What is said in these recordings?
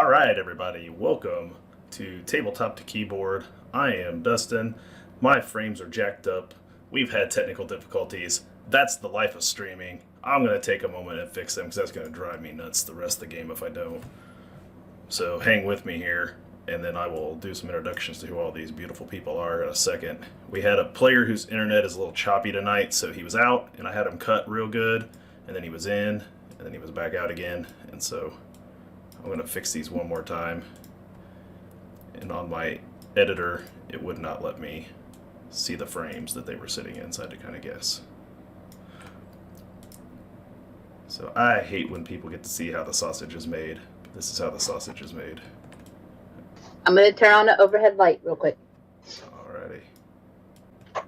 Alright, everybody, welcome to Tabletop to Keyboard. I am Dustin. My frames are jacked up. We've had technical difficulties. That's the life of streaming. I'm going to take a moment and fix them because that's going to drive me nuts the rest of the game if I don't. So hang with me here, and then I will do some introductions to who all these beautiful people are in a second. We had a player whose internet is a little choppy tonight, so he was out, and I had him cut real good, and then he was in, and then he was back out again, and so I'm going to fix these one more time. And on my editor, it would not let me see the frames that they were sitting in, so I had to kind of guess. So I hate when people get to see how the sausage is made. This is how the sausage is made. I'm going to turn on the overhead light real quick. Alrighty. There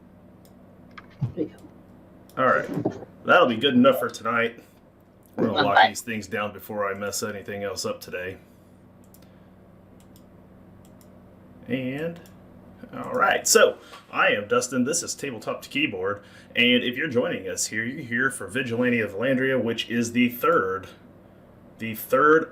we go. Alright. That'll be good enough for tonight. We're going to lock these things down before I mess anything else up today. And, alright, so I am Dustin. This is Tabletop to Keyboard. And if you're joining us here, you're here for Vigilantes of Vallandria, which is the third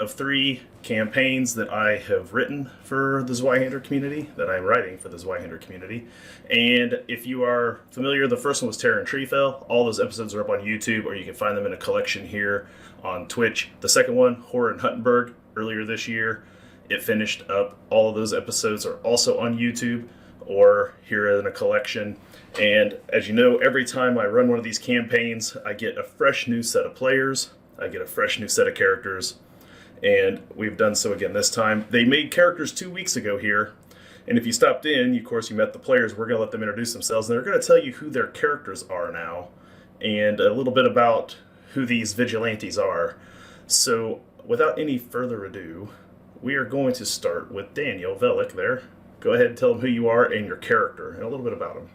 of 3 campaigns that I have written for the Zweihander community, that I'm writing for the Zweihander community. And if you are familiar, the first one was Terror and Treefell. All those episodes are up on YouTube, or you can find them in a collection here on Twitch. The second one, Horror in Huttenberg, earlier this year, it finished up. All of those episodes are also on YouTube or here in a collection. And as you know, every time I run one of these campaigns, I get a fresh new set of players. I get a fresh new set of characters, and we've done so again this time. They made characters 2 weeks ago here, and if you stopped in, of course, you met the players. We're going to let them introduce themselves, and they're going to tell you who their characters are now, and a little bit about who these Vigilantes are. So, without any further ado, we are going to start with Daniel Velick there. Go ahead and tell them who you are and your character, and a little bit about him.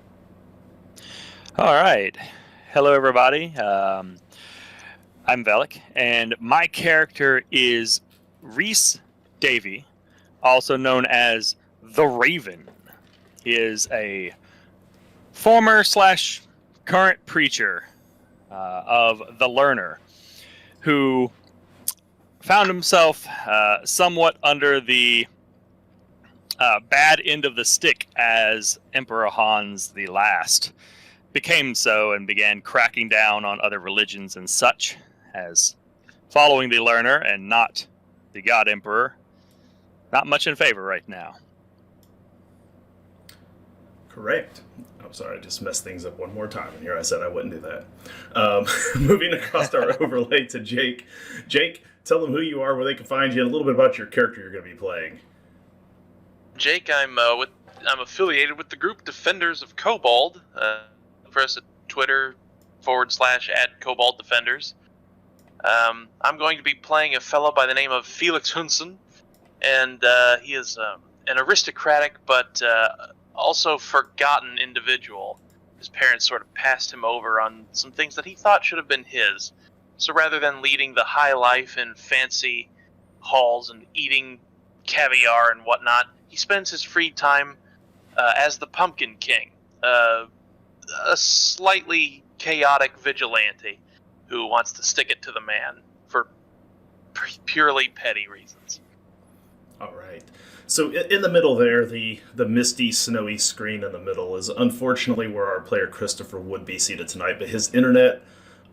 All right. Hello, everybody. I'm Velick, and my character is Reese Davey, also known as the Raven. He is a former / current preacher of the Learner, who found himself somewhat under the bad end of the stick as Emperor Hans the Last became so and began cracking down on other religions and such, as following the Learner and not the God Emperor, not much in favor right now. Correct. I'm sorry, I just messed things up one more time, and here I said I wouldn't do that. Moving across our overlay to Jake. Jake, tell them who you are, where they can find you, and a little bit about your character you're going to be playing. Jake, I'm affiliated with the group Defenders of Kobold. For us at Twitter /@KoboldDefenders. I'm going to be playing a fellow by the name of Felix Hunsen, and he is an aristocratic but also forgotten individual. His parents sort of passed him over on some things that he thought should have been his. So rather than leading the high life in fancy halls and eating caviar and whatnot, he spends his free time as the Pumpkin King, a slightly chaotic vigilante who wants to stick it to the man for purely petty reasons. All right. So in the middle there, the misty, snowy screen in the middle is unfortunately where our player Christopher would be seated tonight, but his internet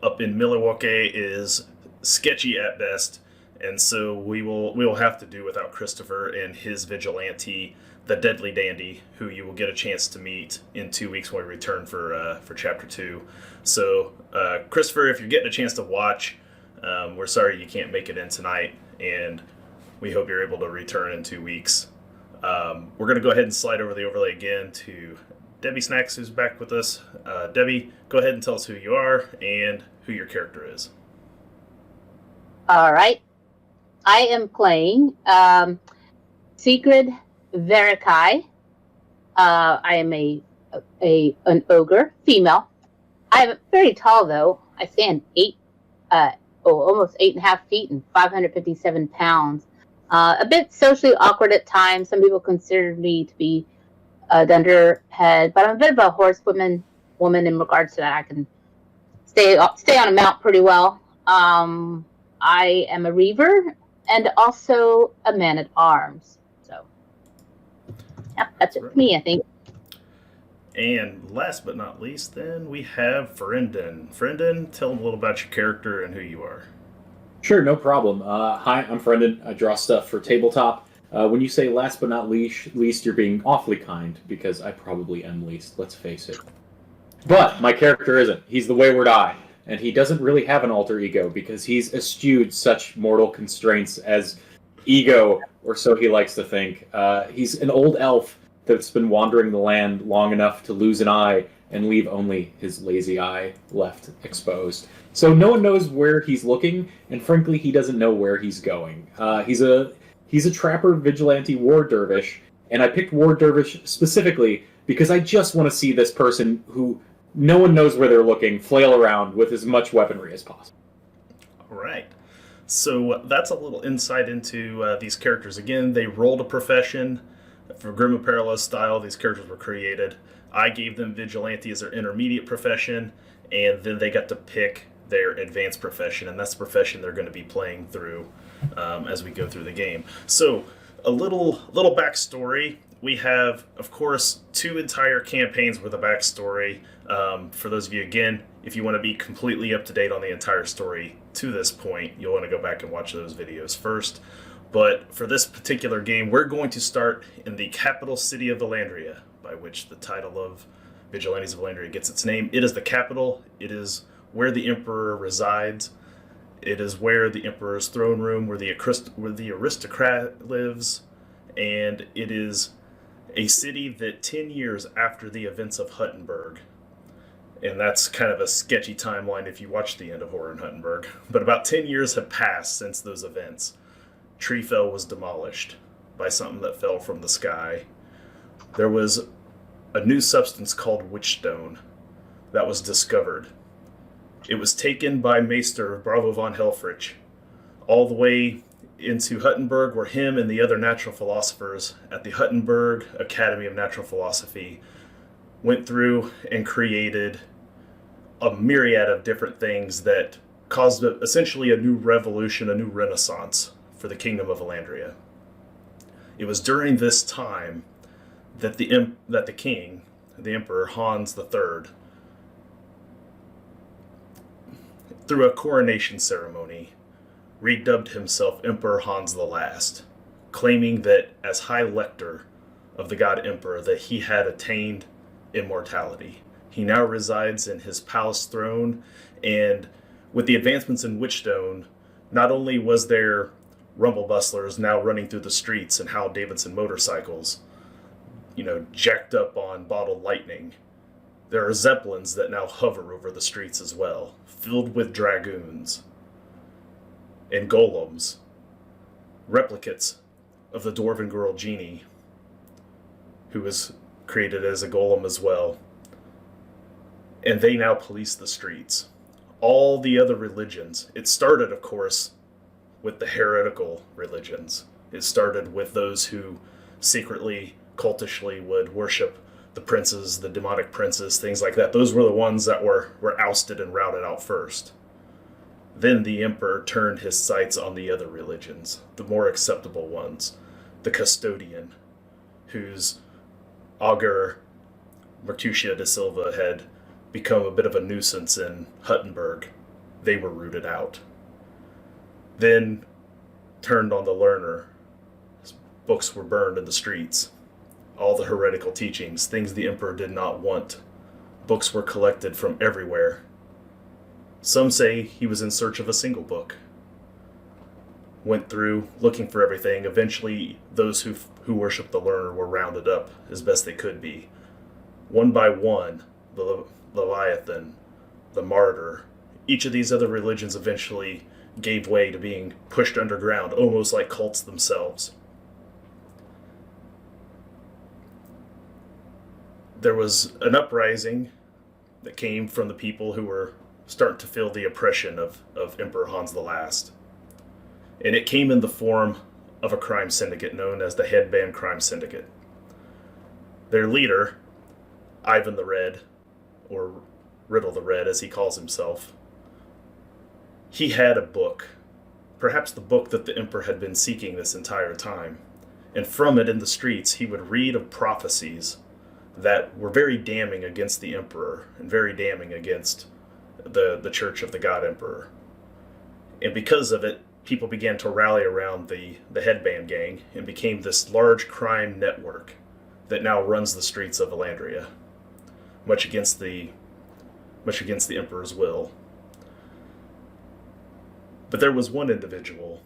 up in Milwaukee is sketchy at best, and so we will have to do without Christopher and his vigilante, the Deadly Dandy, who you will get a chance to meet in 2 weeks when we return for Chapter 2. So, Christopher, if you're getting a chance to watch, we're sorry you can't make it in tonight, and we hope you're able to return in 2 weeks. We're going to go ahead and slide over the overlay again to Debbie Snacks, who's back with us. Debbie, go ahead and tell us who you are and who your character is. All right. I am playing Sigrid Verikai. I am an ogre, female. I'm very tall, though. I stand almost 8.5 feet and 557 pounds. A bit socially awkward at times. Some people consider me to be a dunderhead, but I'm a bit of a horsewoman in regards to that. I can stay on a mount pretty well. I am a reaver. and also a man-at-arms. So, yeah, that's it for me, I think. And last but not least, then, we have Friendon. Friendon, tell them a little about your character and who you are. Sure, no problem. Hi, I'm Brendan. I draw stuff for tabletop. When you say last but not least, you're being awfully kind, because I probably am least, let's face it. But my character isn't. He's the wayward eye, and he doesn't really have an alter ego, because he's eschewed such mortal constraints as ego, or so he likes to think. He's an old elf that's been wandering the land long enough to lose an eye and leave only his lazy eye left exposed. So no one knows where he's looking, and frankly, he doesn't know where he's going. He's a trapper vigilante war dervish, and I picked war dervish specifically because I just want to see this person who no one knows where they're looking flail around with as much weaponry as possible. All right. So that's a little insight into these characters. Again, they rolled a profession. For Grim Apparel style, these characters were created. I gave them Vigilante as their intermediate profession, and then they got to pick their advanced profession, and that's the profession they're going to be playing through as we go through the game. So, a little backstory. We have, of course, 2 entire campaigns with a backstory. For those of you, again, if you want to be completely up to date on the entire story to this point, you'll want to go back and watch those videos first. But for this particular game, we're going to start in the capital city of Vallandria, by which the title of Vigilantes of Vallandria gets its name. It is the capital. It is where the Emperor resides. It is where the Emperor's throne room, where the aristocrat lives. And it is a city that 10 years after the events of Huttenberg, and that's kind of a sketchy timeline if you watch the end of Horror in Huttenberg, but about 10 years have passed since those events. Treefell was demolished by something that fell from the sky. There was a new substance called witchstone that was discovered. It was taken by Maester Bravo von Helfrich all the way into Huttenberg, where him and the other natural philosophers at the Huttenberg Academy of Natural Philosophy went through and created a myriad of different things that caused essentially a new revolution, a new renaissance for the Kingdom of Vallandria. It was during this time that the king, the Emperor Hans III, through a coronation ceremony, redubbed himself Emperor Hans the Last, claiming that as High Lector of the God Emperor that he had attained immortality. He now resides in his palace throne, and with the advancements in Witchstone, not only was there rumble bustlers now running through the streets and Hal Davidson motorcycles, jacked up on bottled lightning. There are zeppelins that now hover over the streets as well, filled with dragoons and golems, replicates of the Dwarven girl Jeannie, who was created as a golem as well. And they now police the streets. All the other religions. It started, of course, with the heretical religions. It started with those who secretly, cultishly would worship the princes, the demonic princes, things like that. Those were the ones that were ousted and routed out first. Then the emperor turned his sights on the other religions, the more acceptable ones. The custodian, whose augur Mercutio da Silva had become a bit of a nuisance in Huttenberg. They were rooted out. Then turned on the learner. His books were burned in the streets. All the heretical teachings, things the emperor did not want. Books were collected from everywhere. Some say he was in search of a single book. Went through looking for everything. Eventually, those who worshipped the learner were rounded up as best they could be. One by one, the Leviathan, the Martyr, each of these other religions eventually gave way to being pushed underground, almost like cults themselves. There was an uprising that came from the people who were starting to feel the oppression of Emperor Hans the Last. And it came in the form of a crime syndicate known as the Headband Crime Syndicate. Their leader, Ivan the Red, or Riddle the Red as he calls himself, he had a book perhaps the book that the Emperor had been seeking this entire time. And from it in the streets, he would read of prophecies that were very damning against the Emperor and very damning against the Church of the God Emperor. And because of it, people began to rally around the Headband gang and became this large crime network that now runs the streets of Vallandria, much against the Emperor's will. But there was one individual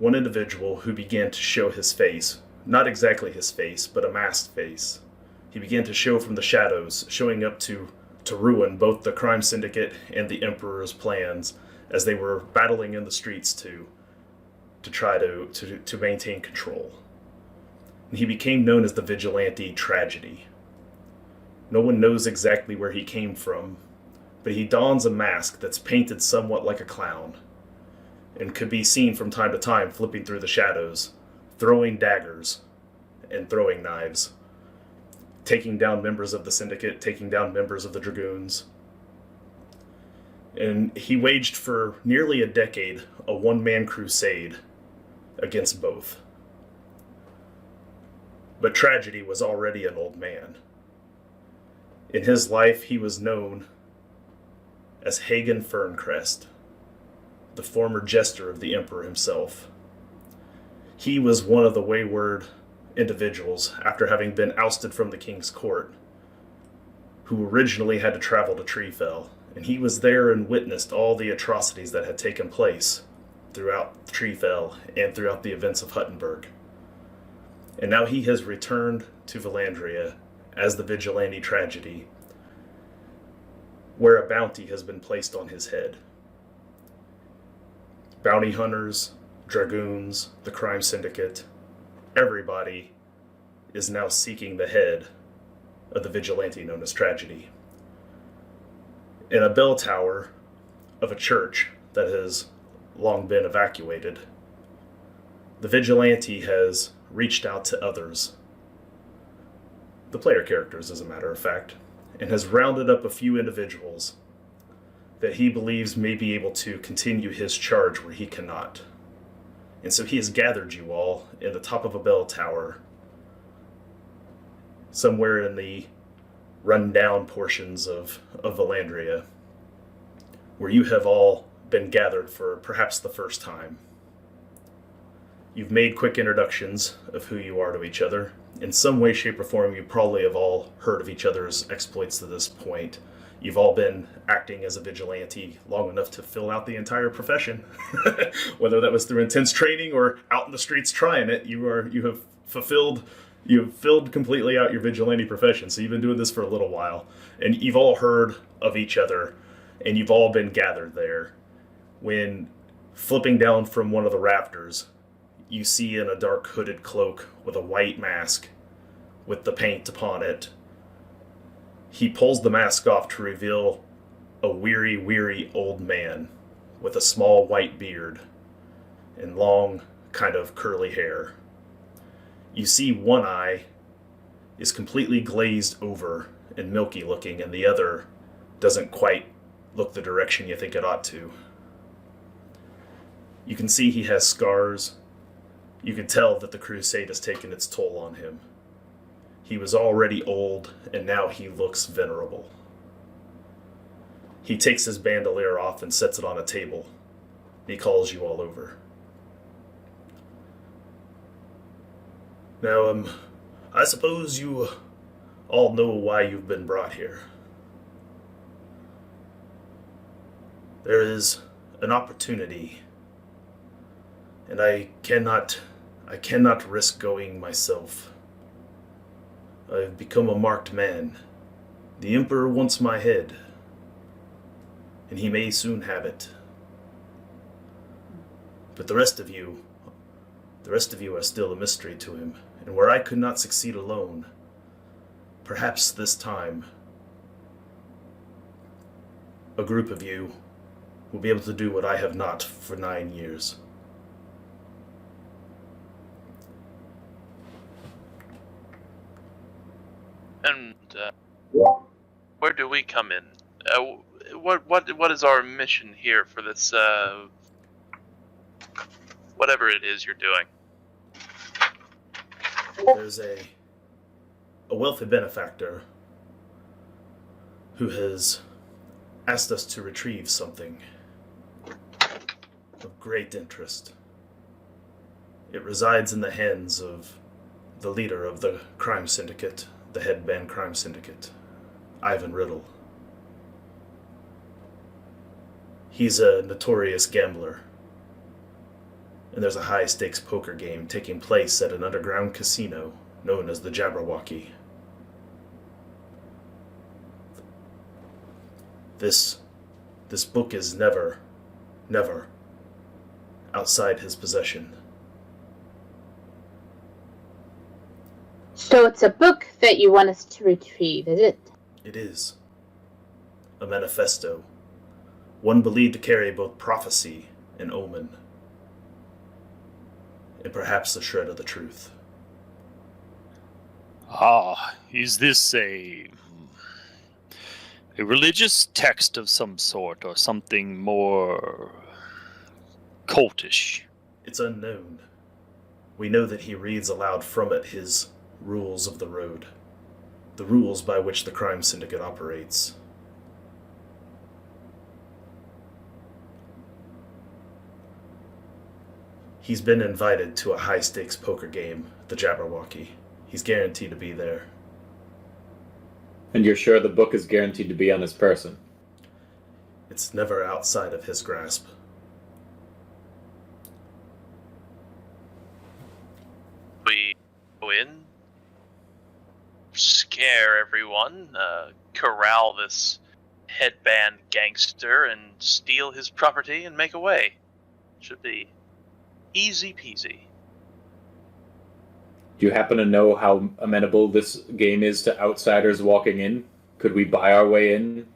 who began to show his face, not exactly his face, but a masked face. He began to show from the shadows, showing up to ruin both the crime syndicate and the Emperor's plans as they were battling in the streets to try to maintain control. And he became known as the Vigilante Tragedy. No one knows exactly where he came from, but he dons a mask that's painted somewhat like a clown, and could be seen from time to time flipping through the shadows, throwing daggers and throwing knives, taking down members of the Syndicate, taking down members of the Dragoons. And he waged for nearly a decade a one-man crusade against both. But Tragedy was already an old man. In his life, he was known as Hagan Ferncrest, the former jester of the Emperor himself. He was one of the wayward individuals, after having been ousted from the king's court, who originally had to travel to Treefell, and he was there and witnessed all the atrocities that had taken place throughout Treefell and throughout the events of Huttenberg. And now he has returned to Vallandria as the Vigilante Tragedy, where a bounty has been placed on his head. Bounty hunters, dragoons, the crime syndicate, everybody is now seeking the head of the vigilante known as Tragedy. In a bell tower of a church that has long been evacuated, the vigilante has reached out to others, the player characters as a matter of fact, and has rounded up a few individuals that he believes may be able to continue his charge where he cannot. And so he has gathered you all in the top of a bell tower, somewhere in the run-down portions of Vallandria, where you have all been gathered for perhaps the first time. You've made quick introductions of who you are to each other. In some way, shape, or form, you probably have all heard of each other's exploits to this point. You've all been acting as a vigilante long enough to fill out the entire profession. Whether that was through intense training or out in the streets trying it, you have filled completely out your vigilante profession. So you've been doing this for a little while, and you've all heard of each other, and you've all been gathered there. When flipping down from one of the rafters, you see in a dark hooded cloak with a white mask with the paint upon it, he pulls the mask off to reveal a weary old man with a small white beard and long, kind of curly hair. You see one eye is completely glazed over and milky looking, and the other doesn't quite look the direction you think it ought to. You can see he has scars. You can tell that the crusade has taken its toll on him. He was already old, and now he looks venerable. He takes his bandolier off and sets it on a table. He calls you all over. Now, I suppose you all know why you've been brought here. There is an opportunity, and I cannot risk going myself. I've become a marked man. The Emperor wants my head, and he may soon have it. But the rest of you are still a mystery to him, and where I could not succeed alone, perhaps this time, a group of you will be able to do what I have not for 9 years. And where do we come in? What is our mission here for this whatever it is you're doing. There's a wealthy benefactor who has asked us to retrieve something of great interest. It resides in the hands of the leader of the crime syndicate, the Headband crime syndicate, Ivan Riddle. He's a notorious gambler, and there's a high-stakes poker game taking place at an underground casino known as the Jabberwocky. This book is never outside his possession. So it's a book that you want us to retrieve, is it? It is a manifesto, one believed to carry both prophecy and omen, and perhaps a shred of the truth. Ah, is this a religious text of some sort, or something more cultish? It's unknown. We know that he reads aloud from it his rules of the road, the rules by which the crime syndicate operates. He's been invited to a high-stakes poker game, the Jabberwocky. He's guaranteed to be there. And you're sure the book is guaranteed to be on his person? It's never outside of his grasp. We go in, scare everyone, corral this headband gangster, and steal his property and make away. Should be easy peasy. Do you happen to know how amenable this game is to outsiders walking in? Could we buy our way in?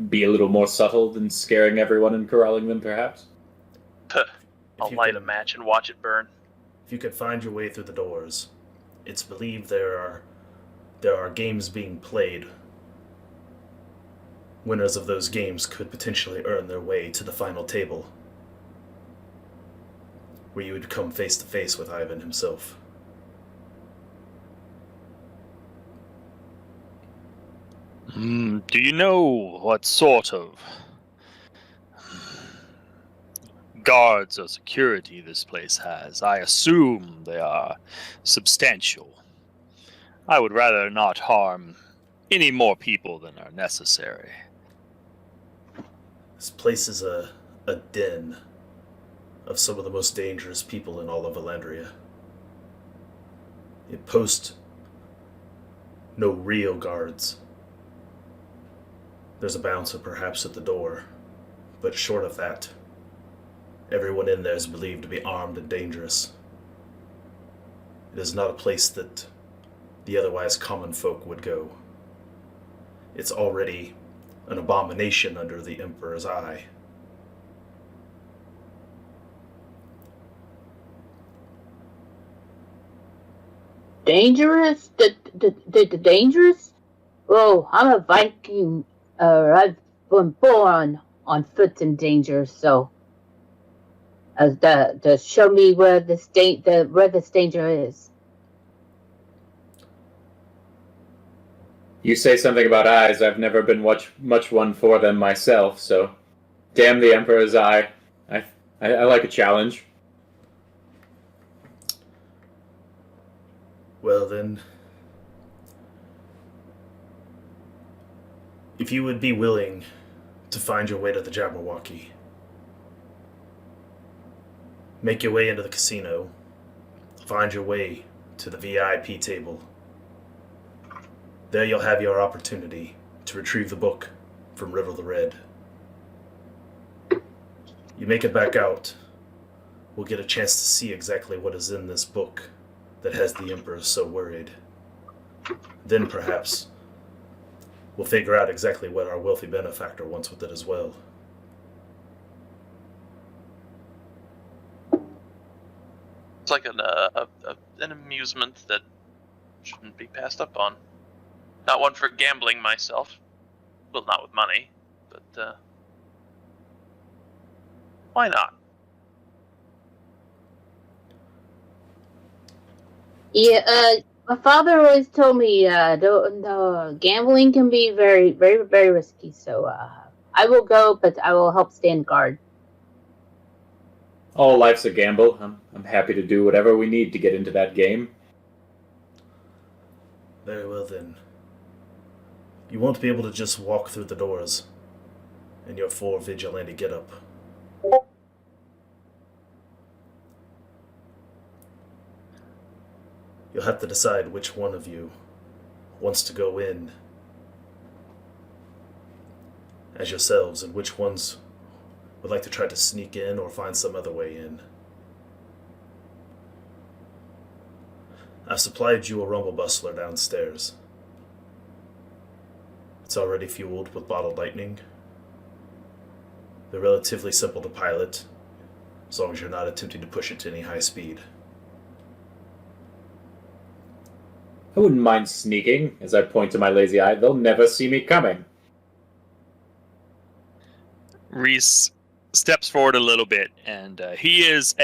Be a little more subtle than scaring everyone and corralling them, perhaps? I'll light a match and watch it burn. If you could find your way through the doors, it's believed there are games being played. Winners of those games could potentially earn their way to the final table, where you would come face to face with Ivan himself. Do you know what sort of guards or security this place has? I assume they are substantial. I would rather not harm any more people than are necessary. This place is a den of some of the most dangerous people in all of Vallandria. It posts no real guards. There's a bouncer perhaps at the door, but short of that, everyone in there is believed to be armed and dangerous. It is not a place that the otherwise common folk would go. It's already an abomination under the Emperor's eye. Dangerous? The dangerous? Oh, I'm a Viking. I've been born on foot in danger, so show me where this danger is. You say something about eyes. I've never been much one for them myself, so damn the Emperor's eye. I like a challenge. Well then, if you would be willing to find your way to the Jabberwocky, make your way into the casino, find your way to the VIP table. There you'll have your opportunity to retrieve the book from Riddle the Red. You make it back out, we'll get a chance to see exactly what is in this book that has the Emperor so worried. Then perhaps we'll figure out exactly what our wealthy benefactor wants with it as well. It's like an amusement that shouldn't be passed up on. Not one for gambling myself. Well, not with money, but why not? Yeah, my father always told me the gambling can be very, very, very risky. So I will go, but I will help stand guard. All life's a gamble. I'm happy to do whatever we need to get into that game. Very well then. You won't be able to just walk through the doors in your full vigilante getup. You'll have to decide which one of you wants to go in as yourselves and which ones would like to try to sneak in or find some other way in. I've supplied you a rumble bustler downstairs. It's already fueled with bottled lightning. They're relatively simple to pilot, as long as you're not attempting to push it to any high speed. I wouldn't mind sneaking, as I point to my lazy eye. They'll never see me coming. Reese steps forward a little bit, and he is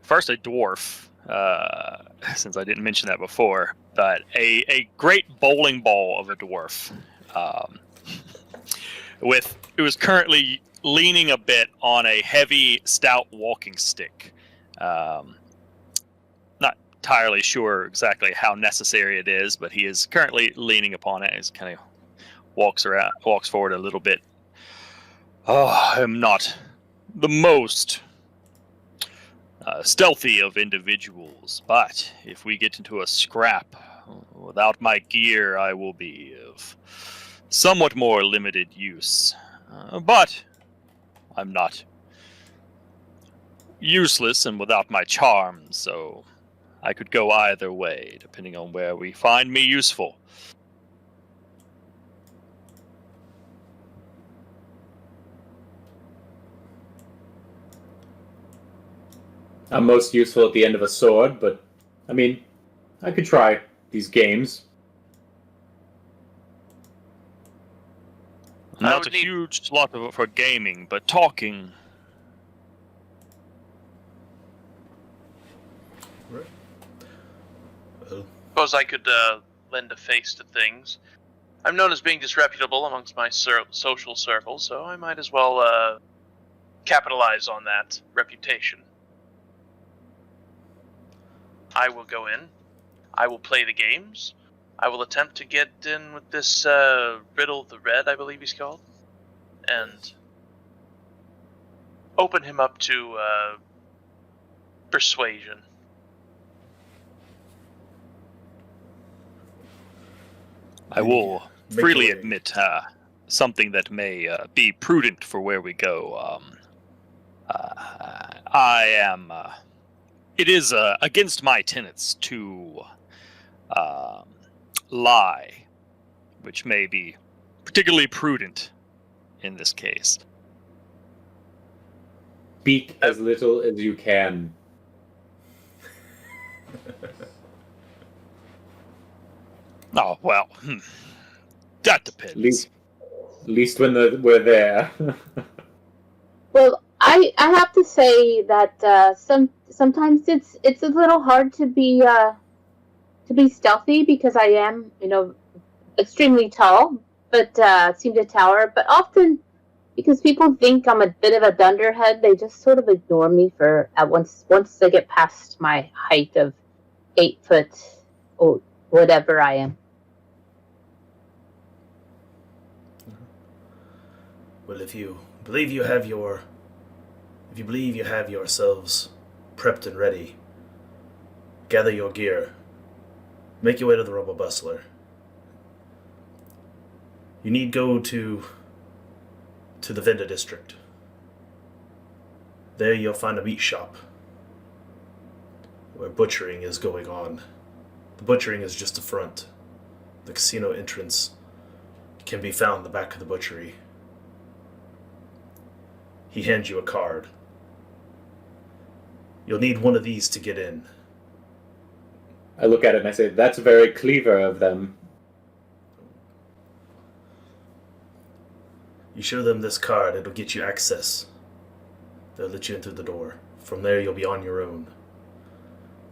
first a dwarf, since I didn't mention that before, but a great bowling ball of a dwarf. It was currently leaning a bit on a heavy, stout walking stick. Not entirely sure exactly how necessary it is, but he is currently leaning upon it. He kind of walks forward a little bit. Oh, I'm not the most stealthy of individuals, but if we get into a scrap, without my gear, I will be of somewhat more limited use. But I'm not useless and without my charm, so I could go either way, depending on where we find me useful. I'm most useful at the end of a sword, but, I mean, I could try these games. I'm not a huge slot for gaming, but talking. Right. Suppose I could lend a face to things. I'm known as being disreputable amongst my social circle, so I might as well capitalize on that reputation. I will go in. I will play the games. I will attempt to get in with this Riddle the Red, I believe he's called, and open him up to persuasion. I will freely admit something that may be prudent for where we go. It is against my tenets to lie, which may be particularly prudent in this case. Speak as little as you can. Oh, well, that depends. At least when we're there. Well, I have to say that sometimes it's a little hard to be stealthy because I am, extremely tall, but seem to tower. But often, because people think I'm a bit of a dunderhead, they just sort of ignore me for once they get past my height of 8 foot or whatever I am. Well, if you believe you have yourselves prepped and ready, gather your gear. Make your way to the Rumble Bustler. You need go to the Vendor District. There you'll find a meat shop where butchering is going on. The butchering is just the front. The casino entrance can be found in the back of the butchery. He hands you a card. You'll need one of these to get in. I look at it and I say, that's very clever of them. You show them this card, it'll get you access. They'll let you in through the door. From there, you'll be on your own.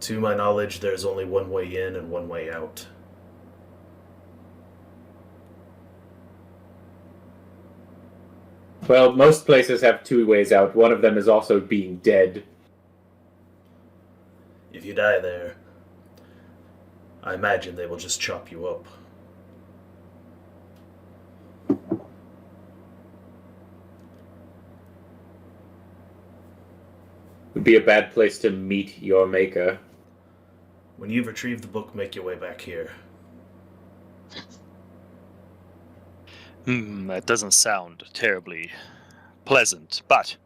To my knowledge, there's only one way in and one way out. Well, most places have two ways out. One of them is also being dead. If you die there, I imagine they will just chop you up. Would be a bad place to meet your maker. When you've retrieved the book, make your way back here. That doesn't sound terribly pleasant, but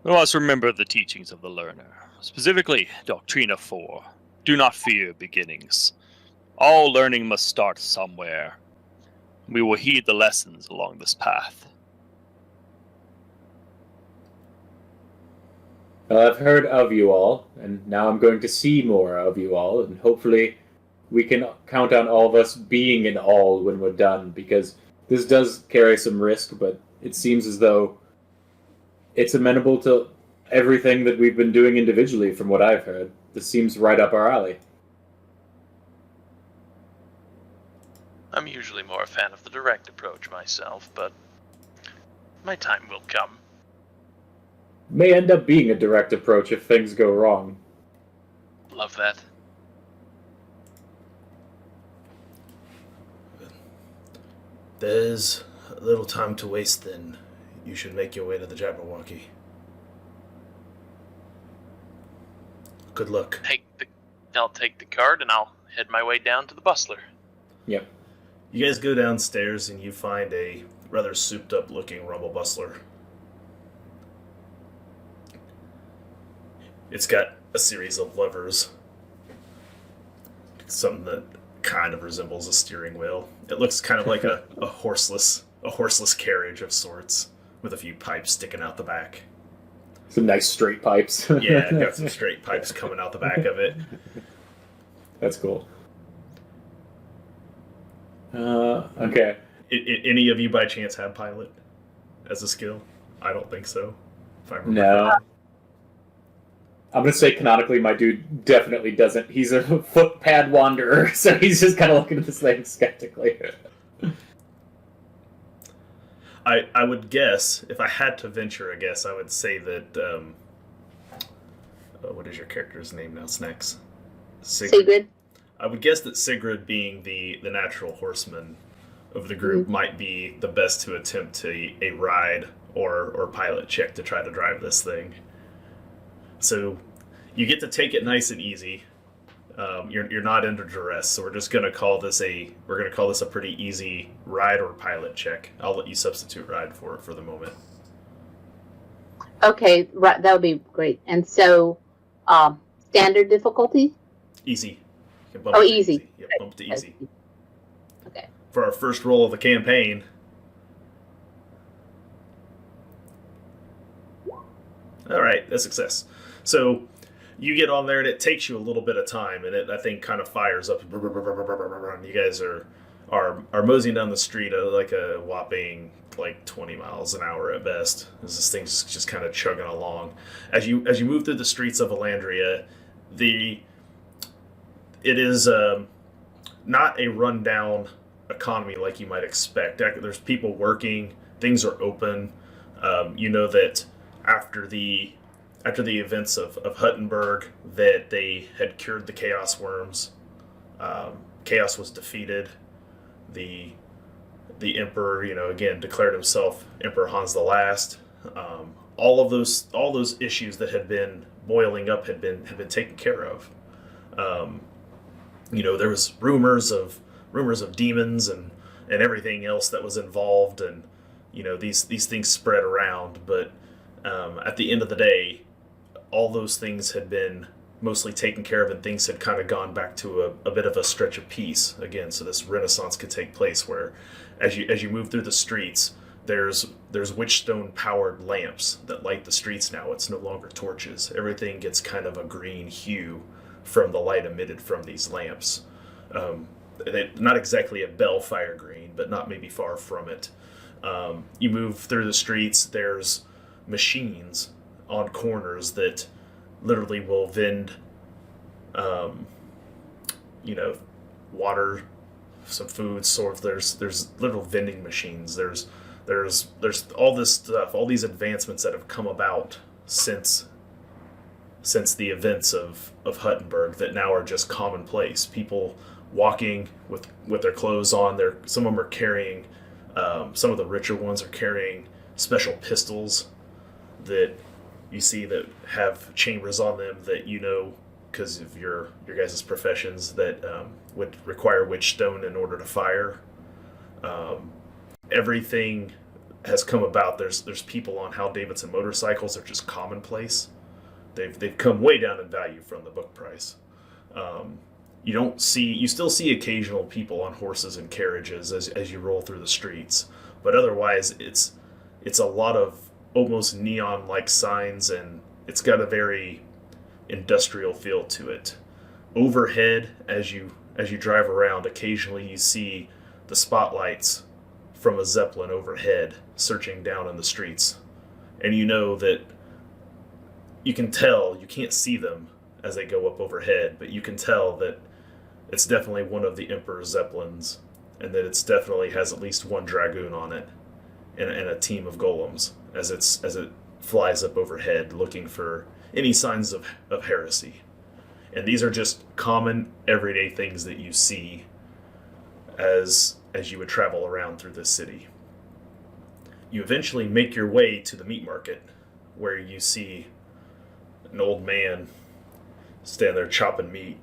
we must remember the teachings of the learner. Specifically, Doctrina 4. Do not fear beginnings. All learning must start somewhere. We will heed the lessons along this path. Well, I've heard of you all, and now I'm going to see more of you all, and hopefully we can count on all of us being in all when we're done, because this does carry some risk, but it seems as though it's amenable to everything that we've been doing individually from what I've heard. This seems right up our alley. I'm usually more a fan of the direct approach myself, but my time will come. May end up being a direct approach if things go wrong. Love that. There's little time to waste then. You should make your way to the Jabberwocky. Good luck. I'll take the card and I'll head my way down to the bustler. Yep. You guys go downstairs and you find a rather souped up looking rumble bustler. It's got a series of levers. Something that kind of resembles a steering wheel. It looks kind of like a horseless carriage of sorts with a few pipes sticking out the back. Some nice straight pipes. Yeah, it got some straight pipes coming out the back of it. That's cool. Okay. Any of you by chance have pilot as a skill? I don't think so. If I remember No. correctly. I'm going to say canonically my dude definitely doesn't. He's a footpad wanderer, so he's just kind of looking at this thing skeptically. I would guess, if I had to venture a guess, I would say that, what is your character's name now, Snacks? Sigrid. I would guess that Sigrid, being the natural horseman of the group, might be the best to attempt a ride or pilot check to try to drive this thing. So you get to take it nice and easy. You're not under duress, so we're just gonna call this a pretty easy ride or pilot check. I'll let you substitute ride for the moment. Okay, right, that would be great. And so, standard difficulty? Easy. You can bump Oh, it to easy. Yep, bump to easy. Okay. For our first roll of the campaign. All right, a success. So you get on there, and it takes you a little bit of time, and it, I think, kind of fires up. And you guys are moseying down the street at like a whopping 20 miles an hour at best. As this thing's just kind of chugging along. As you move through the streets of Vallandria, it is not a rundown economy like you might expect. There's people working. Things are open. You know that after the events of Huttenberg, that they had cured the Chaos Worms. Chaos was defeated. The Emperor, again, declared himself Emperor Hans the Last. All of those issues that had been boiling up had been taken care of. There was rumors of demons and everything else that was involved, and these things spread around. But at the end of the day, all those things had been mostly taken care of, and things had kind of gone back to a bit of a stretch of peace again. So this renaissance could take place, where as you move through the streets, there's witchstone powered lamps that light the streets now. It's no longer torches. Everything gets kind of a green hue from the light emitted from these lamps. Not exactly a bellfire green, but not maybe far from it. You move through the streets, there's machines on corners that literally will vend you know, water, some food. Sort of there's little vending machines. There's all this stuff, all these advancements that have come about since the events of Huttenberg that now are just commonplace. People walking with their clothes on. Some of them are carrying. Some of the richer ones are carrying special pistols that you see that have chambers on them that because of your guys' professions that would require witchstone in order to fire. Everything has come about. There's people on Hal Davidson motorcycles. They're just commonplace. They've come way down in value from the book price. You still see occasional people on horses and carriages as you roll through the streets, but otherwise it's a lot of almost neon-like signs, and it's got a very industrial feel to it. Overhead, as you drive around, occasionally you see the spotlights from a Zeppelin overhead searching down in the streets, and you know that you can tell, you can't see them as they go up overhead, but you can tell that it's definitely one of the Emperor's Zeppelins, and that it's definitely has at least one dragoon on it, and a team of golems as it flies up overhead looking for any signs of heresy. And these are just common everyday things that you see as you would travel around through this city. You eventually make your way to the meat market, where you see an old man standing there chopping meat,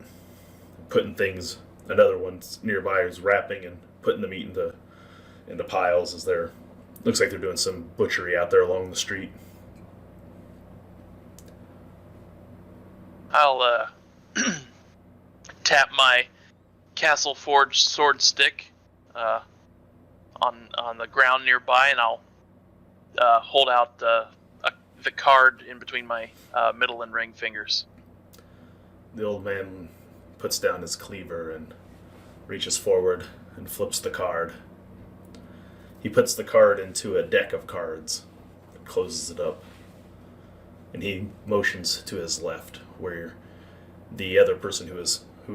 putting things. Another one's nearby who's wrapping and putting the meat into piles as looks like they're doing some butchery out there along the street. I'll tap my castle forged sword stick on the ground nearby, and I'll hold out the card in between my middle and ring fingers. The old man puts down his cleaver and reaches forward and flips the card. He puts the card into a deck of cards and closes it up. And he motions to his left, where the other person who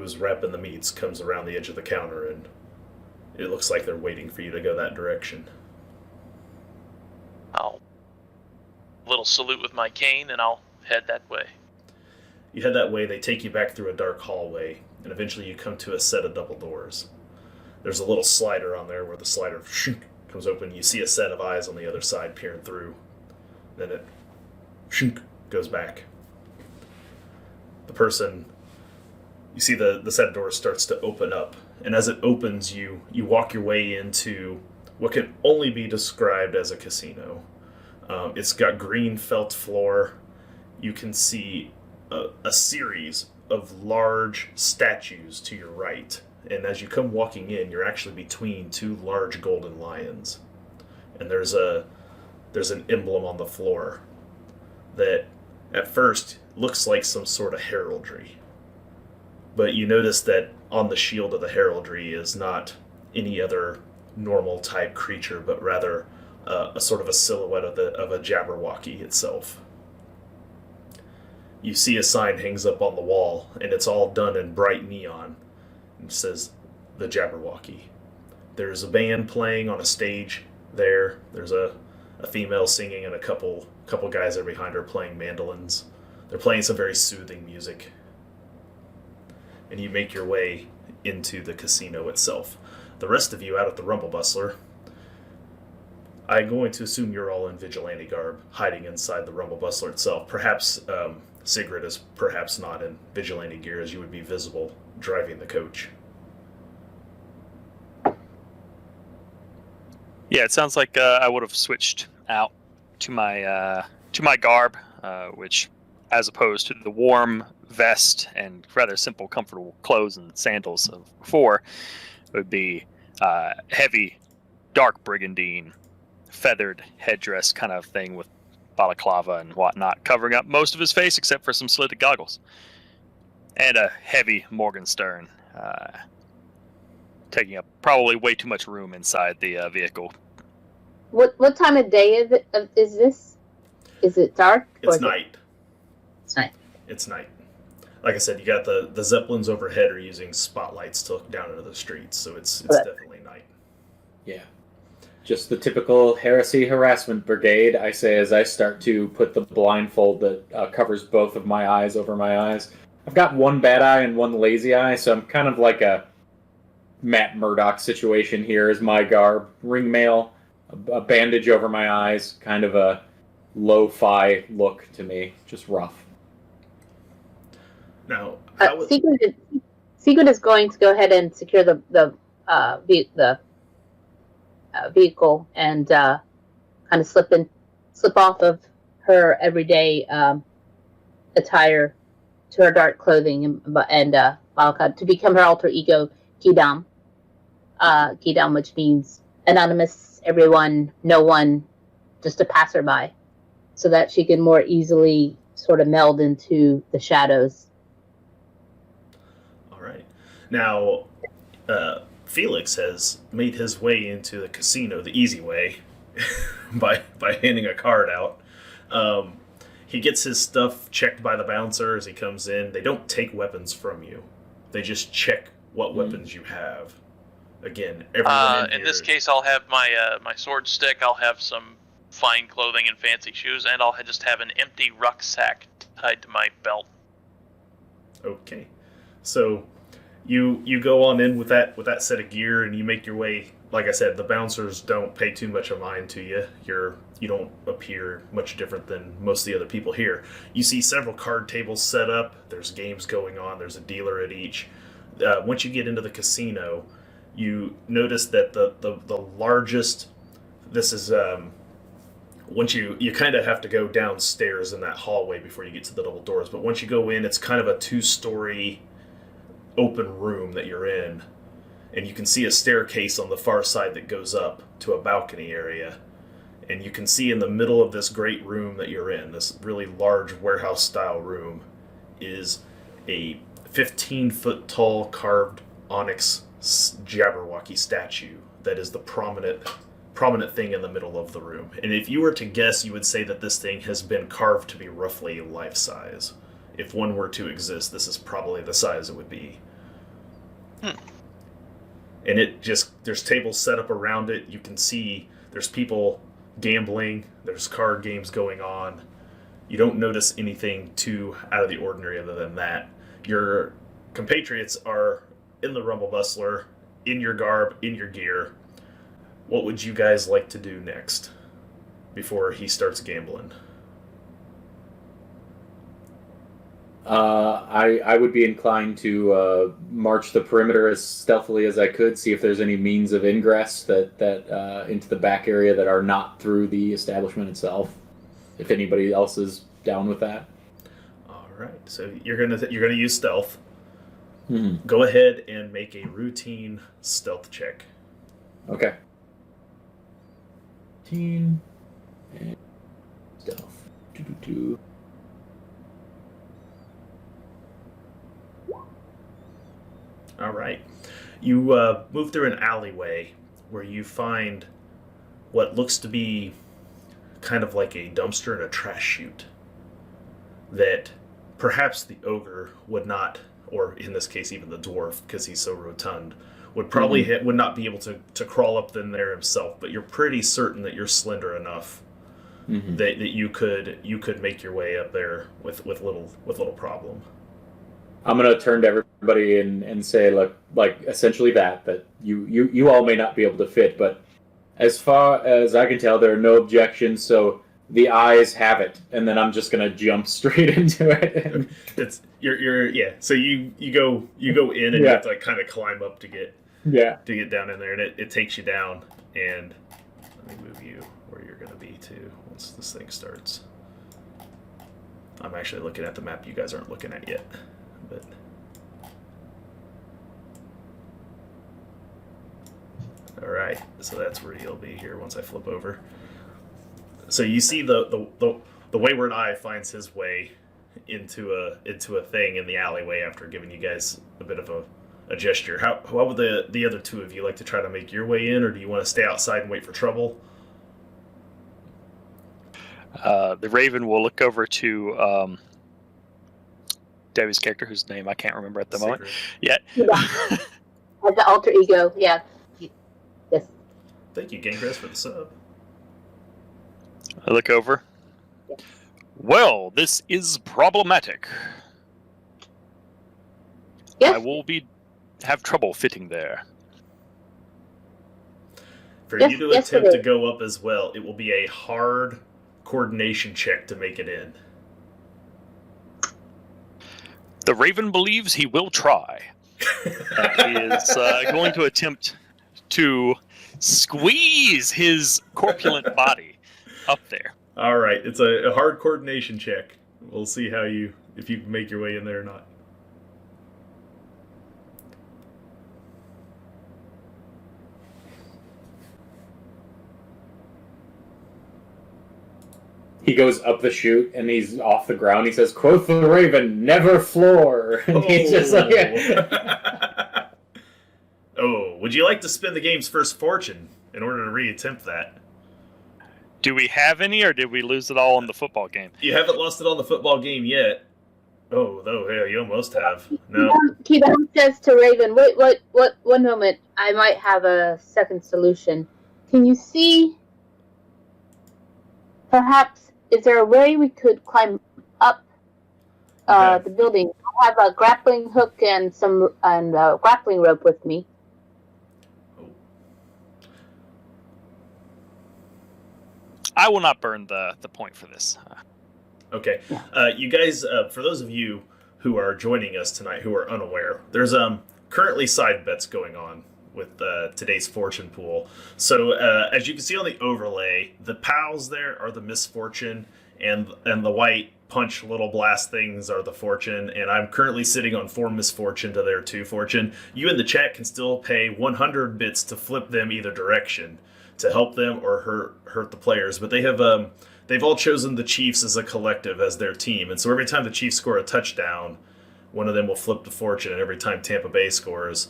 is wrapping the meats comes around the edge of the counter, and it looks like they're waiting for you to go that direction. I'll little salute with my cane, and I'll head that way. You head that way, they take you back through a dark hallway, and eventually you come to a set of double doors. There's a little slider on there where the slider comes open. You see a set of eyes on the other side peering through. Then it goes back. The person, you see the set of doors starts to open up, and as it opens, you walk your way into what can only be described as a casino. It's got green felt floor. You can see a series of large statues to your right, and as you come walking in, you're actually between two large golden lions, and there's an emblem on the floor that at first looks like some sort of heraldry, but you notice that on the shield of the heraldry is not any other normal type creature, but rather a sort of a silhouette of a Jabberwocky itself. You see a sign hangs up on the wall, and it's all done in bright neon. It says, "The Jabberwocky." There's a band playing on a stage there. There's a female singing, and a couple guys are behind her playing mandolins. They're playing some very soothing music. And you make your way into the casino itself. The rest of you out at the Rumble Bustler, I'm going to assume you're all in vigilante garb, hiding inside the Rumble Bustler itself. Perhaps Sigrid is perhaps not in vigilante gear, as you would be visible driving the coach. Yeah, it sounds like I would have switched out to my garb, which, as opposed to the warm vest and rather simple, comfortable clothes and sandals of before, would be heavy, dark brigandine, feathered headdress kind of thing with balaclava and whatnot, covering up most of his face except for some slitted goggles, and a heavy Morgenstern, taking up probably way too much room inside the vehicle. What time of day is this? Is it dark? It's night. It's night. It's night. like I said, you got the Zeppelins overhead are using spotlights to look down into the streets, so it's Correct. definitely night. Yeah. Just the typical heresy harassment brigade, I say as I start to put the blindfold that covers both of my eyes over my eyes. I've got one bad eye and one lazy eye, so I'm kind of like a Matt Murdock situation here is my garb. Ring mail, a bandage over my eyes, kind of a lo-fi look to me, just rough. Now, Secret is going to go ahead and secure the vehicle and kind of slip off of her everyday attire to her dark clothing and to become her alter ego Kidam. Kidam, which means anonymous, everyone, no one, just a passerby, so that she can more easily sort of meld into the shadows. all right. Now, Felix has made his way into the casino the easy way by handing a card out. He gets his stuff checked by the bouncer as he comes in. They don't take weapons from you. They just check what weapons you have. Again, everyone in this case, I'll have my sword stick. I'll have some fine clothing and fancy shoes, and I'll just have an empty rucksack tied to my belt. Okay, so you go on in with that set of gear, and you make your way. Like I said, the bouncers don't pay too much of mind to you. You don't appear much different than most of the other people here. You see several card tables set up. There's games going on. There's a dealer at each. Once you get into the casino, you notice that the largest. This is once you kind of have to go downstairs in that hallway before you get to the double doors. But once you go in, it's kind of a 2-story open room that you're in, and you can see a staircase on the far side that goes up to a balcony area. And you can see in the middle of this great room that you're in, this really large warehouse-style room, is a 15-foot tall carved onyx Jabberwocky statue that is the prominent thing in the middle of the room. And if you were to guess, you would say that this thing has been carved to be roughly life-size. If one were to exist, this is probably the size it would be. And there's tables set up around it. You can see there's people gambling, there's card games going on. You don't notice anything too out of the ordinary other than that. Your compatriots are in the Rumble Bustler, in your garb, in your gear. What would you guys like to do next before he starts gambling? I would be inclined to march the perimeter as stealthily as I could, see if there's any means of ingress that into the back area that are not through the establishment itself. If anybody else is down with that. All right, so you're gonna use stealth. Mm-hmm. Go ahead and make a routine stealth check. Okay. Routine and stealth. Doo-doo-doo. All right. You move through an alleyway where you find what looks to be kind of like a dumpster and a trash chute that perhaps the ogre would not, or in this case even the dwarf, because he's so rotund, would probably would not be able to crawl up in there himself. But you're pretty certain that you're slender enough that you could make your way up there with little problem. I'm gonna turn to everybody and say, look, like essentially that you all may not be able to fit, but as far as I can tell, there are no objections. So the eyes have it, and then I'm just gonna jump straight into it. And... It's you're yeah. So you go in and you have to like kind of climb up to get down in there, and it takes you down. And let me move you where you're gonna be too once this thing starts. I'm actually looking at the map you guys aren't looking at yet. But all right, so that's where he'll be here once I flip over. So you see the wayward eye finds his way into a thing in the alleyway after giving you guys a bit of a gesture. How would the other two of you like to try to make your way in, or do you want to stay outside and wait for trouble? The Raven will look over to Davy's character, whose name I can't remember at the moment Secret. yet. As the alter ego, yeah. Yes. Thank you, Gangress, for the sub. I look over. Yes. Well, this is problematic. Yes. I will have trouble fitting there. For Yes, you to yes, it attempt to is. go up as well, it will be a hard coordination check to make it in. The Raven believes he will try. He is going to attempt to squeeze his corpulent body up there. All right, it's a hard coordination check. We'll see if you can make your way in there or not. He goes up the chute and he's off the ground. He says, "Quoth the Raven, never floor." And he's just like, Oh, would you like to spend the game's first fortune in order to re-attempt that? Do we have any, or did we lose it all in the football game? You haven't lost it on the football game yet. Oh, though, yeah, you almost have. No. Kibam says to Raven, wait, one moment. I might have a second solution. Can you see, perhaps, is there a way we could climb up the building? I have a grappling hook and a grappling rope with me. I will not burn the point for this. Okay. You guys, for those of you who are joining us tonight who are unaware, there's currently side bets going on with today's fortune pool. So as you can see on the overlay, the pals there are the misfortune, and the white punch little blast things are the fortune, and I'm currently sitting on 4 misfortune to their 2 fortune. You in the chat can still pay 100 bits to flip them either direction to help them or hurt the players, but they've all chosen the Chiefs as a collective as their team, and so every time the Chiefs score a touchdown, one of them will flip to fortune, and every time Tampa Bay scores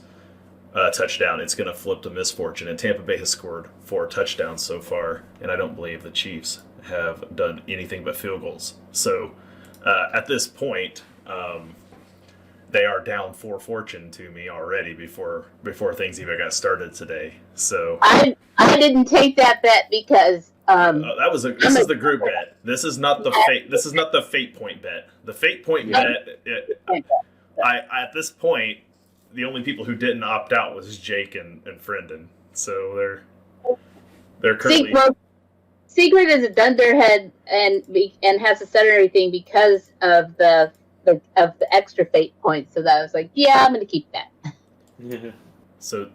a touchdown, it's going to flip to misfortune, and Tampa Bay has scored 4 touchdowns so far, and I don't believe the Chiefs have done anything but field goals. So at this point, they are down 4 fortune to me already before things even got started today. So I didn't take that bet because this is the group bet. This is not the fate. This is not the fate point bet. The fate point bet. At this point, the only people who didn't opt out was Jake and Friendon. So they're currently. Secret is a dunderhead and has a stutter thing because of the extra fate points. So that I was like, yeah, I'm going to keep that. So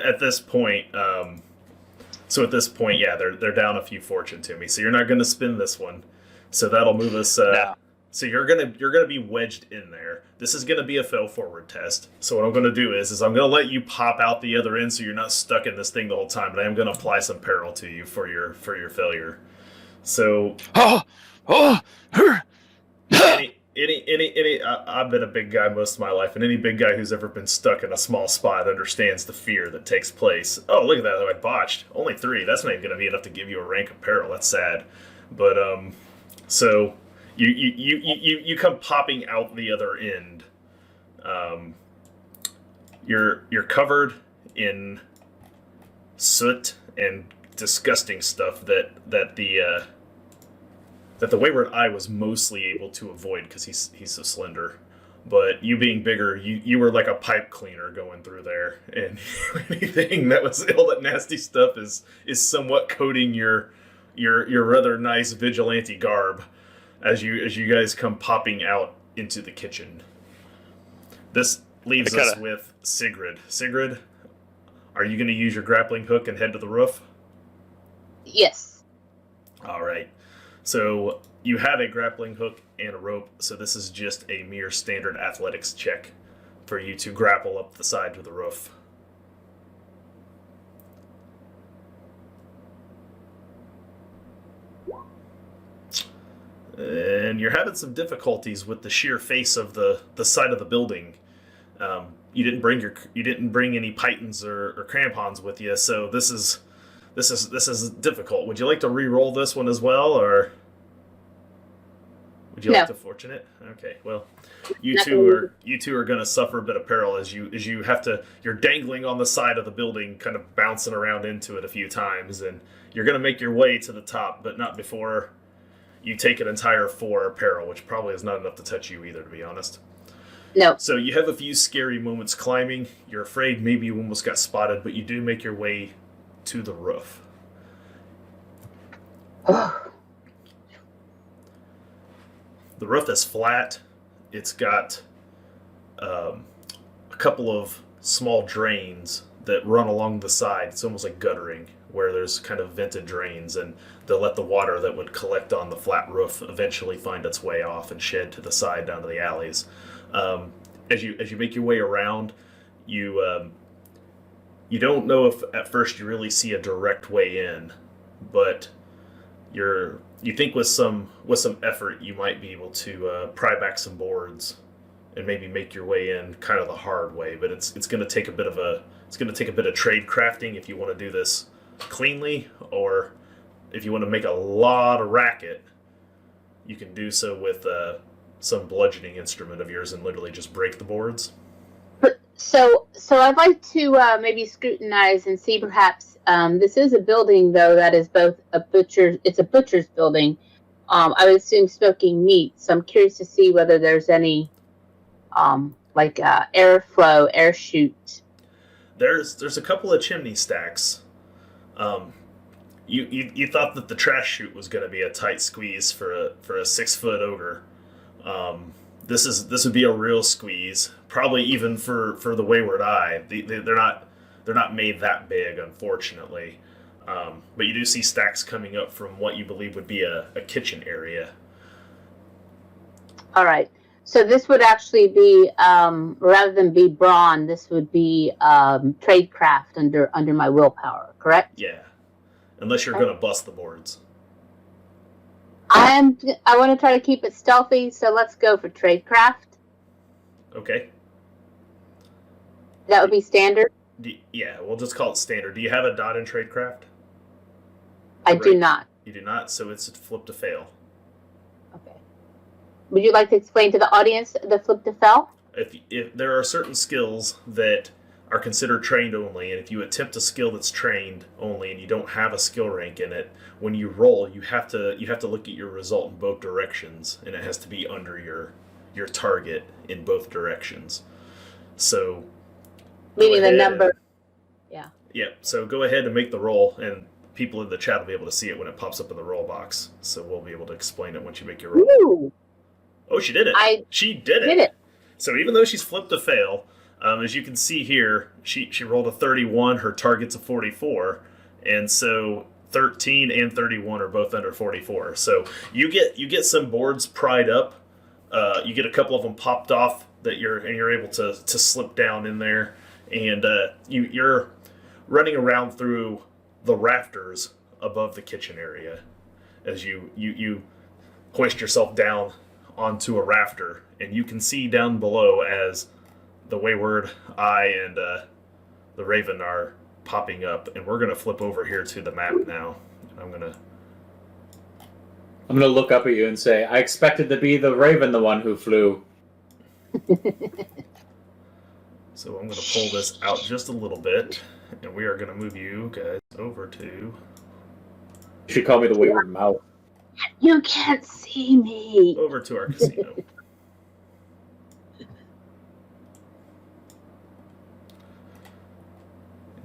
at this point, yeah, they're down a few fortune to me. So you're not going to spin this one. So that'll move us. No. So you're gonna be wedged in there. This is gonna be a fail forward test. So what I'm gonna do is I'm gonna let you pop out the other end, so you're not stuck in this thing the whole time. But I am gonna apply some peril to you for your failure. So I've been a big guy most of my life, and any big guy who's ever been stuck in a small spot understands the fear that takes place. Oh, look at that! I botched. Only 3. That's not even gonna be enough to give you a rank of peril. That's sad. But so. You come popping out the other end. You're covered in soot and disgusting stuff that the Wayward Eye was mostly able to avoid because he's so slender. But you being bigger, you were like a pipe cleaner going through there, and anything that was all that nasty stuff is somewhat coating your rather nice vigilante garb. As you guys come popping out into the kitchen. This leaves us with Sigrid. Sigrid, are you going to use your grappling hook and head to the roof? Yes. All right. So you have a grappling hook and a rope, so this is just a mere standard athletics check for you to grapple up the side to the roof. And you're having some difficulties with the sheer face of the side of the building. You didn't bring any pythons or crampons with you, so this is difficult. Would you like to re-roll this one as well, or Would you No. like to fortune it? Okay. Well, you Not two gonna are going to suffer a bit of peril you two are going to suffer a bit of peril as you have to. You're dangling on the side of the building, kind of bouncing around into it a few times, and you're going to make your way to the top, but not before you take an entire 4 peril, which probably is not enough to touch you either, to be honest. No. So you have a few scary moments climbing. You're afraid maybe you almost got spotted, but you do make your way to the roof. The roof is flat. It's got a couple of small drains that run along the side. It's almost like guttering, where there's kind of vented drains, and they'll let the water that would collect on the flat roof eventually find its way off and shed to the side down to the alleys. As you make your way around, you don't know if at first you really see a direct way in, but you think with some effort you might be able to pry back some boards and maybe make your way in kind of the hard way. But it's going to take a bit of trade crafting if you want to do this cleanly, or if you want to make a lot of racket, you can do so with some bludgeoning instrument of yours and literally just break the boards. So I'd like to maybe scrutinize and see perhaps this is a building though that is both it's a butcher's building. I would assume smoking meat. So I'm curious to see whether there's any airflow, air chute. There's a couple of chimney stacks. You thought that the trash chute was going to be a tight squeeze for a 6-foot ogre. This would be a real squeeze, probably even for the Wayward Eye. They're not made that big, unfortunately. But you do see stacks coming up from what you believe would be a kitchen area. All right. So this would actually be rather than be brawn, this would be tradecraft under my willpower, correct? Yeah, unless you're going to bust the boards. I want to try to keep it stealthy, so let's go for tradecraft. Okay. That would be standard. Yeah, we'll just call it standard. Do you have a dot in tradecraft? I do not. You do not, so it's a flip to fail. Okay. Would you like to explain to the audience the flip to fail? If there are certain skills that are considered trained only, and if you attempt a skill that's trained only and you don't have a skill rank in it, when you roll, you have to look at your result in both directions, and it has to be under your target in both directions. So, meaning the number. Yeah. Yeah. So go ahead and make the roll, and people in the chat will be able to see it when it pops up in the roll box. So we'll be able to explain it once you make your roll. Ooh. Oh, she did it. She did it. So even though she's flipped a fail, as you can see here, she rolled a 31. Her target's a 44, and so 13 and 31 are both under 44. So you get some boards pried up. You get a couple of them popped off you're able to slip down in there, and you're running around through the rafters above the kitchen area as you hoist yourself down onto a rafter, and you can see down below as the Wayward Eye and the Raven are popping up, and we're gonna flip over here to the map now. I'm gonna look up at you and say, I expected to be the Raven, the one who flew. So I'm gonna pull this out just a little bit, and we are gonna move you guys over to. You should call me the Wayward Mouse. You can't see me. Over to our casino. And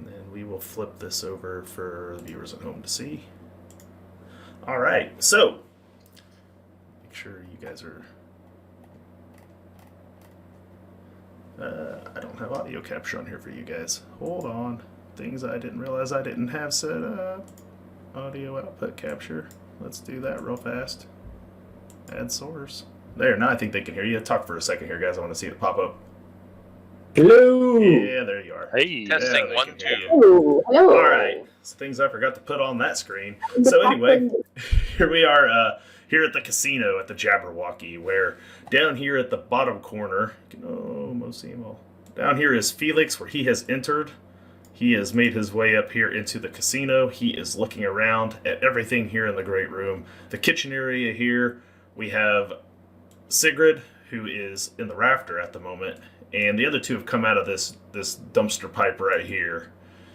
then we will flip this over for the viewers at home to see. All right, so make sure you guys are. I don't have audio capture on here for you guys. Hold on. Things I didn't realize I didn't have set up. Audio output capture. Let's do that real fast. Add source. There, now I think they can hear you. Talk for a second here, guys. I want to see it pop up. Hello! Yeah, there you are. Hey. Testing they 1, can 2. hear you. Ooh, hello. All right. So things I forgot to put on that screen. So anyway, here we are here at the casino at the Jabberwocky, where down here at the bottom corner, you can almost see them all. Down here is Felix, where he has entered. He has made his way up here into the casino. He is looking around at everything here in the Great Room. The kitchen area here, we have Sigrid, who is in the rafter at the moment, and the other two have come out of this dumpster pipe right here,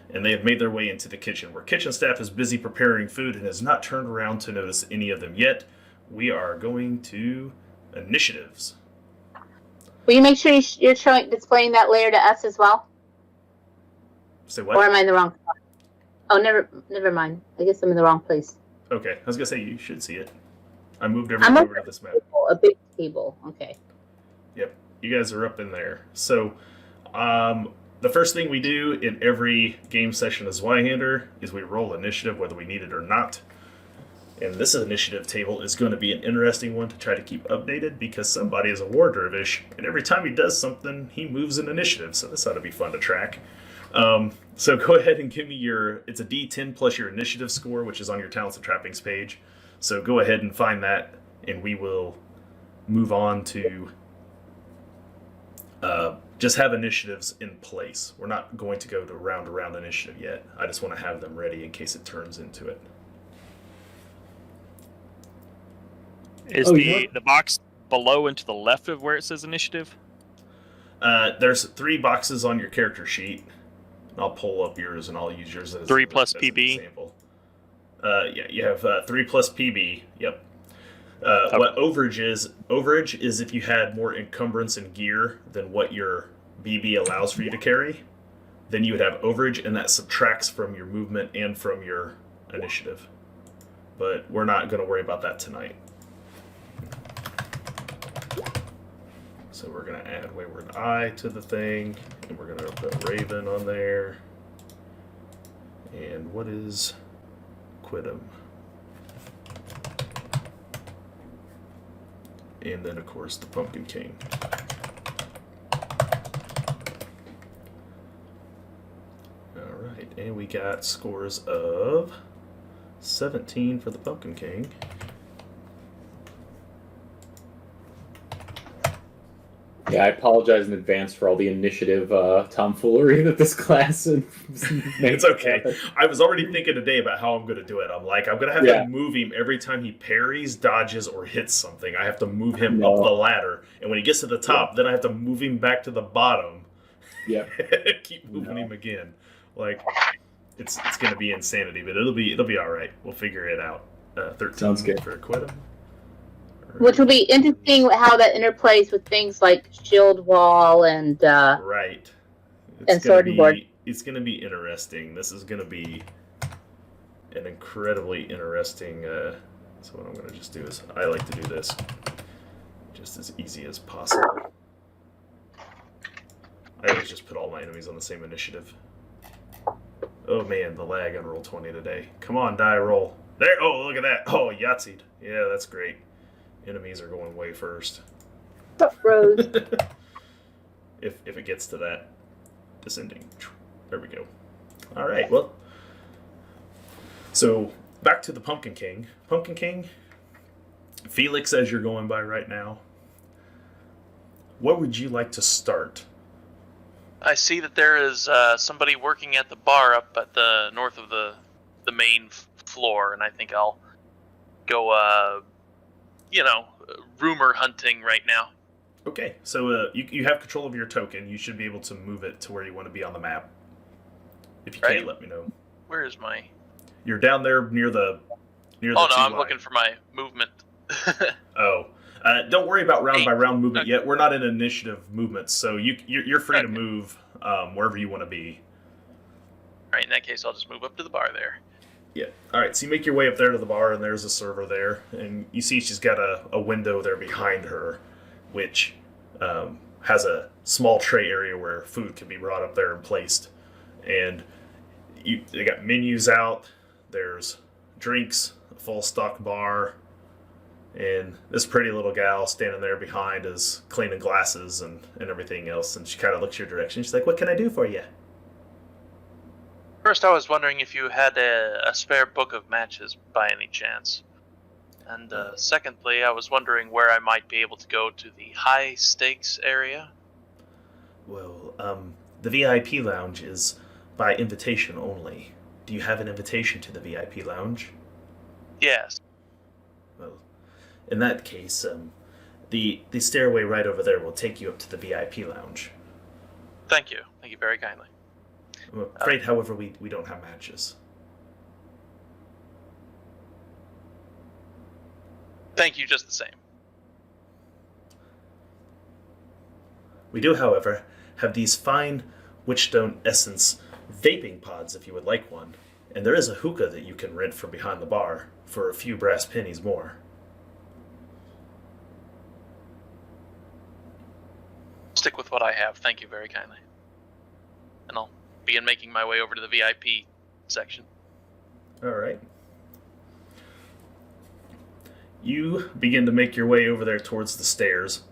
and they have made their way into the kitchen, where kitchen staff is busy preparing food and has not turned around to notice any of them yet. We are going to initiatives. Will you make sure you're displaying that layer to us as well? Say what? Or am I in the wrong spot? Oh, never mind. I guess I'm in the wrong place. Okay, I was gonna say you should see it. I moved everything over to this map. A big table. Okay. Yep, you guys are up in there. So, the first thing we do in every game session as Zweihander is we roll initiative, whether we need it or not. And this initiative table is going to be an interesting one to try to keep updated because somebody is a war dervish, and every time he does something, he moves an initiative. So this ought to be fun to track. So go ahead and give me it's a D10 plus your initiative score, which is on your Talents and Trappings page. So go ahead and find that, and we will move on to just have initiatives in place. We're not going to go to round initiative yet. I just want to have them ready in case it turns into it. Is the box below and to the left of where it says initiative? There's 3 boxes on your character sheet. I'll pull up yours and I'll use yours as 3 plus as PB. an example. Yeah, you have 3 plus PB. Yep. What overage is if you had more encumbrance and gear than what your BB allows for you to carry, then you would have overage, and that subtracts from your movement and from your initiative. But we're not going to worry about that tonight. So we're going to add Wayward Eye to the thing, and we're going to put Raven on there. And what is Quidem? And then, of course, the Pumpkin King. Alright, and we got scores of 17 for the Pumpkin King. Yeah, I apologize in advance for all the initiative tomfoolery that this class It's okay. I was already thinking today about how I'm going to do it. I'm like, I'm going to have to move him every time he parries, dodges, or hits something. I have to move him up the ladder. And when he gets to the top, then I have to move him back to the bottom. Yep. Keep moving him again. Like, it's going to be insanity, but it'll be all right. We'll figure it out. 13 Sounds good. For Quidem. Which will be interesting how that interplays with things like shield wall and right. And sword and board. It's going to be interesting. This is going to be an incredibly interesting. So what I'm going to just do is I like to do this just as easy as possible. I always just put all my enemies on the same initiative. Oh man, the lag on roll 20 today. Come on, die roll. There. Oh, look at that. Oh, Yahtzeed. Yeah, that's great. Enemies are going way first. tough road. if it gets to that descending. There we go. All right, well. So, back to the Pumpkin King. Pumpkin King, Felix, as you're going by right now, what would you like to start? I see that there is somebody working at the bar up at the north of the main floor, and I think I'll go, rumor hunting right now. Okay, so you have control of your token. You should be able to move it to where you want to be on the map. If you can't, let me know. Where is my... You're down there near the Oh, no, I'm looking for my movement. Oh. Don't worry about round by round movement yet. We're not in initiative movements, so you're free to move wherever you want to be. All right, in that case, I'll just move up to the bar there. Yeah. All right, so you make your way up there to the bar, and there's a server there, and you see she's got a window there behind her, which has a small tray area where food can be brought up there and placed. And they got menus out. There's drinks, a full stock bar. And this pretty little gal standing there behind is cleaning glasses and everything else. And she kind of looks your direction. She's like, "What can I do for you?" First, I was wondering if you had a spare book of matches by any chance. And secondly, I was wondering where I might be able to go to the high stakes area. Well, the VIP lounge is by invitation only. Do you have an invitation to the VIP lounge? Yes. Well, in that case, The stairway right over there will take you up to the VIP lounge. Thank you. Thank you very kindly. I'm afraid, however, we don't have matches. Thank you just the same. We do, however, have these fine Witchstone Essence vaping pods if you would like one. And there is a hookah that you can rent from behind the bar for a few brass pennies more. Stick with what I have. Thank you very kindly. And I'll begin making my way over to the VIP section. All right. You begin to make your way over there towards the stairs.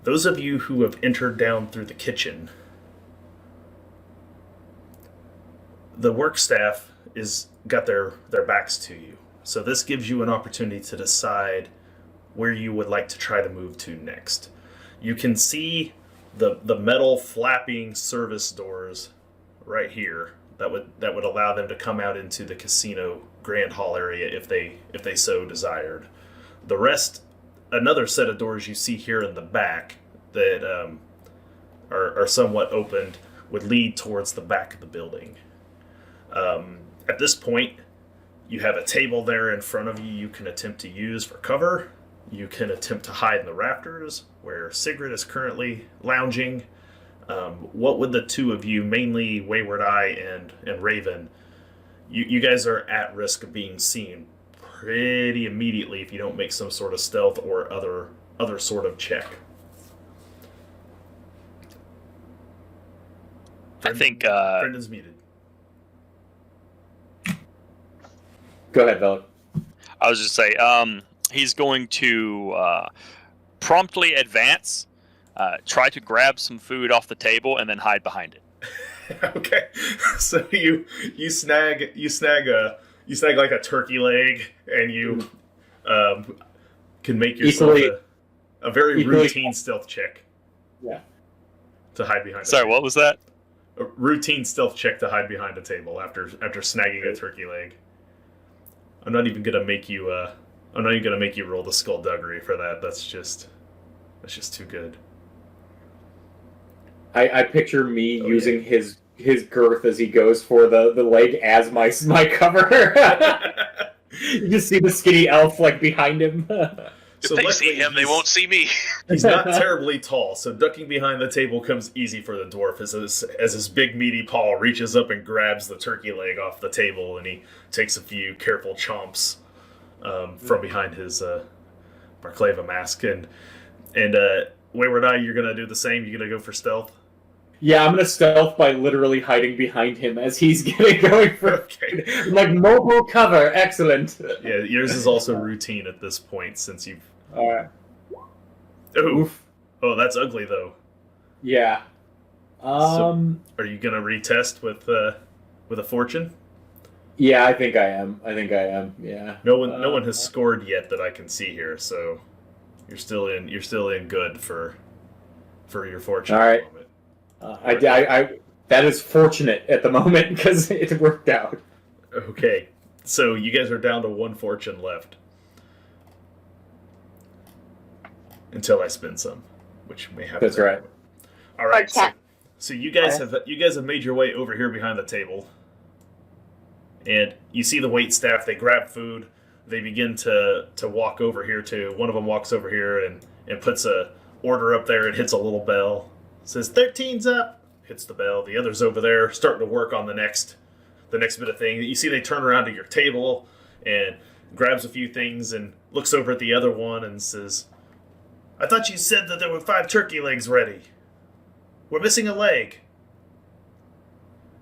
Those of you who have entered down through the kitchen, the work staff is got their backs to you. So this gives you an opportunity to decide where you would like to try to move to next. You can see the metal flapping service doors right here that would allow them to come out into the casino grand hall area if they so desired. The rest, another set of doors you see here in the back that are somewhat opened, would lead towards the back of the building. At this point, you have a table there in front of you you can attempt to use for cover. You can attempt to hide in the rafters, where Sigrid is currently lounging. What would the two of you, mainly Wayward Eye and Raven, you guys are at risk of being seen pretty immediately if you don't make some sort of stealth or other sort of check. I think Brendan's muted. Go ahead, Velic. I was just say he's going to promptly advance, try to grab some food off the table, and then hide behind it. Okay, so you snag like a turkey leg, and you can make yourself a very routine stealth check. Yeah. To hide behind. Sorry, what was that? A routine stealth check to hide behind a table after snagging a turkey leg. I'm not even gonna make you roll the skullduggery for that. That's just too good. I picture me using his girth as he goes for the leg as my cover. You just see the skinny elf like behind him. If they see him, they won't see me. He's not terribly tall, so ducking behind the table comes easy for the dwarf as his big meaty paw reaches up and grabs the turkey leg off the table, and he takes a few careful chomps from behind his Barclava mask. And Wayward Eye, you're gonna do the same. You're gonna go for stealth. Yeah, I'm gonna stealth by literally hiding behind him as he's going for like mobile cover. Excellent. Yeah, yours is also routine at this point since you've. Oof. Oh, that's ugly though. Yeah. So, are you gonna retest with a fortune? Yeah, I think I am. Yeah. No one has scored yet that I can see here, so you're still in good for your fortune. All right. At the moment. I that is fortunate at the moment because it worked out. Okay, so you guys are down to one fortune left until I spend some, which may happen. That's right. All right, so you guys have made your way over here behind the table, and you see the wait staff. They grab food. They begin to walk over here to. One of them walks over here and puts a order up there and hits a little bell. Says 13's up. Hits the bell. The other's over there starting to work on the next bit of thing. You see they turn around to your table and grabs a few things and looks over at the other one and says, "I thought you said that there were 5 turkey legs ready. We're missing a leg."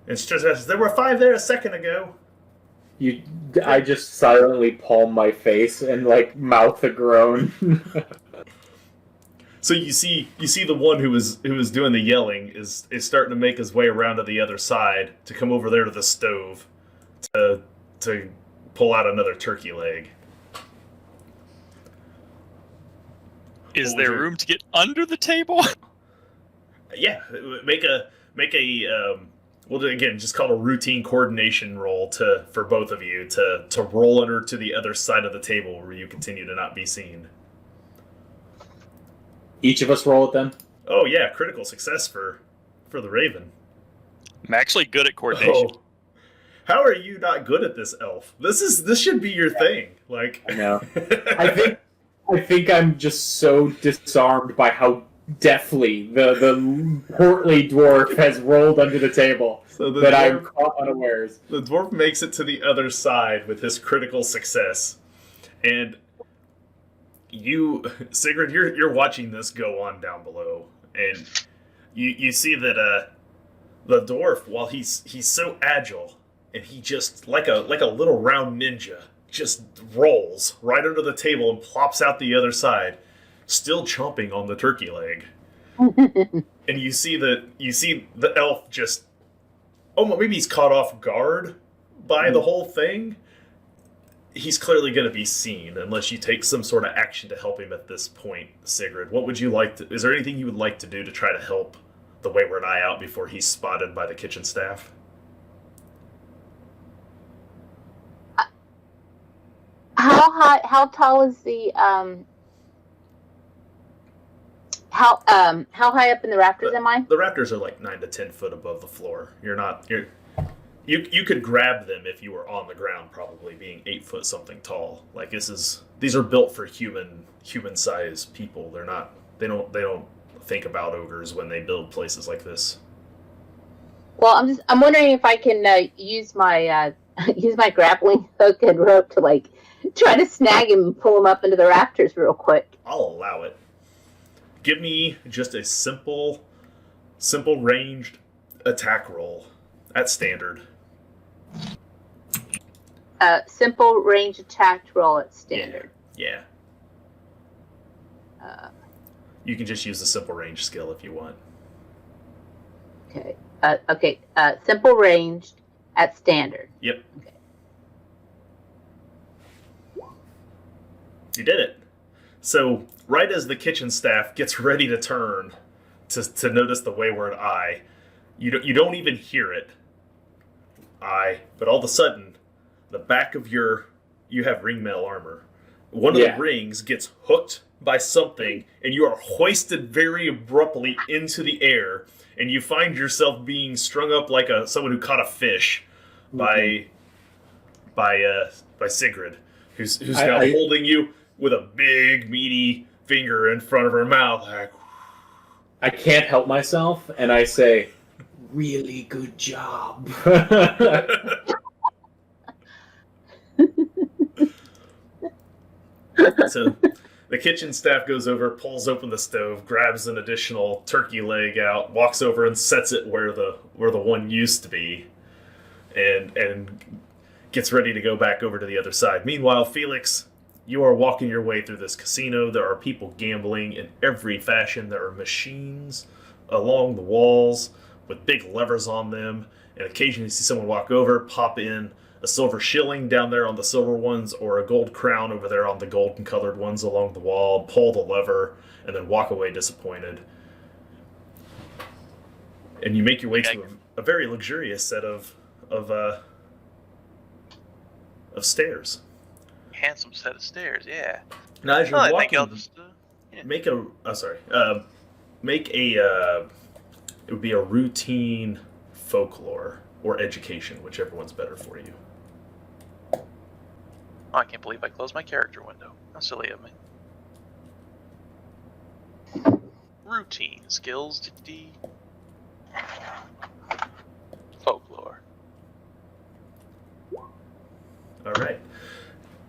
And she says, "There were 5 there a second ago." I just silently palm my face and like mouth a groan. So you see the one who was doing the yelling is starting to make his way around to the other side to come over there to the stove to pull out another turkey leg. Is there room to get under the table? Yeah, make a well, again, just call it a routine coordination roll for both of you to roll under to the other side of the table where you continue to not be seen. Each of us roll it then? Oh yeah, critical success for the Raven. I'm actually good at coordination. Oh. How are you not good at this, Elf? This should be your thing. Like I know. I think I'm just so disarmed by how deftly the portly dwarf has rolled under the table that I'm caught unawares. The dwarf makes it to the other side with his critical success. And you, Sigrid, you're watching this go on down below, and you see that the dwarf, while he's so agile, and he just like a little round ninja, just rolls right under the table and plops out the other side, still chomping on the turkey leg. And you see the elf just, maybe he's caught off guard by the whole thing. He's clearly going to be seen unless you take some sort of action to help him at this point, Sigrid. What would you like to... Is there anything you would like to do to try to help the Wayward Eye out before he's spotted by the kitchen staff? How tall is the how high up in the rafters am I? The rafters are like 9 to 10 foot above the floor. You could grab them if you were on the ground, probably being 8 foot something tall. Like these are built for human sized people. They don't think about ogres when they build places like this. Well, I'm wondering if I can use my grappling hook and rope to like try to snag him and pull him up into the rafters real quick. I'll allow it. Give me just a simple ranged attack roll at standard. Simple range attack roll at standard. Yeah. You can just use the simple range skill if you want. Okay. Simple ranged at standard. Yep. Okay. You did it. So, right as the kitchen staff gets ready to turn to notice the Wayward Eye, you don't even hear it. But all of a sudden, the back of you have ringmail armor. One of the rings gets hooked by something, and you are hoisted very abruptly into the air, and you find yourself being strung up like someone who caught a fish by Sigrid, who's now holding you with a big meaty finger in front of her mouth. I can't help myself, and I say, "Really good job." So the kitchen staff goes over, pulls open the stove, grabs an additional turkey leg out, walks over and sets it where the one used to be, and gets ready to go back over to the other side. Meanwhile, Felix, you are walking your way through this casino. There are people gambling in every fashion. There are machines along the walls with big levers on them, and occasionally you see someone walk over, pop in a silver shilling down there on the silver ones, or a gold crown over there on the golden colored ones along the wall, pull the lever, and then walk away disappointed. And you make your way to a very luxurious set of stairs. Handsome set of stairs, yeah. Now as you're walking, I think I'll just make a it would be a routine folklore or education, whichever one's better for you. Oh, I can't believe I closed my character window. How silly of me. Routine skills, folklore. All right.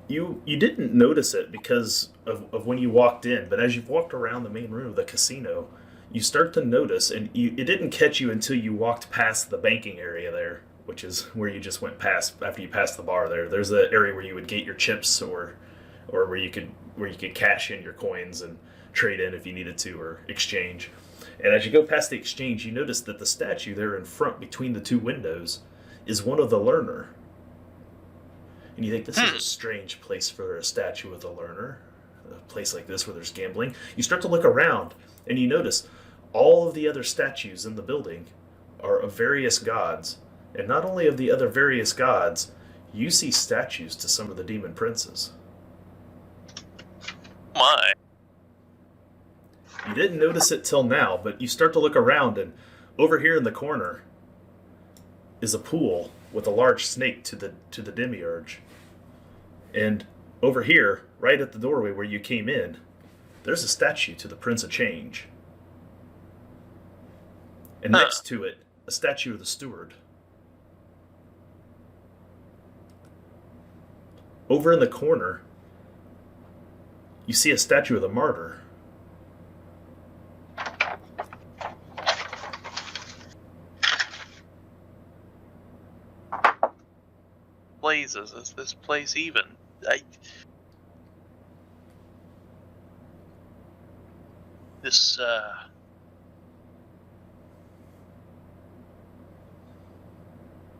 You didn't notice it because of when you walked in, but as you've walked around the main room of the casino, you start to notice, and it didn't catch you until you walked past the banking area there, which is where you just went past after you passed the bar there. There's the area where you would gate your chips or where you could cash in your coins and trade in if you needed to, or exchange. And as you go past the exchange, you notice that the statue there in front between the two windows is one of the learner. And you think, this is a strange place for a statue of the learner, a place like this where there's gambling. You start to look around, and you notice all of the other statues in the building are of various gods. And not only of the other various gods, you see statues to some of the demon princes. My. You didn't notice it till now, but you start to look around, and over here in the corner is a pool with a large snake to the demiurge. And over here, right at the doorway where you came in, there's a statue to the Prince of Change. And next to it, a statue of the Steward. Over in the corner, you see a statue of the Martyr. Blazes, is this place even?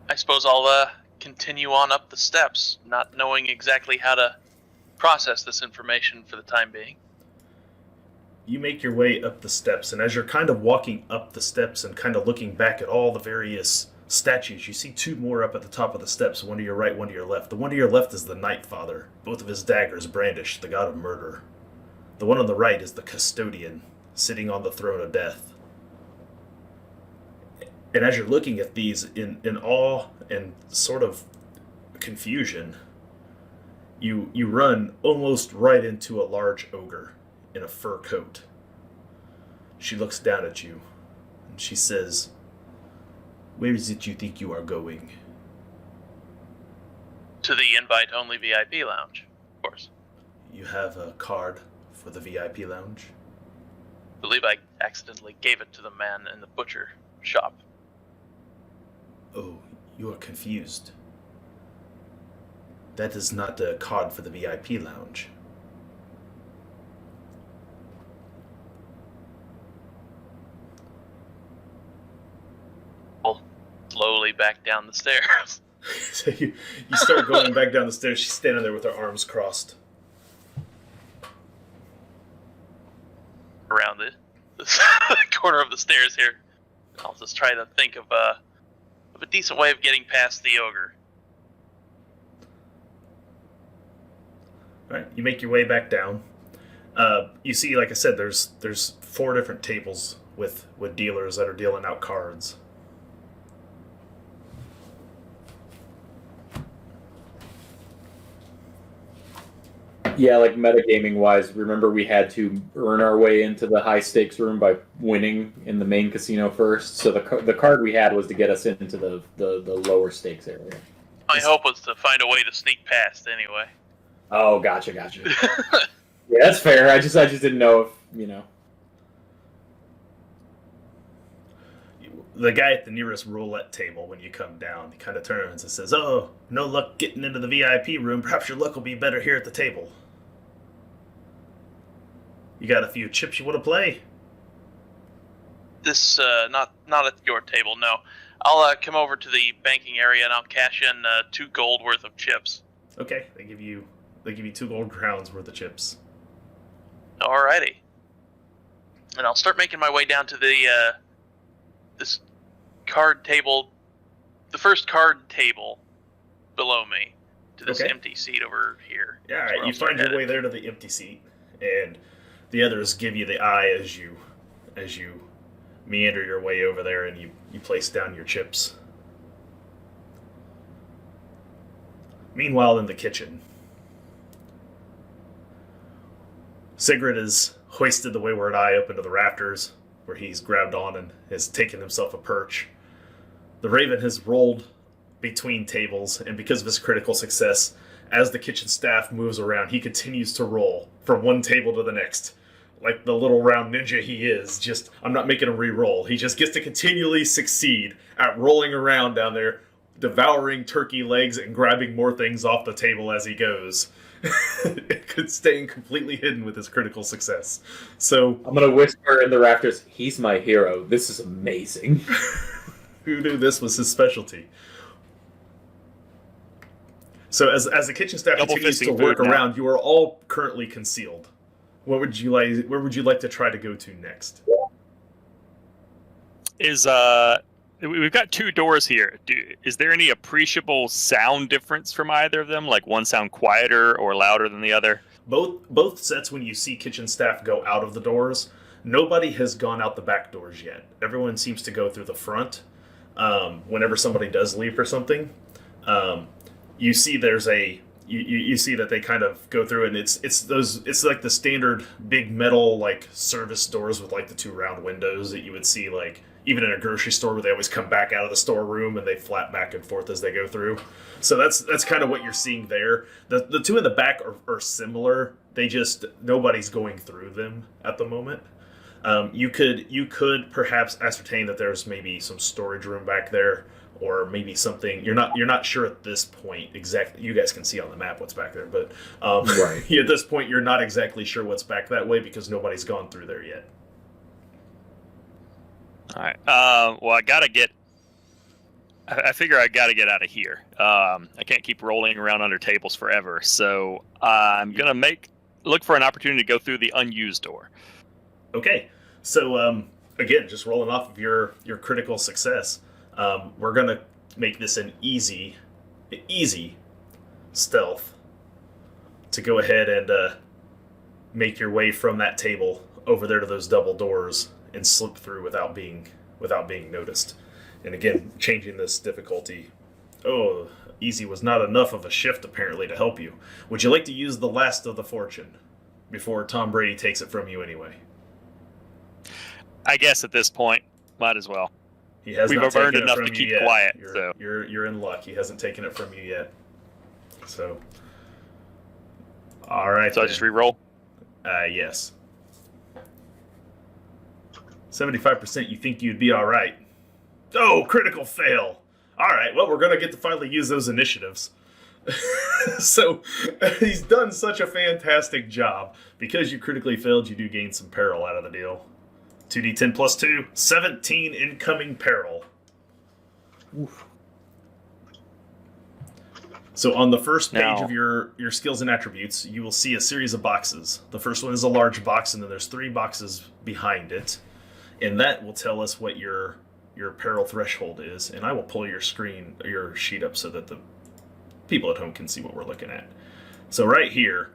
I suppose I'll continue on up the steps, not knowing exactly how to process this information for the time being. You make your way up the steps, and as you're kind of walking up the steps and kind of looking back at all the various statues, you see two more up at the top of the steps, one to your right, one to your left. The one to your left is the Night Father, both of his daggers brandished, the god of murder. The one on the right is the Custodian, sitting on the throne of death. And as you're looking at these in awe and sort of confusion, you run almost right into a large ogre in a fur coat. She looks down at you, and she says, "Where is it you think you are going?" To the invite-only VIP lounge, of course. You have a card for the VIP lounge? I believe I accidentally gave it to the man in the butcher shop. Oh, you are confused. That is not a card for the VIP lounge. I'll slowly back down the stairs. So you start going back down the stairs. She's standing there with her arms crossed. Around the corner of the stairs here. I'll just try to think of a decent way of getting past the ogre. All right, you make your way back down. You see, like I said, there's 4 different tables with dealers that are dealing out cards. Yeah, like metagaming wise, remember we had to earn our way into the high stakes room by winning in the main casino first. So the card we had was to get us into the lower stakes area. My hope was to find a way to sneak past anyway. Oh, gotcha. Yeah, that's fair. I just didn't know if The guy at the nearest roulette table, when you come down, he kind of turns and says, "Oh, no luck getting into the VIP room. Perhaps your luck will be better here at the table. You got a few chips you want to play?" This, not at your table, no. I'll come over to the banking area and I'll cash in 2 gold worth of chips. Okay, they give you 2 gold crowns worth of chips. Alrighty. And I'll start making my way down to the this card table, the first card table below me, to this empty seat over here. Yeah, all right, you find your way there to the empty seat, and the others give you the eye as you meander your way over there, and you place down your chips. Meanwhile, in the kitchen, Sigrid has hoisted the wayward eye up into the rafters, where he's grabbed on and has taken himself a perch. The Raven has rolled between tables, and because of his critical success, as the kitchen staff moves around, he continues to roll from one table to the next. Like the little round ninja he is, I'm not making him re-roll. He just gets to continually succeed at rolling around down there, devouring turkey legs and grabbing more things off the table as he goes. Staying completely hidden with his critical success. So I'm gonna whisper in the rafters, "He's my hero. This is amazing." Who knew this was his specialty? So as the kitchen staff continues to work around, you are all currently concealed. Where would you like to try to go to next? We've got 2 doors here. Is there any appreciable sound difference from either of them? Like one sound quieter or louder than the other? Both sets, when you see kitchen staff go out of the doors, nobody has gone out the back doors yet. Everyone seems to go through the front. Whenever somebody does leave for something, you see there's you see that they kind of go through, and it's like the standard big metal like service doors with like the 2 round windows that you would see like even in a grocery store where they always come back out of the storeroom and they flap back and forth as they go through. So that's kind of what you're seeing there. The 2 in the back are similar. They just nobody's going through them at the moment. You could perhaps ascertain that there's maybe some storage room back there, or maybe something. You're not sure at this point exactly. You guys can see on the map what's back there, but Right. at this point you're not exactly sure what's back that way because nobody's gone through there yet. All right. Well, I figure I gotta get out of here. I can't keep rolling around under tables forever, so I'm gonna look for an opportunity to go through the unused door. Okay, so again, just rolling off of your critical success, we're gonna make this an easy stealth to go ahead and make your way from that table over there to those double doors and slip through without being noticed. And again, changing this difficulty. Oh, easy was not enough of a shift apparently to help you. Would you like to use the last of the fortune before Tom Brady takes it from you anyway? I guess at this point, might as well. He has We've not earned taken it enough from to you keep yet. quiet, You're, so. you're in luck. He hasn't taken it from you yet. So, all right. So I just re-roll. Yes. 75%. You think you'd be all right? Oh, critical fail. All right. Well, we're gonna get to finally use those initiatives. So he's done such a fantastic job. Because you critically failed, you do gain some peril out of the deal. 2d10 plus 2, 17 incoming peril. Oof. So on the first page Now- of your skills and attributes, you will see a series of boxes. The first one is a large box, and then there's 3 boxes behind it. And that will tell us what your apparel threshold is. And I will pull your sheet up so that the people at home can see what we're looking at. So right here,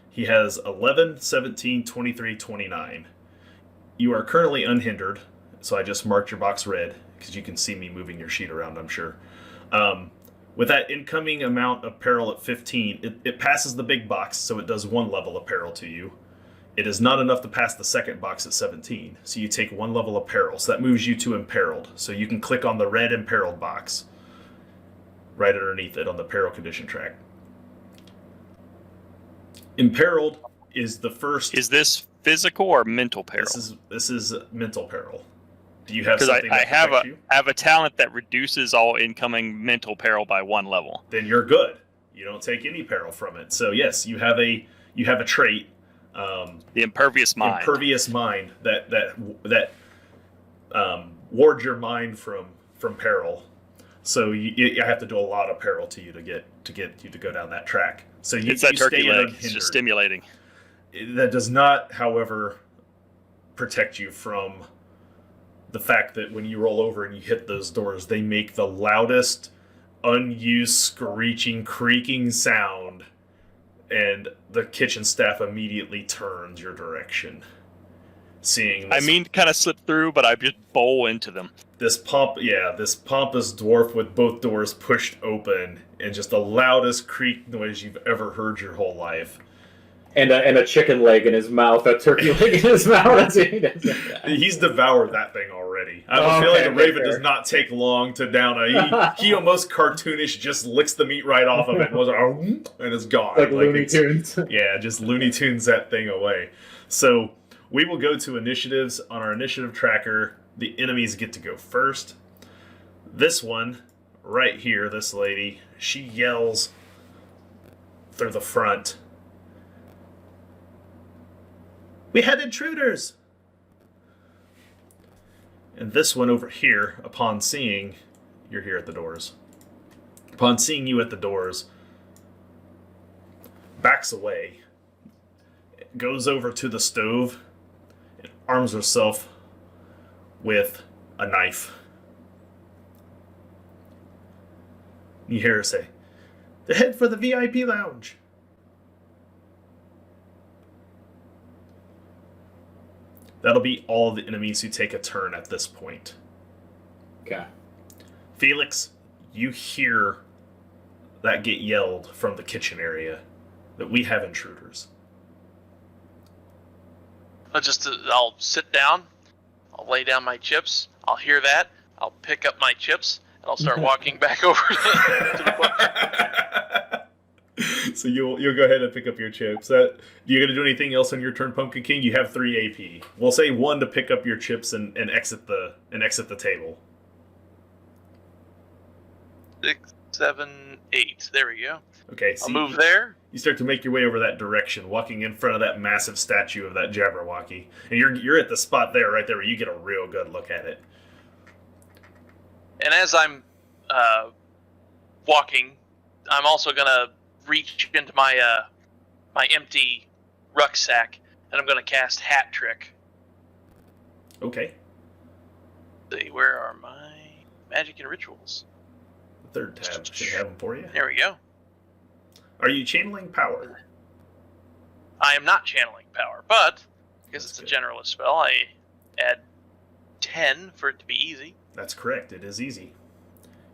he has 11, 17, 23, 29. You are currently unhindered, so I just marked your box red, because you can see me moving your sheet around, I'm sure. With that incoming amount of peril at 15, it passes the big box, so it does 1 level of peril to you. It is not enough to pass the second box at 17, so you take 1 level of peril. So that moves you to imperiled. So you can click on the red imperiled box right underneath it on the peril condition track. Imperiled is the first. Is this physical or mental peril? This is mental peril. Do you have Because something I that have protects you? I have a talent that reduces all incoming mental peril by 1 level. Then you're good. You don't take any peril from it. So yes, you have a trait. The impervious mind. Impervious mind that wards your mind from peril. So you have to do a lot of peril to you to get you to go down that track. So you, It's that you turkey stay leg. unhindered. It's just stimulating. That does not, however, protect you from the fact that when you roll over and you hit those doors, they make the loudest, unused, screeching, creaking sound, and the kitchen staff immediately turns your direction. Seeing this, I mean, kind of slip through, but I just bowl into them. this pompous dwarf with both doors pushed open and just the loudest creak noise you've ever heard your whole life. And a chicken leg in his mouth, a turkey leg in his mouth. As he does that. He's devoured that thing already. I have a Okay, feeling the Raven fair. does not take long to down a. He almost cartoonish just licks the meat right off of it and was and it's gone. Like Looney it's- Tunes. Yeah, just Looney Tunes that thing away. So we will go to initiatives on our initiative tracker. The enemies get to go first. This one, right here, this lady, she yells through the front. We had intruders! And this one over here, upon seeing, you're here at the doors. Upon seeing you at the doors, backs away, goes over to the stove, and arms herself with a knife. You hear her say, "To head for the VIP lounge." That'll be all of the enemies who take a turn at this point. Okay. Felix, you hear that get yelled from the kitchen area that we have intruders. I'll sit down. I'll lay down my chips. I'll hear that. I'll pick up my chips and I'll start walking back over to the book. So you'll go ahead and pick up your chips. You gonna do anything else on your turn, Pumpkin King? You have 3 AP. We'll say 1 to pick up your chips and exit the table. 6, 7, 8. There we go. Okay, so I'll move there. You start to make your way over that direction, walking in front of that massive statue of that Jabberwocky, and you're at the spot there, right there, where you get a real good look at it. And as I'm walking, I'm also gonna reach into my my empty rucksack, and I'm gonna cast Hat Trick. Okay. Let's see, where are my magic and rituals? The 3rd tab should have them for you. There we go. Are you channeling power? I am not channeling power, but because That's it's good. a generalist spell, I add 10 for it to be easy. That's correct. It is easy.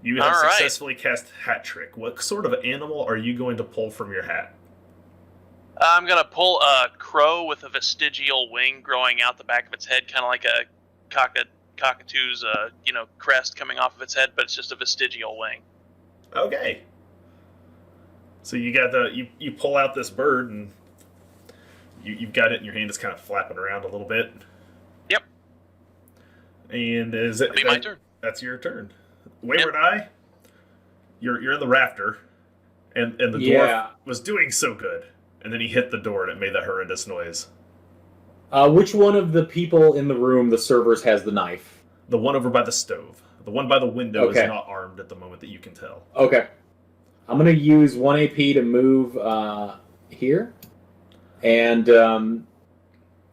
You have successfully cast Hat Trick. What sort of animal are you going to pull from your hat? I'm gonna pull a crow with a vestigial wing growing out the back of its head, kind of like a cockatoo's crest coming off of its head, but it's just a vestigial wing. Okay. So you got you pull out this bird and you've got it in your hand. It's kind of flapping around a little bit. Yep. And That'll be my turn. That's your turn. Wayward Eye, you're in the rafter, and the dwarf was doing so good, and then he hit the door and it made that horrendous noise. Which one of the people in the room, the servers, has the knife? The one over by the stove. The one by the window Okay. is not armed at the moment that you can tell. Okay. I'm going to use 1 AP to move here. And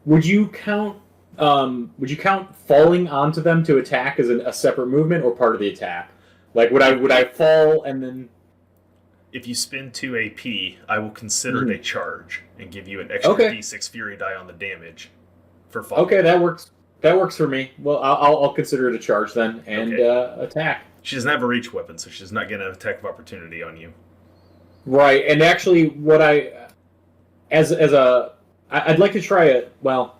would you count falling onto them to attack as a separate movement or part of the attack? Like, would I fall and then... If you spend 2 AP, I will consider it a charge and give you an extra D6 Fury die on the damage for fall. Okay, that works. That works for me. Well, I'll consider it a charge then and attack. She doesn't have a reach weapon, so she's not getting an attack of opportunity on you. Right, and actually, what I'd like to try it. Well,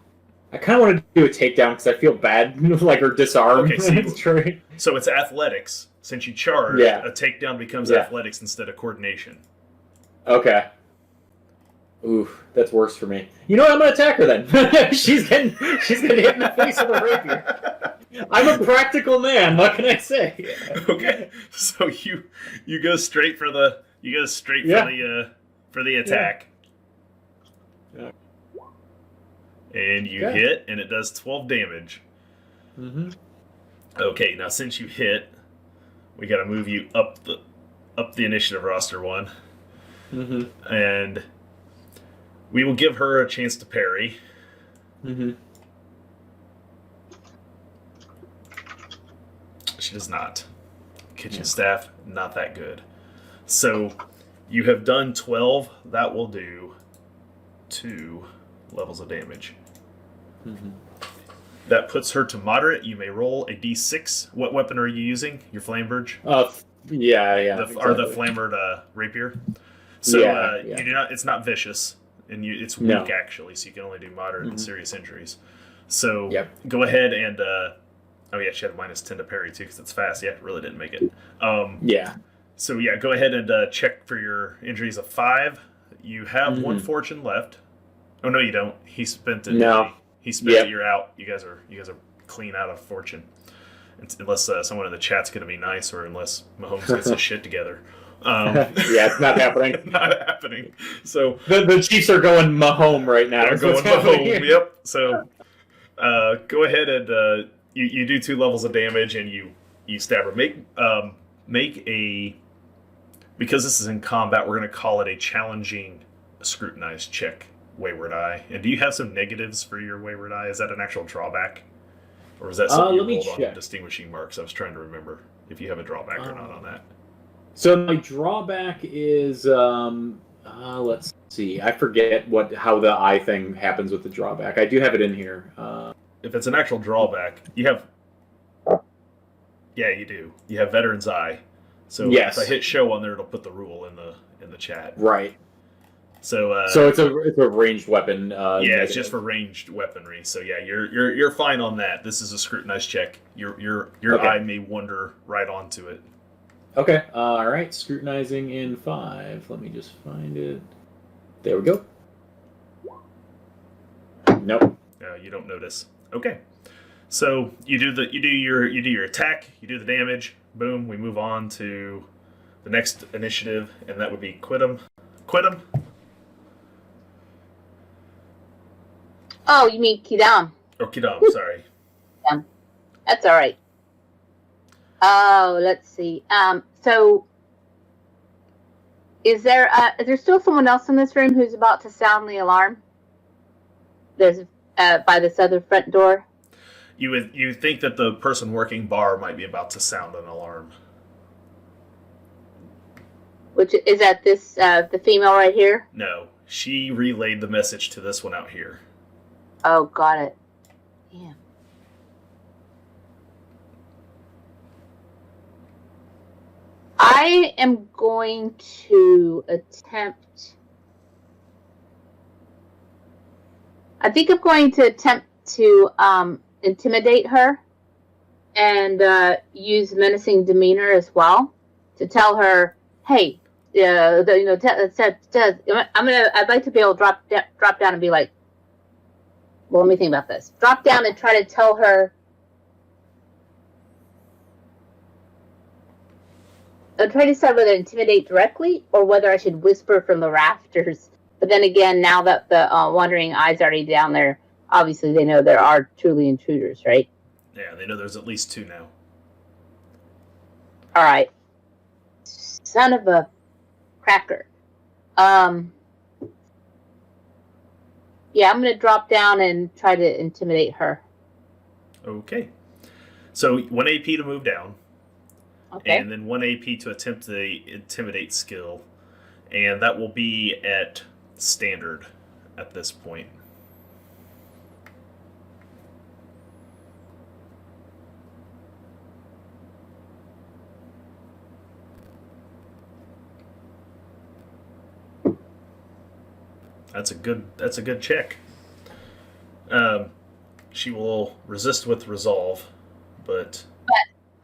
I kind of want to do a takedown because I feel bad, like or disarm. Okay, so it's athletics. Since you charge, a takedown becomes athletics instead of coordination. Okay. Oof, that's worse for me. You know what? I'm gonna attack her then. she's getting hit in the face with a rapier. I'm a practical man. What can I say? Okay, so you go straight for the for the attack. Yeah. And you hit, and it does 12 damage. Mm-hmm. Okay, now since you hit, we got to move you up the initiative roster one. Mm-hmm. And we will give her a chance to parry. Mm-hmm. She does not. Kitchen staff, not that good. So you have done 12. That will do 2 levels of damage. Mm-hmm. That puts her to moderate. You may roll a d6. What weapon are you using? Your Flameverge? Yeah. Or the Flamered rapier? So you do not. It's not vicious, and it's weak actually. So you can only do moderate and serious injuries. So go ahead and. She had a -10 to parry too because it's fast. Yeah, really didn't make it. So go ahead and check for your injuries of 5. You have 1 fortune left. Oh no, you don't. He spent it. No. He spent it. You're out. You guys are clean out of fortune, unless someone in the chat's going to be nice, or unless Mahomes gets his shit together. It's not happening. Not happening. So the Chiefs are going Mahomes right now. They're going Mahomes. Yep. So go ahead and you do 2 levels of damage, and you stab her. Make a, because this is in combat, we're going to call it a challenging scrutinized check. Wayward Eye. And do you have some negatives for your Wayward Eye? Is that an actual drawback? Or is that something you rolled on distinguishing marks? I was trying to remember if you have a drawback or not on that. So my drawback is, let's see. I forget how the eye thing happens with the drawback. I do have it in here. if it's an actual drawback, you have. Yeah, you do. You have Veteran's Eye. So Yes. if I hit show on there, it'll put the rule in the chat. Right. So so it's a ranged weapon. yeah, negative. it's just for ranged weaponry. So yeah, you're fine on that. This is a scrutinized check. Your Okay. eye may wander right onto it. Okay. All right. Scrutinizing in 5. Let me just find it. There we go. Nope. You don't notice. Okay. So you do your attack. You do the damage. Boom. We move on to the next initiative, and that would be quit 'em. Quit 'em. Oh, you mean Kidam? Or Kidam. Sorry. That's all right. Oh, let's see. So is there still someone else in this room who's about to sound the alarm? There's by this other front door. You think that the person working bar might be about to sound an alarm. Which is that this the female right here? No, she relayed the message to this one out here. Oh, got it. Yeah. I am going to attempt. I think I'm going to attempt to intimidate her and use menacing demeanor as well to tell her, "Hey, I'd like to be able to drop down and be like, well, let me think about this. Drop down and try to tell her. I'm trying to decide whether to intimidate directly or whether I should whisper from the rafters. But then again, now that the wandering eye's already down there, obviously they know there are truly intruders, right? Yeah, they know there's at least 2 now. All right. Son of a cracker. Yeah, I'm going to drop down and try to intimidate her. Okay. So 1 AP to move down. Okay. And then 1 AP to attempt the intimidate skill. And that will be at standard at this point. That's a good check. She will resist with resolve, but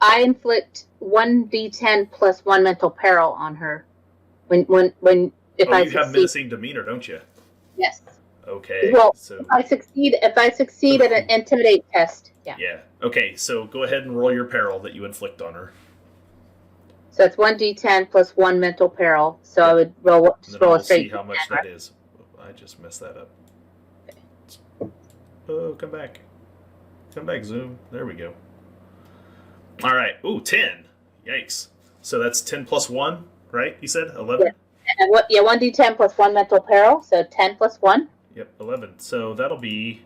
I inflict 1d10 plus 1 mental peril on her. If I you have succeed. menacing demeanor, don't you? Yes. Okay. Well, So if I succeed at an intimidate test, yeah. yeah. Okay. So go ahead and roll your peril that you inflict on her. So it's 1d10 plus 1 mental peril. So I would roll And then a we'll straight. see how much that is. I just messed that up. Oh, come back. Come back, Zoom. There we go. All right. Ooh, 10. Yikes. So that's 10 plus 1, right? You said 11? And 1d10 plus 1 mental peril. So 10 plus 1. Yep, 11. So that'll be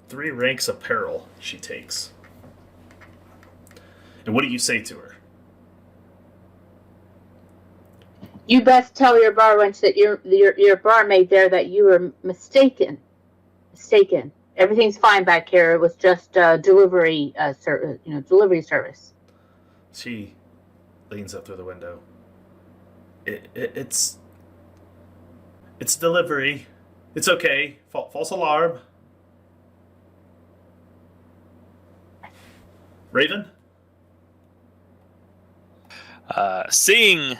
3 ranks of peril she takes. And what do you say to her? You best tell your bar wench that your barmaid there that you were mistaken. Everything's fine back here. It was just delivery service. Delivery service. She leans up through the window. It's delivery. It's okay. False alarm. Raven? Seeing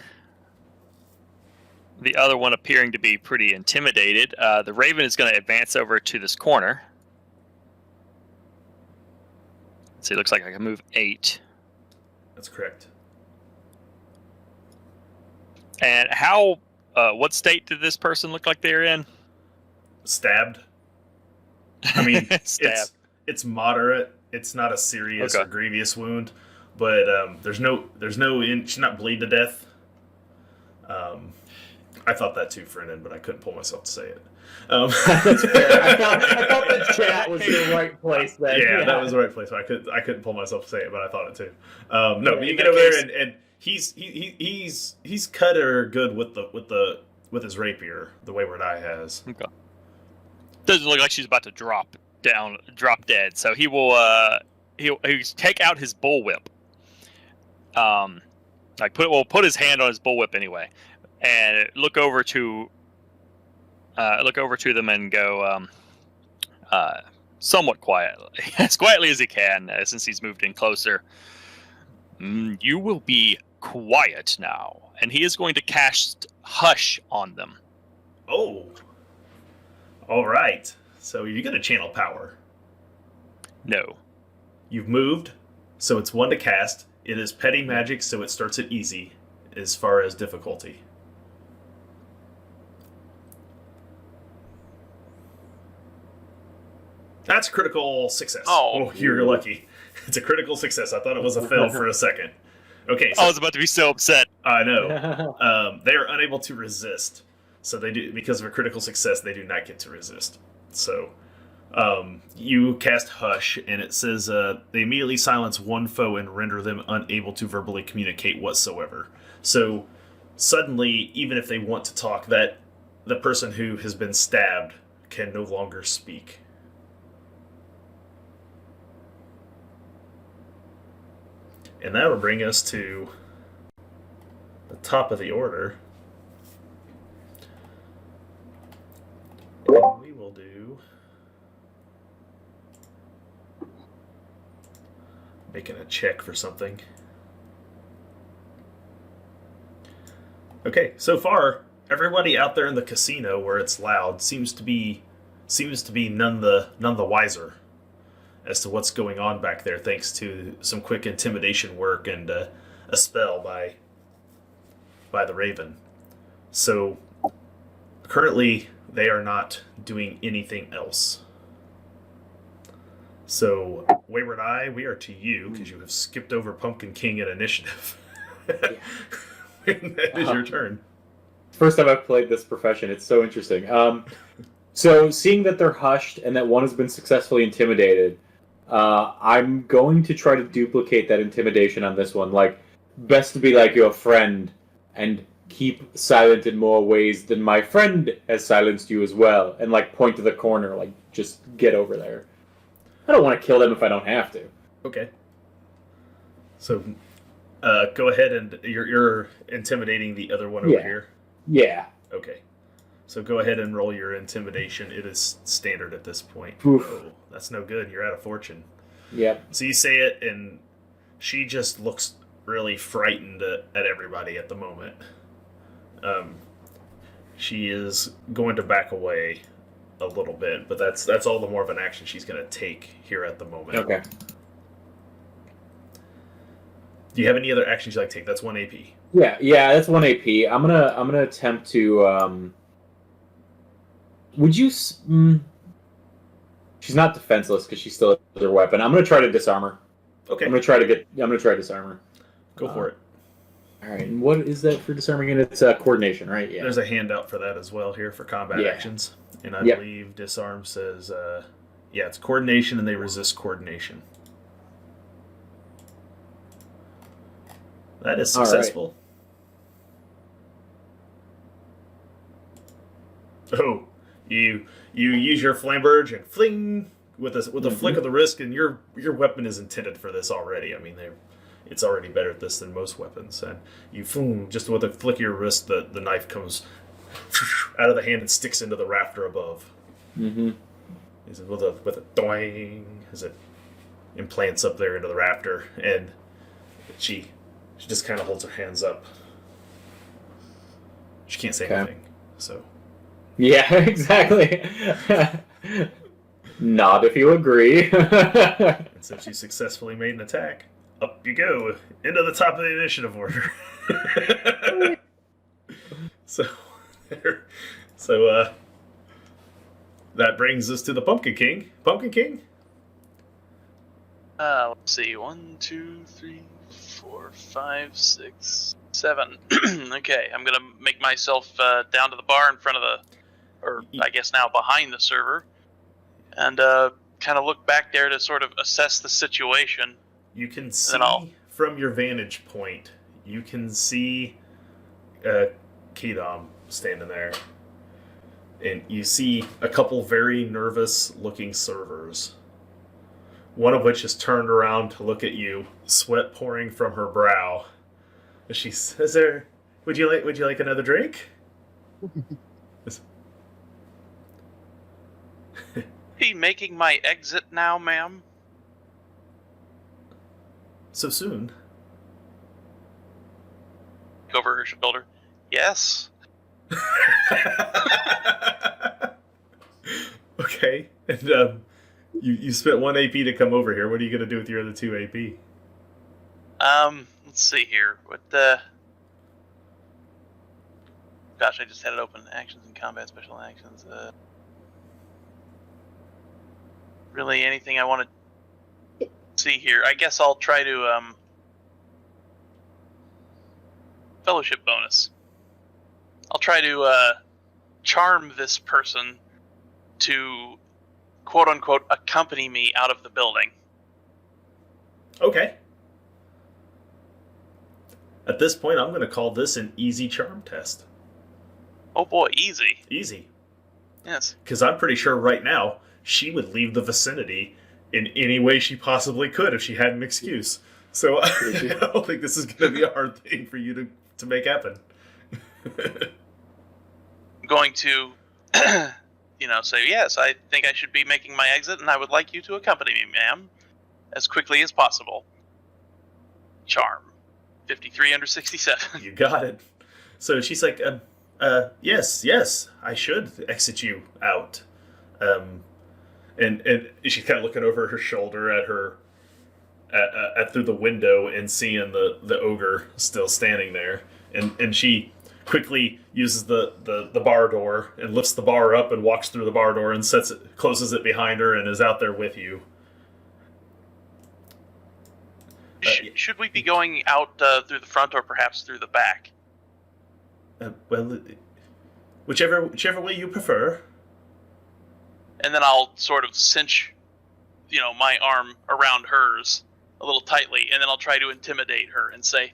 the other one appearing to be pretty intimidated, the Raven is going to advance over to this corner. So it looks like I can move 8. That's correct. And what state did this person look like they're in? Stabbed. I mean, Stabbed. it's moderate. It's not a serious Okay. or grievous wound, but she's not bleed to death. I thought that too, Brennan, but I couldn't pull myself to say it. That's fair. I thought the chat was the right place then. Yeah, that was the right place. I couldn't pull myself to say it, but I thought it too. No, Yeah, but you in get that over there case- and he's cut her good with his rapier, the Wayward Eye has. Okay. Doesn't look like she's about to drop drop dead. So he will he'll take out his bullwhip. Put his hand on his bullwhip anyway, and look over to them and go somewhat quietly, as quietly as he can, since he's moved in closer. You will be quiet now, and he is going to cast Hush on them. Oh. All right. So you're going to channel power. No. You've moved, so it's 1 to cast. It is petty magic, so it starts at easy as far as difficulty. That's critical success. Oh, you're lucky. It's a critical success. I thought it was a fail for a second. Okay, so I was about to be so upset. I know. They are unable to resist. So they do, because of a critical success, they do not get to resist. So you cast Hush, and it says they immediately silence one foe and render them unable to verbally communicate whatsoever. So suddenly, even if they want to talk, that the person who has been stabbed can no longer speak. And that will bring us to the top of the order. And we will do... making a check for something. Okay, so far, everybody out there in the casino where it's loud seems to be none the wiser as to what's going on back there, thanks to some quick intimidation work and a spell by the Raven. So currently, they are not doing anything else. So, Wayward Eye, we are to you, because you have skipped over Pumpkin King at initiative. That is your turn. First time I've played this profession, it's so interesting. So, seeing that they're hushed and that one has been successfully intimidated, I'm going to try to duplicate that intimidation on this one. Like, best to be like your friend and keep silent in more ways than my friend has silenced you as well. And, like, point to the corner, like, just get over there. I don't want to kill them if I don't have to. Okay. So, go ahead and you're intimidating the other one over here? Yeah. Okay. So go ahead and roll your intimidation. It is standard at this point. Oof. Oh, that's no good. You're out of fortune. Yep. So you say it, and she just looks really frightened at everybody at the moment. She is going to back away a little bit, but that's all the more of an action she's going to take here at the moment. Okay. Do you have any other actions you'd like to take? That's 1 AP. Yeah, that's 1 AP. I'm gonna attempt to. Would you? She's not defenseless because she still has her weapon. I'm gonna try to disarm her. Okay. I'm gonna try to disarm her. Go for it. All right. And what is that for disarming? And it's coordination, right? Yeah. There's a handout for that as well here for combat actions, and I believe disarm says, it's coordination, and they resist coordination. That is successful. Right. Oh, you use your flamberge and fling with a flick of the wrist, and your weapon is intended for this already. I mean, it's already better at this than most weapons. And you just with a flick of your wrist, the knife comes out of the hand and sticks into the rafter above. Mm-hmm. With a doing as it implants up there into the rafter, and she just kind of holds her hands up. She can't say anything, so. Yeah, exactly. Nod if you agree. And since you successfully made an attack, up you go into the top of the initiative order. So that brings us to the Pumpkin King. Pumpkin King? Let's see. 1, 2, 3, 4, 5, 6, 7. Okay, I'm gonna make myself down to the bar in front of or I guess now behind the server, and kind of look back there to sort of assess the situation. You can see from your vantage point, you can see Kedam standing there. And you see a couple very nervous-looking servers. One of which is turned around to look at you, sweat pouring from her brow. And she says, would you like another drink? Be making my exit now, ma'am? So soon? Over her shoulder. Yes. Okay. And you spent 1 AP to come over here. What are you going to do with your other 2 AP? Let's see here. What the... Gosh, I just had it open. Actions and combat, special actions. Really anything I want to see here? I guess I'll try to, fellowship bonus. I'll try to, charm this person to, quote-unquote, accompany me out of the building. Okay. At this point, I'm going to call this an easy charm test. Oh boy, easy. Easy. Yes. Because I'm pretty sure right now, she would leave the vicinity in any way she possibly could if she had an excuse. So I don't think this is going to be a hard thing for you to make happen. I'm going to, say, yes, I think I should be making my exit, and I would like you to accompany me, ma'am, as quickly as possible. Charm. 53 under 67. You got it. So she's like, yes, I should exit you out. And she's kind of looking over her shoulder at her, at through the window and seeing the ogre still standing there. And she quickly uses the bar door and lifts the bar up and walks through the bar door and closes it behind her and is out there with you. Should we be going out through the front or perhaps through the back? Well, whichever way you prefer. And then I'll sort of cinch, my arm around hers a little tightly, and then I'll try to intimidate her and say,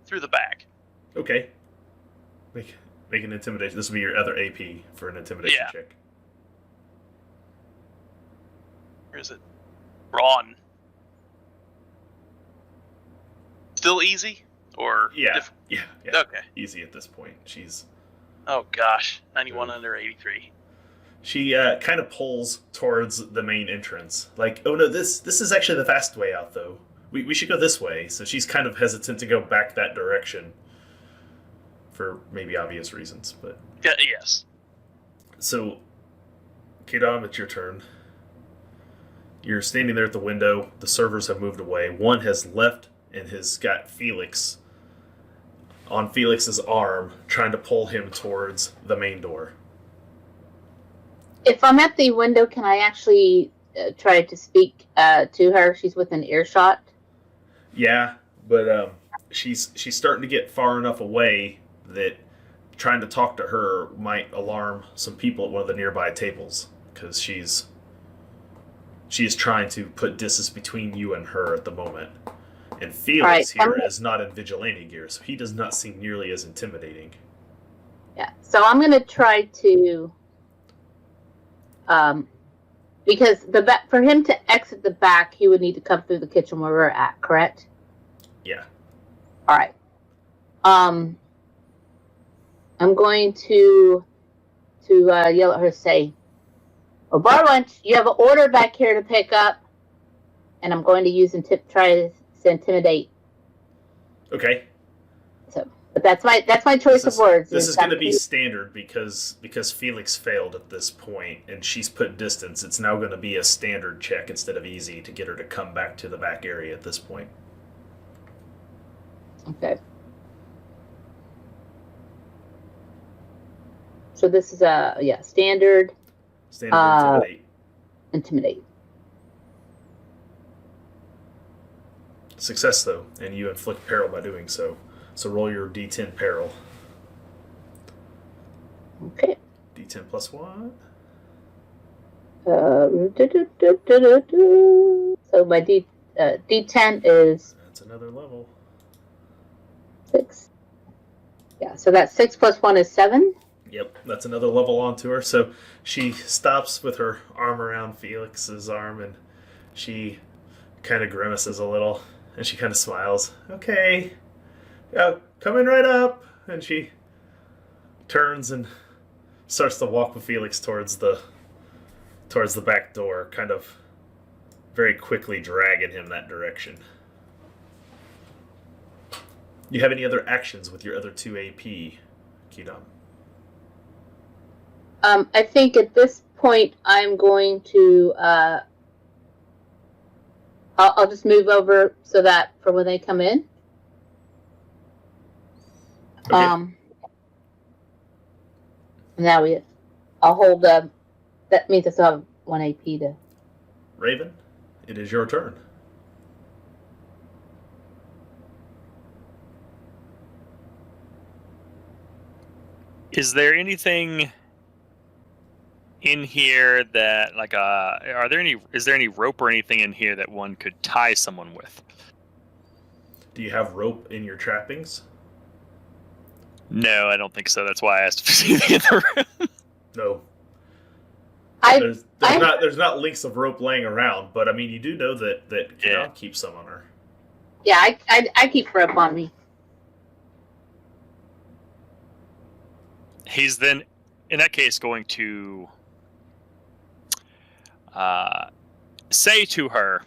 through the back. Okay. Make an intimidation. This will be your other AP for an intimidation check. Where is it? Brawn. Still easy? Or yeah. Okay. Easy at this point. She's... Oh gosh, 91 under 83. She kind of pulls towards the main entrance. Like, oh no, this is actually the fast way out, though. We should go this way. So she's kind of hesitant to go back that direction. For maybe obvious reasons, but... Yeah, yes. So, Kedam, it's your turn. You're standing there at the window. The servers have moved away. One has left and has got Felix on Felix's arm, trying to pull him towards the main door. If I'm at the window, can I actually try to speak to her? She's within earshot. Yeah, but she's starting to get far enough away that trying to talk to her might alarm some people at one of the nearby tables, because she is trying to put distance between you and her at the moment. And Felix here is not in vigilante gear, so he does not seem nearly as intimidating. Yeah, so I'm going to try to... because for him to exit the back, he would need to come through the kitchen where we're at, correct? Yeah. All right. I'm going to yell at her, say, "Oh, bar lunch, you have an order back here to pick up," and I'm going to use try to intimidate. Okay. So, but that's my choice of words. This is going to be standard because Felix failed at this point and she's put distance. It's now going to be a standard check instead of easy to get her to come back to the back area at this point. Okay. So this is standard. Standard Intimidate. Success though, and you inflict peril by doing so. So roll your D10 peril. Okay. D10 plus what? So my D10 is... That's another level. 6. Yeah, so that's 6 plus 1 is 7. Yep, that's another level onto her. So she stops with her arm around Felix's arm, and she kind of grimaces a little, and she kind of smiles. Okay, yeah, coming right up. And she turns and starts to walk with Felix towards the back door, kind of very quickly dragging him that direction. You have any other actions with your other 2 AP, Kidam? I think at this point I'm going to. I'll just move over so that for when they come in. Okay. Now I'll hold. That means I still have 1 AP to. Raven, it is your turn. Is there anything in here that, like, is there any rope or anything in here that one could tie someone with? Do you have rope in your trappings? No, I don't think so. That's why I asked if there's anything in the room. No. I There's not links of rope laying around, but I mean, you do know that Kidam keeps some on her. Yeah, I keep rope on me. He's then, in that case, going to say to her,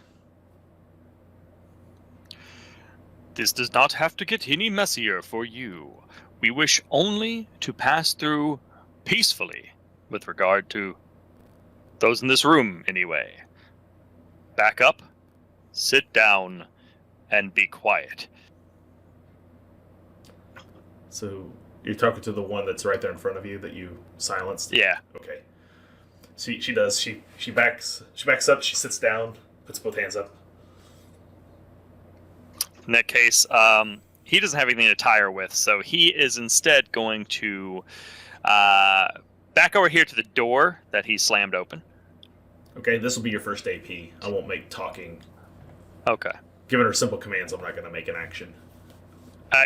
"This does not have to get any messier for you. We wish only to pass through peacefully with regard to those in this room, anyway. Back up, sit down, and be quiet." So you're talking to the one that's right there in front of you that you silenced? Yeah. Okay. So she does. She backs up. She sits down. Puts both hands up. In that case, he doesn't have anything to tie her with, so he is instead going to back over here to the door that he slammed open. Okay, this will be your first AP. I won't make talking. Okay. Giving her simple commands, I'm not going to make an action.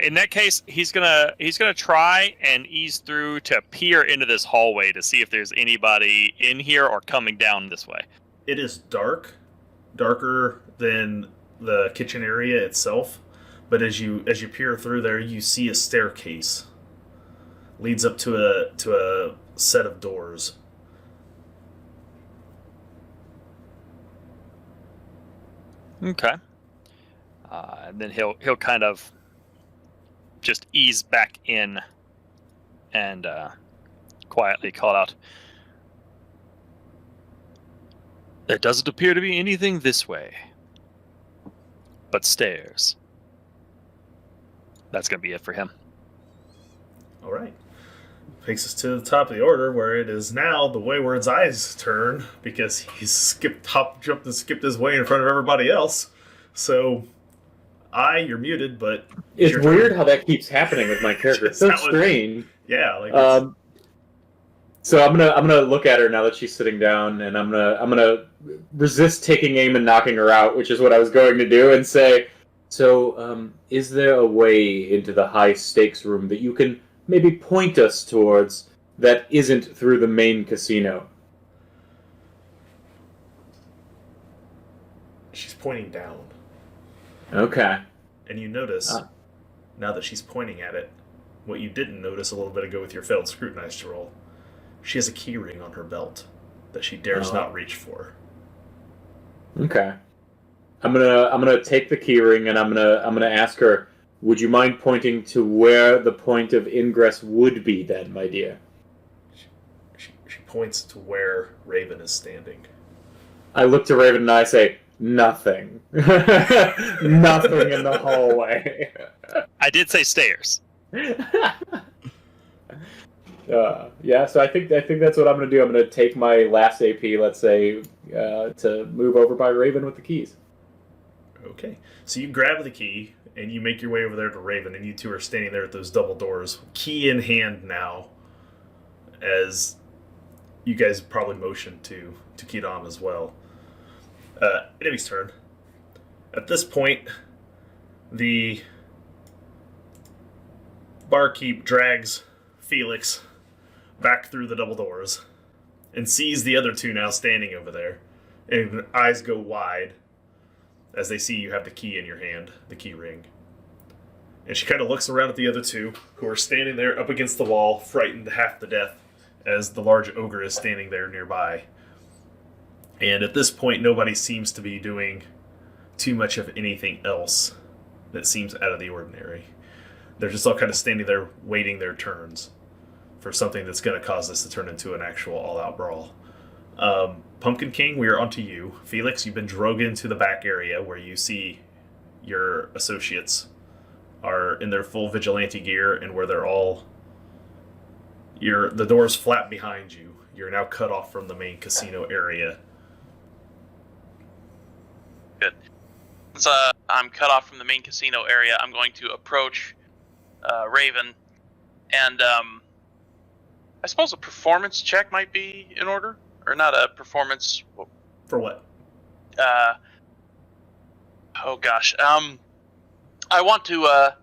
In that case, he's gonna try and ease through to peer into this hallway to see if there's anybody in here or coming down this way. It is darker than the kitchen area itself, but as you peer through there, you see a staircase leads up to a set of doors. Okay. And then he'll kind of just ease back in and quietly call out, "There doesn't appear to be anything this way, but stairs." That's going to be it for him. All right. Takes us to the top of the order, where it is now the Wayward's Eye's turn, because he's jumped and skipped his way in front of everybody else. So, you're muted, but It's weird how that keeps happening with my character. It's so strange. Yeah, like so I'm gonna look at her now that she's sitting down, and I'm gonna resist taking aim and knocking her out, which is what I was going to do, and say, "So, is there a way into the high stakes room that you can maybe point us towards that isn't through the main casino?" she's pointing down. Okay. And you notice, now that she's pointing at it, what you didn't notice a little bit ago with your failed scrutinize roll, she has a key ring on her belt that she dares not reach for. Okay. I'm gonna take the key ring, and I'm gonna ask her, "Would you mind pointing to where the point of ingress would be then, my dear?" She points to where Raven is standing. I look to Raven and I say, "Nothing." Nothing in the hallway. I did say stairs. Yeah, so I think that's what I'm going to do. I'm going to take my last AP, let's say, to move over by Raven with the keys. Okay. So you grab the key, and you make your way over there to Raven, and you two are standing there at those double doors, key in hand now, as you guys probably motion to Kidam as well. Enemy's turn. At this point, the barkeep drags Felix back through the double doors and sees the other two now standing over there. And her eyes go wide as they see you have the key in your hand, the key ring. And she kind of looks around at the other two, who are standing there up against the wall, frightened half to death, as the large ogre is standing there nearby. And at this point, nobody seems to be doing too much of anything else that seems out of the ordinary. They're just all kind of standing there waiting their turns for something that's going to cause this to turn into an actual all-out brawl. Pumpkin King, we are on to you. Felix, you've been drug into the back area where you see your associates are in their full vigilante gear and where they're all... the doors flap behind you. You're now cut off from the main casino area. Good. Since I'm cut off from the main casino area, I'm going to approach Raven, and I suppose a performance check might be in order, or not a performance. For what? Oh gosh. I want to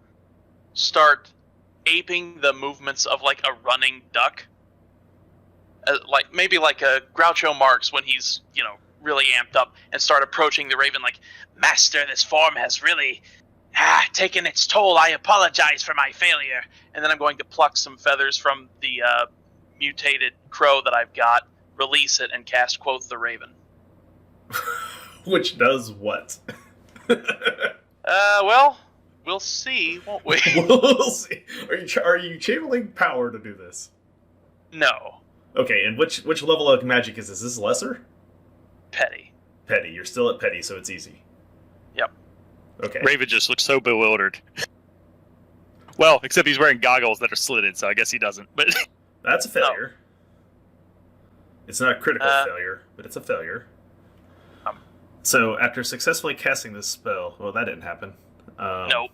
start aping the movements of like a running duck, like maybe like a Groucho Marx when he's really amped up, and start approaching the Raven like, "Master, this form has really taken its toll. I apologize for my failure." And then I'm going to pluck some feathers from the mutated crow that I've got, release it, and cast Quoth the Raven. Which does what? Well, we'll see, won't we? We'll see. Are you channeling power to do this? No. Okay, and which level of magic is this? Is this lesser? Petty. Petty. You're still at petty, so it's easy. Yep. Okay. Raven just looks so bewildered. Well, except he's wearing goggles that are slitted, so I guess he doesn't. But that's a failure. It's not a critical failure, but it's a failure. So after successfully casting this spell, well, that didn't happen. Nope.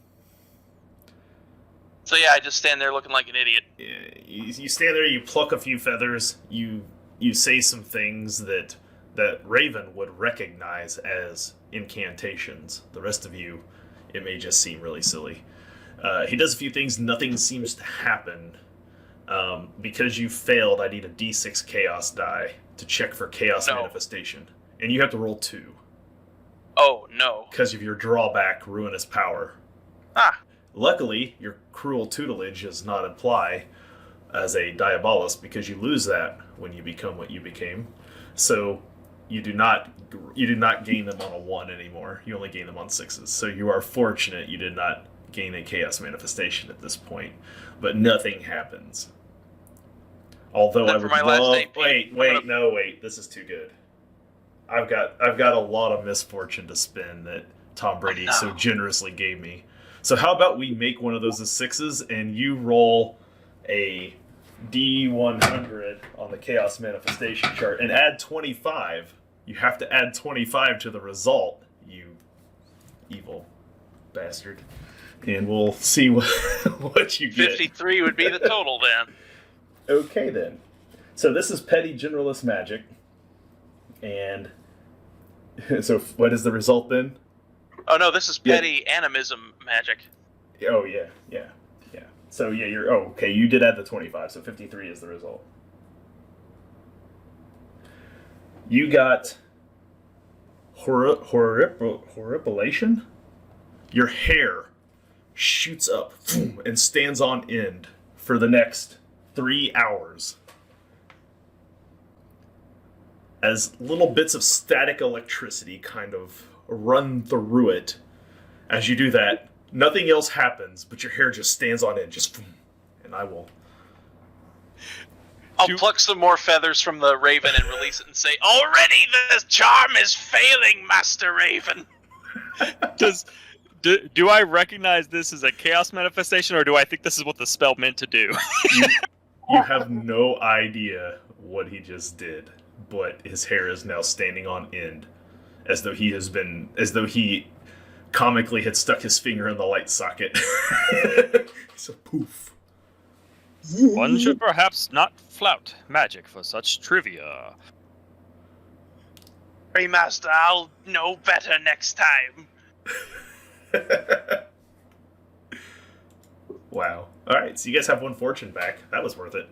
So yeah, I just stand there looking like an idiot. You stand there, you pluck a few feathers, you say some things that Raven would recognize as incantations. The rest of you, it may just seem really silly. He does a few things, nothing seems to happen. Because you failed, I need a D6 chaos die to check for chaos manifestation. And you have to roll 2. Oh, no. Because of your drawback, ruinous power. Luckily, your cruel tutelage does not apply as a diabolist because you lose that when you become what you became. So you do not gain them on a 1 anymore. You only gain them on 6s. So you are fortunate you did not gain a chaos manifestation at this point. But nothing happens. Although I would love... Wait, this is too good. I've got a lot of misfortune to spend that Tom Brady so generously gave me. So how about we make one of those as 6s and you roll a D100 on the chaos manifestation chart and add 25. You have to add 25 to the result, you evil bastard. And we'll see what you get. 53 would be the total then. Okay then. So this is petty generalist magic. And so what is the result then? Oh no, this is petty animism magic. Oh yeah. So yeah, you did add the 25, so 53 is the result. You got horripilation? Your hair shoots up and stands on end for the next 3 hours. As little bits of static electricity kind of run through it. As you do that, nothing else happens, but your hair just stands on end, and I will... I'll pluck some more feathers from the Raven and release it and say, "Already the charm is failing, Master Raven." Do I recognize this as a chaos manifestation, or do I think this is what the spell meant to do? You have no idea what he just did, but his hair is now standing on end, as though he comically had stuck his finger in the light socket. So poof. One should perhaps not flout magic for such trivia. Hey, Master, I'll know better next time. Wow. Alright, so you guys have 1 fortune back. That was worth it.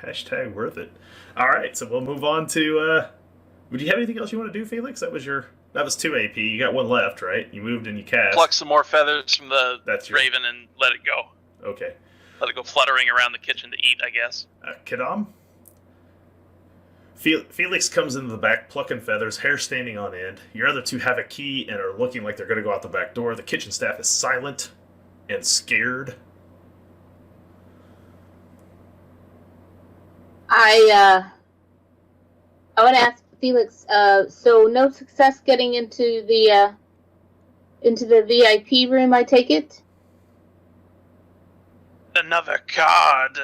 Hashtag worth it. All right, so we'll move on to. Would you have anything else you want to do, Felix? That was 2 AP. You got one left, right? You moved and you cast. Pluck some more feathers from the That's raven and let it go. Okay. Let it go fluttering around the kitchen to eat, I guess. Kadam? Felix comes into the back, plucking feathers, hair standing on end. Your other two have a key and are looking like they're going to go out the back door. The kitchen staff is silent and scared. I want to ask Felix. So no success getting into the VIP room, I take it. Another card.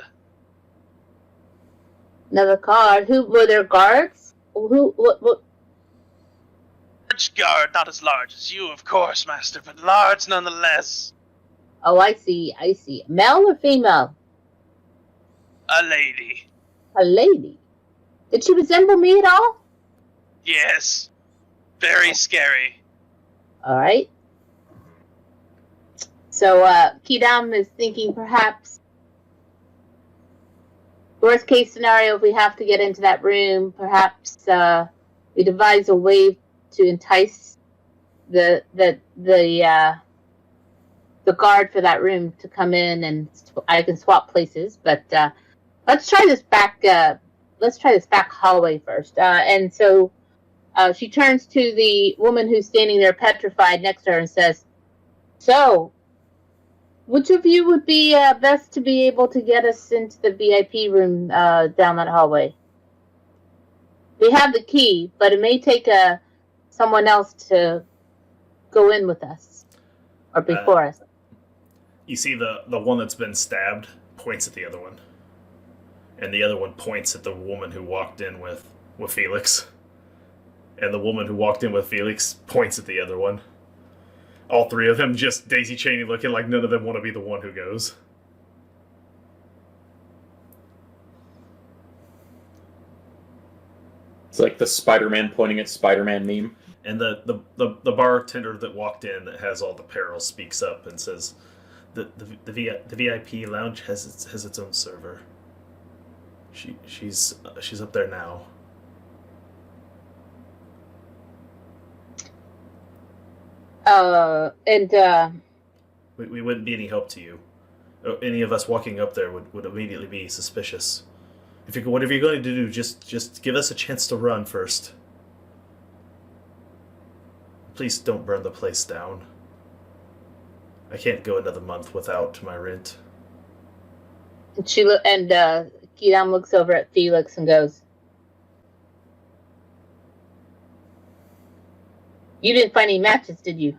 Another card. Who were there guards? Who? What? Large guard, not as large as you, of course, Master, but large nonetheless. Oh, I see. I see. Male or female? A lady. A lady. Did she resemble me at all? Yes. Very scary. All right. So, Kidam is thinking perhaps worst case scenario, if we have to get into that room, perhaps we devise a way to entice the guard for that room to come in, and I can swap places. But let's try this back. Let's try this back hallway first. And so she turns to the woman who's standing there petrified next to her and says, "So, which of you would be best to be able to get us into the VIP room down that hallway? We have the key, but it may take someone else to go in with us or before us." You see the one that's been stabbed points at the other one. And the other one points at the woman who walked in with Felix. And the woman who walked in with Felix points at the other one. All three of them just daisy-chaining, looking like none of them want to be the one who goes. It's like the Spider-Man pointing at Spider-Man meme. And the bartender that walked in that has all the perils speaks up and says, the VIP lounge has its own server. She's up there now. We wouldn't be any help to you. Any of us walking up there would immediately be suspicious. Whatever you're going to do, just give us a chance to run first. Please don't burn the place down. I can't go another month without my rent. Kidam looks over at Felix and goes, "You didn't find any matches, did you?"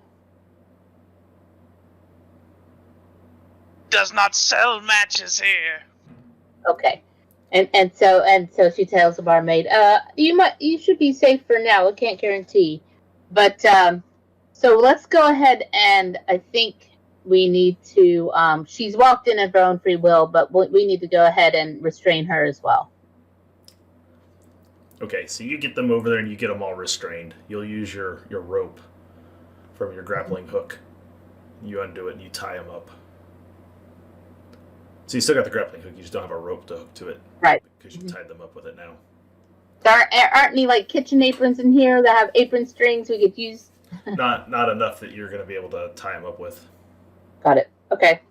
Does not sell matches here. Okay. And so she tells the barmaid, you should be safe for now. I can't guarantee. But so let's go ahead, and I think we need to she's walked in of her own free will, but we need to go ahead and restrain her as well. Okay, so you get them over there and you get them all restrained. You'll use your rope from your grappling hook. You undo it and you tie them up. So you still got the grappling hook, you just don't have a rope to hook to it. Right. Because you tied them up with it now. There aren't any like kitchen aprons in here that have apron strings we could use? Not enough that you're going to be able to tie them up with. Got it. Okay.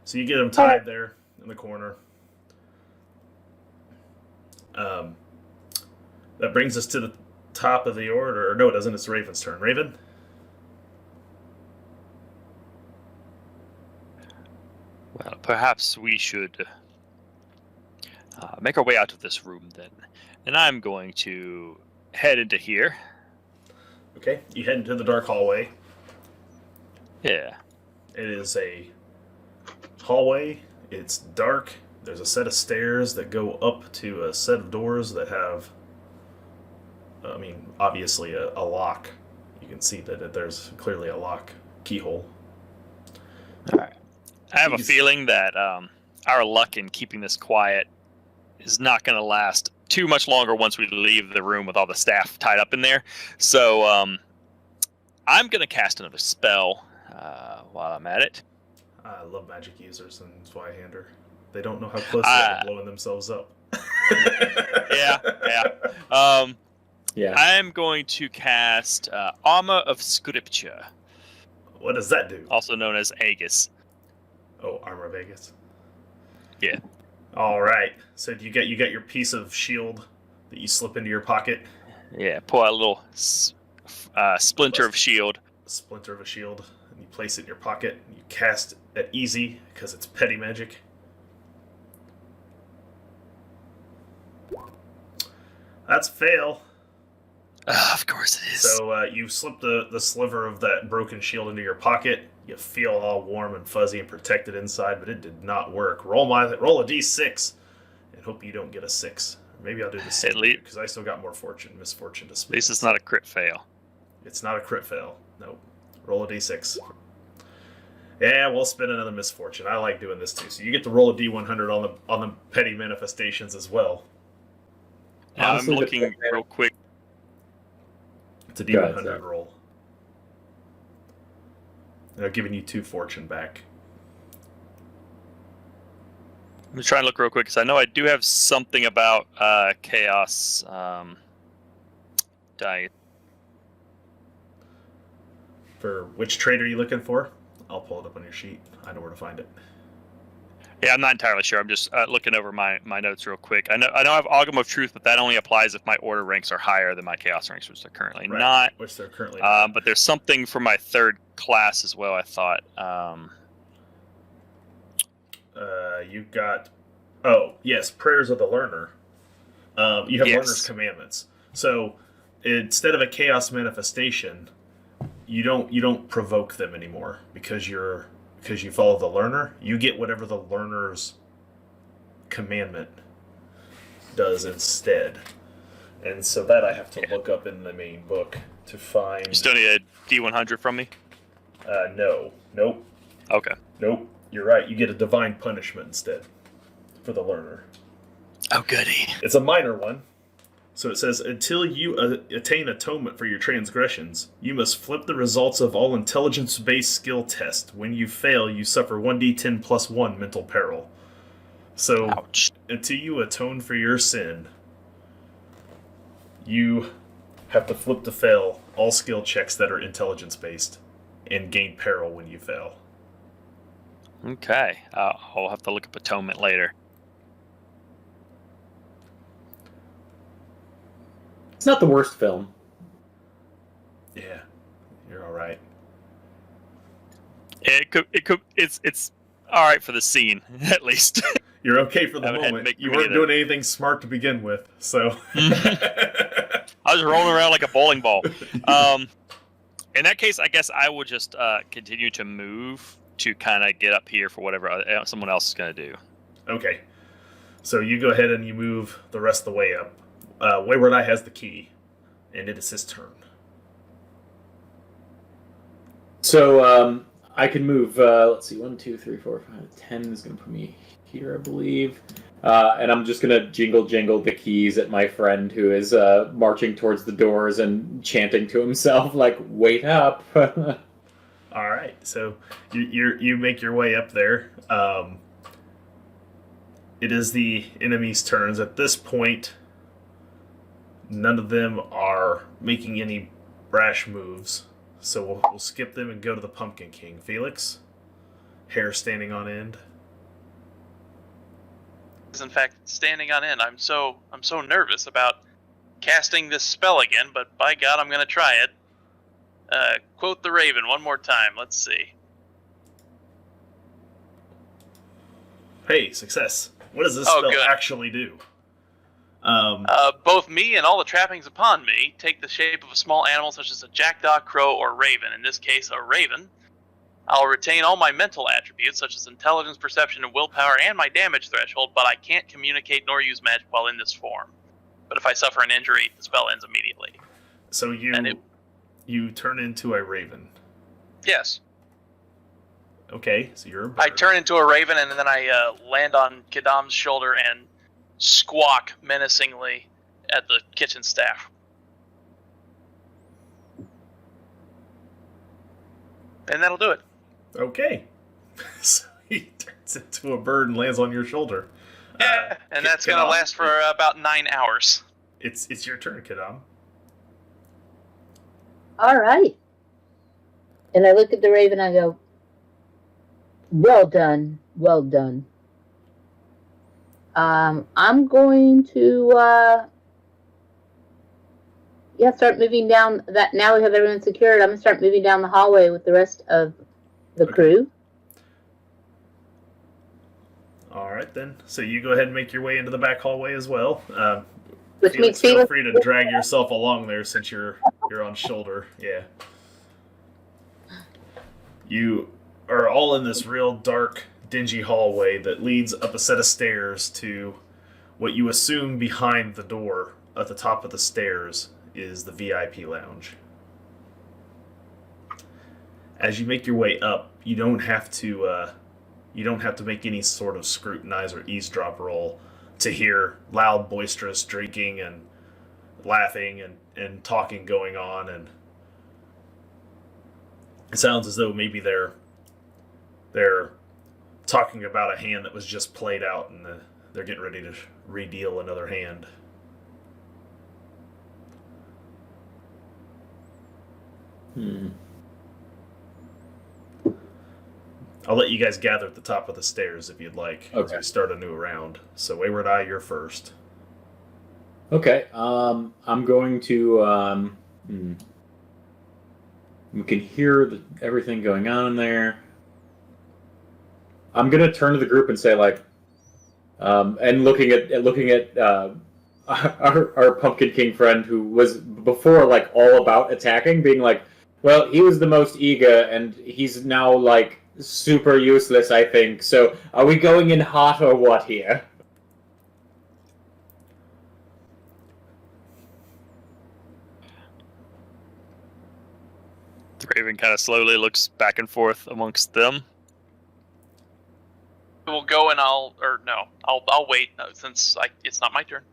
So you get them tied there in the corner. That brings us to the top of the order. Or no, it doesn't. It's Raven's turn. Raven? Well, perhaps we should make our way out of this room then. And I'm going to head into here. Okay, you head into the dark hallway. Yeah. It is a hallway. It's dark. There's a set of stairs that go up to a set of doors that have, obviously a lock. You can see that there's clearly a lock keyhole. All right. I have a feeling that our luck in keeping this quiet is not going to last too much longer once we leave the room with all the staff tied up in there. So I'm going to cast another spell while I'm at it. I love magic users in Zweihander. They don't know how close they are to blowing themselves up. Yeah. Yeah. I am going to cast Armor of Scripture, What does that do? also known as Aegis. Oh, Armor of Vegas. Yeah. All right. So you got your piece of shield that you slip into your pocket. Yeah, pull out a little splinter of shield. Splinter of a shield, and you place it in your pocket. And you cast at easy because it's petty magic. That's fail. Of course it is. So you slip the sliver of that broken shield into your pocket. You feel all warm and fuzzy and protected inside, but it did not work. Roll a d6 and hope you don't get a 6. Maybe I'll do the same because I still got misfortune to split. At least it's not a crit fail. It's not a crit fail. Nope. Roll a d6. Yeah, we'll spin another misfortune. I like doing this too. So you get to roll a d100 on the petty manifestations as well. Honestly, I'm looking real quick. It's a d100 roll. And I'm giving you 2 fortune back. I'm trying to look real quick because I know I do have something about chaos dice. For which trait are you looking for? I'll pull it up on your sheet. I know where to find it. Yeah, I'm not entirely sure. I'm just looking over my notes real quick. I know I have Augurum of Truth, but that only applies if my order ranks are higher than my chaos ranks, which they're currently not. Which they're currently not. But there's something for my 3rd class as well, I thought. You've got... Oh, yes, Prayers of the Learner. You have Yes. Learner's Commandments. So, instead of a chaos manifestation, you don't provoke them anymore because you follow the learner. You get whatever the learner's commandment does instead. And so that I have to look up in the main book to find. You still need a D100 from me? No. Nope. Okay. Nope. You're right. You get a divine punishment instead for the learner. Oh, goody. It's a minor one. So it says, until you attain atonement for your transgressions, you must flip the results of all intelligence-based skill tests. When you fail, you suffer 1d10 plus 1 mental peril. So, Ouch. until you atone for your sin, you have to flip to fail all skill checks that are intelligence-based and gain peril when you fail. Okay. I'll have to look up atonement later. It's not the worst film. Yeah, you're all right. It's all right for the scene, at least. You're okay for the I had to moment. make You me weren't get doing anything smart to begin with, so... I was rolling around like a bowling ball. In that case, I guess I will just continue to move to kind of get up here for whatever someone else is going to do. Okay. So you go ahead and you move the rest of the way up. Wayward Eye has the key, and it is his turn. So I can move, let's see, 1, 2, 3, 4, 5, 10 is going to put me here, I believe. And I'm just going to jingle the keys at my friend who is marching towards the doors and chanting to himself, like, wait up. All right, so you make your way up there. It is the enemy's turns. At this point, none of them are making any brash moves. So we'll skip them and go to the Pumpkin King. Felix, hair standing on end. Is in fact standing on end. I'm so nervous about casting this spell again, but by God, I'm going to try it. Quote the Raven one more time. Let's see. Hey, success. What does this Oh, spell good. actually do? Both me and all the trappings upon me take the shape of a small animal such as a jackdaw, crow, or raven. In this case, a raven. I'll retain all my mental attributes such as intelligence, perception, and willpower, and my damage threshold, but I can't communicate nor use magic while in this form. But if I suffer an injury, the spell ends immediately. So you turn into a raven. Yes. Okay, so you're a bird. I turn into a raven, and then I land on Kedam's shoulder and squawk menacingly at the kitchen staff. And that'll do it. Okay. So he turns into a bird and lands on your shoulder. And that's going to last for about 9 hours. It's your turn, Kadam. All right. And I look at the raven, I go, well done, well done. I'm going to, start moving down that. Now we have everyone secured. I'm going to start moving down the hallway with the rest of the crew. All right, then. So you go ahead and make your way into the back hallway as well. Which makes feel free to drag yourself along there since you're on shoulder. Yeah. You are all in this real dark, dingy hallway that leads up a set of stairs to what you assume behind the door at the top of the stairs is the VIP lounge. As you make your way up, you don't have to make any sort of scrutinize or eavesdrop roll to hear loud, boisterous drinking and laughing and talking going on, and it sounds as though maybe they're talking about a hand that was just played out, and they're getting ready to redeal another hand. I'll let you guys gather at the top of the stairs if you'd like, as we start a new round. So, Wayward Eye, you're first. Okay, I'm going to, we can hear everything going on in there. I'm going to turn to the group and say, like, and looking at our Pumpkin King friend who was before, like, all about attacking, being like, well, he was the most eager, and he's now, like, super useless, I think. So, are we going in hot or what here? The Raven kind of slowly looks back and forth amongst them. We'll go and I'll wait since it's not my turn.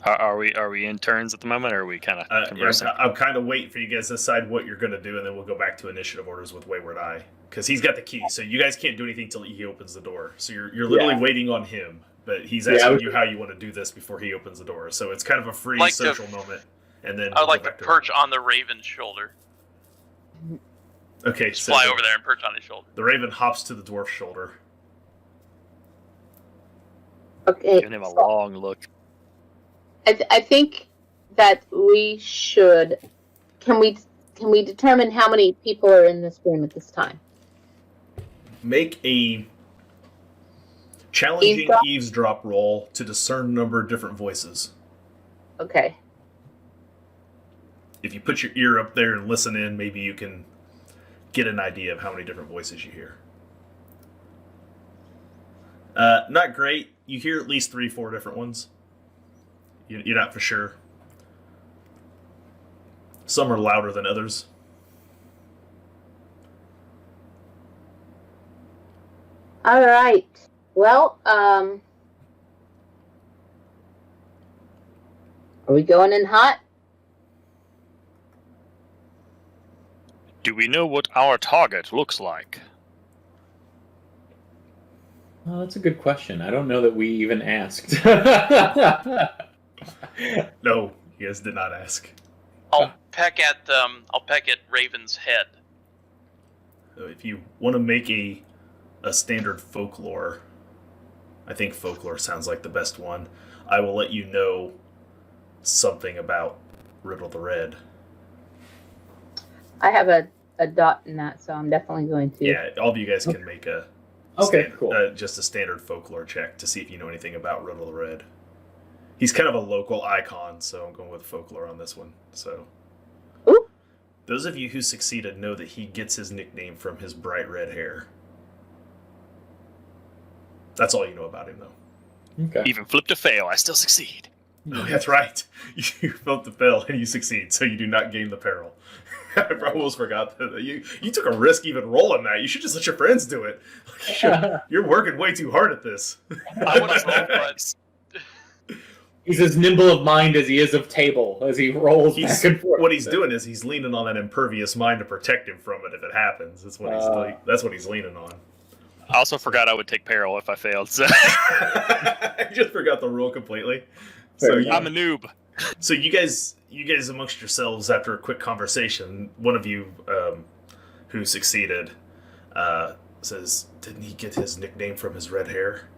Are we in turns at the moment, or are we kind of conversing? I'm kind of waiting for you guys to decide what you're going to do, and then we'll go back to initiative orders with Wayward Eye, because he's got the key. So you guys can't do anything till he opens the door. So you're literally waiting on him, but he's asking you how you want to do this before he opens the door. So it's kind of a free social moment. And then I'd like to perch on the Raven's shoulder. Okay, just fly over there and perch on his shoulder. The Raven hops to the dwarf's shoulder. Okay. Giving him a long look. I think that we should. Can we determine how many people are in this room at this time? Make a challenging eavesdrop roll to discern a number of different voices. Okay. If you put your ear up there and listen in, maybe you can get an idea of how many different voices you hear. Not great. You hear at least 3-4 different ones. You're not for sure. Some are louder than others. All right. Well, are we going in hot? Do we know what our target looks like? Oh, that's a good question. I don't know that we even asked. No, you guys did not ask. I'll peck at Raven's head. So if you want to make a standard folklore, I think folklore sounds like the best one. I will let you know something about Riddle the Red. I have a dot in that, so I'm definitely going to. Yeah, all of you guys can make a cool. Just a standard folklore check to see if you know anything about Riddle the Red. He's kind of a local icon, so I'm going with folklore on this one. So, ooh. Those of you who succeeded know that he gets his nickname from his bright red hair. That's all you know about him, though. Okay. Even flip to fail, I still succeed. Oh, that's right. You felt the fail and you succeed, so you do not gain the peril. I almost forgot that you took a risk even rolling that. You should just let your friends do it. You're working way too hard at this. I would have rolled, but He's as nimble of mind as he is of table as he rolls back and forth. What he's doing is he's leaning on that impervious mind to protect him from it if it happens. That's what he's leaning on. I also forgot I would take peril if I failed. So I just forgot the rule completely. So I'm a noob. So you guys amongst yourselves, after a quick conversation, one of you who succeeded says, "Didn't he get his nickname from his red hair?"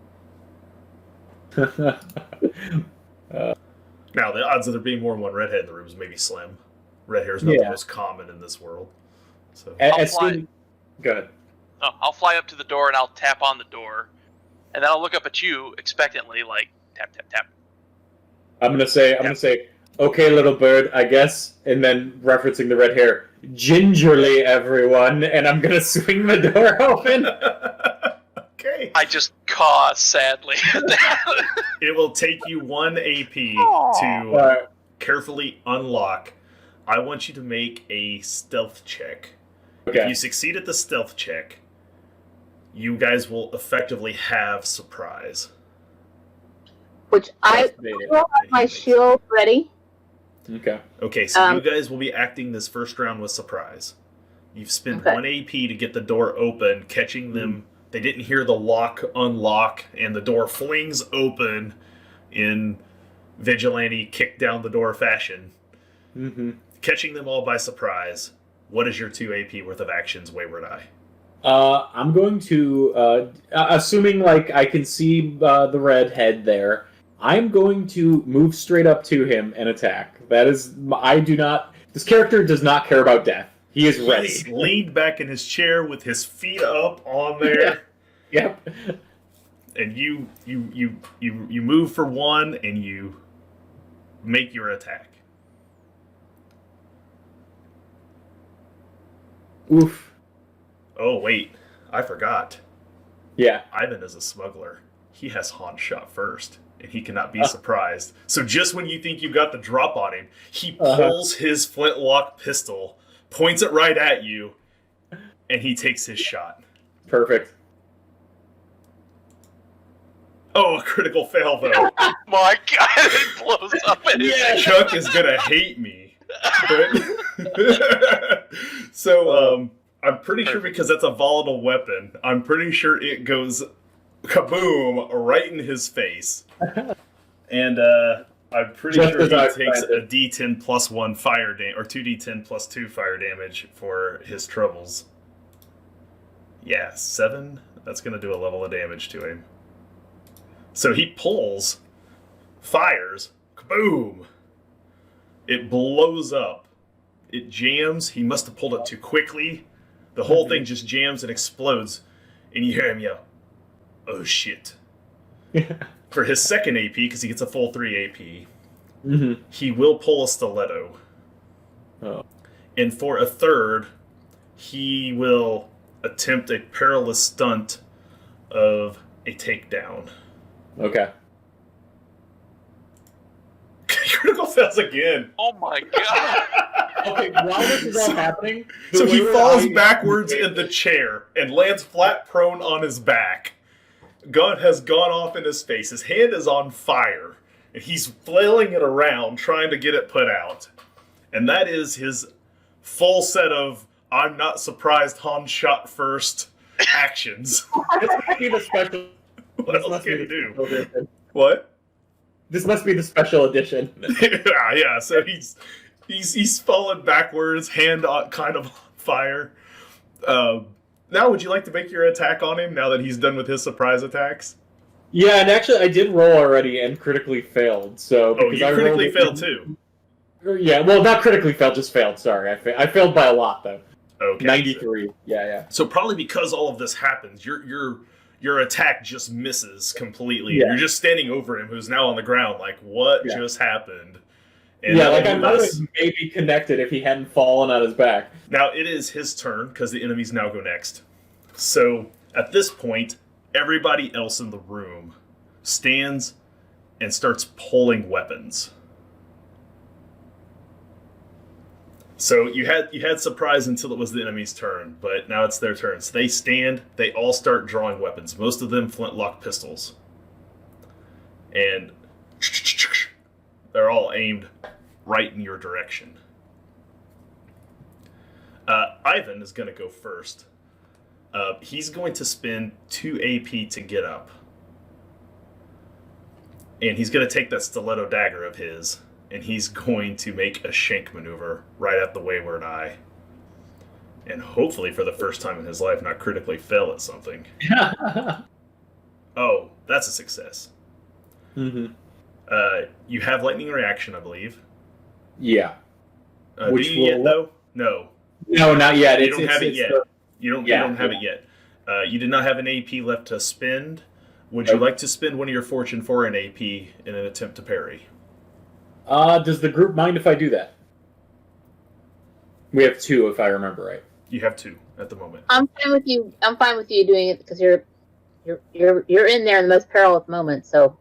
Now, the odds of there being more than one redhead in the room is maybe slim. Red hair is not the most common in this world. So Good. Oh, I'll fly up to the door and I'll tap on the door, and then I'll look up at you expectantly, like tap tap tap. I'm gonna say, okay, little bird, I guess, and then referencing the red hair, gingerly, everyone, and I'm gonna swing the door open. Okay. I just caw sadly. It will take you 1 AP to carefully unlock. I want you to make a stealth check. Okay. If you succeed at the stealth check, you guys will effectively have surprise. Which I will have my shield ready. Okay. Okay, so you guys will be acting this first round with surprise. You've spent 1 AP to get the door open, catching them. They didn't hear the lock unlock, and the door flings open in vigilante kick down the door fashion. Mm-hmm. Catching them all by surprise. What is your 2 AP worth of actions, Wayward Eye? I'm going to, assuming like I can see the red head there, I'm going to move straight up to him and attack. That is, this character does not care about death. He is ready. He's leaned back in his chair with his feet up on there. Yep. And you move for 1 and you make your attack. Oof. Oh wait, I forgot. Yeah. Ivan is a smuggler. He has Han shot first, and he cannot be surprised. So just when you think you got the drop on him, he pulls his flintlock pistol, points it right at you, and he takes his shot. Perfect. Oh, a critical fail, though. My God, it blows up in his head. Chuck is going to hate me. But so, I'm pretty sure because that's a volatile weapon, I'm pretty sure it goes kaboom right in his face. And I'm pretty sure he takes a D10 plus 1 fire damage, or 2D10 plus 2 fire damage for his troubles. Yeah, 7. That's going to do a level of damage to him. So he pulls, fires, kaboom. It blows up. It jams. He must have pulled it too quickly. The whole thing just jams and explodes. And you hear him yell, "Oh shit." For his second AP, because he gets a full 3 AP, he will pull a stiletto. Oh. And for a third, he will attempt a perilous stunt of a takedown. Okay. Critical fails again. Oh my God. Okay, while this is all happening... So he falls backwards in the chair and lands flat prone on his back. Gun has gone off in his face. His hand is on fire. And he's flailing it around, trying to get it put out. And that is his full set of "I'm not surprised Han shot first" actions. This must be the special... What else can he do? What? This must be the special edition. Yeah, so he's fallen backwards, hand on, kind of on fire. Now, would you like to make your attack on him now that he's done with his surprise attacks? Yeah, and actually, I did roll already and critically failed. So you critically failed too. Yeah, well, not critically failed, just failed. Sorry, I failed by a lot though. Okay, 93. Yeah. So probably because all of this happens, your attack just misses completely. Yeah. You're just standing over him, who's now on the ground. Like, what just happened? And yeah, like I thought it was maybe connected if he hadn't fallen on his back. Now it is his turn because the enemies now go next. So at this point, everybody else in the room stands and starts pulling weapons. So you had surprise until it was the enemy's turn, but now it's their turn. So they stand, they all start drawing weapons. Most of them flintlock pistols. And they're all aimed right in your direction. Ivan is going to go first. He's going to spend 2 AP to get up. And he's going to take that stiletto dagger of his, and he's going to make a shank maneuver right at the wayward eye. And hopefully, for the first time in his life, not critically fail at something. Oh, that's a success. Mm-hmm. You have lightning reaction, I believe. Yeah. Which do you yet, though? No. No, not yet. You don't have it yet. You don't have it yet. You did not have an AP left to spend. Would you like to spend one of your fortune for an AP in an attempt to parry? Does the group mind if I do that? We have 2, if I remember right. You have 2 at the moment. I'm fine with you. I'm fine with you doing it because you're in there in the most perilous moment. So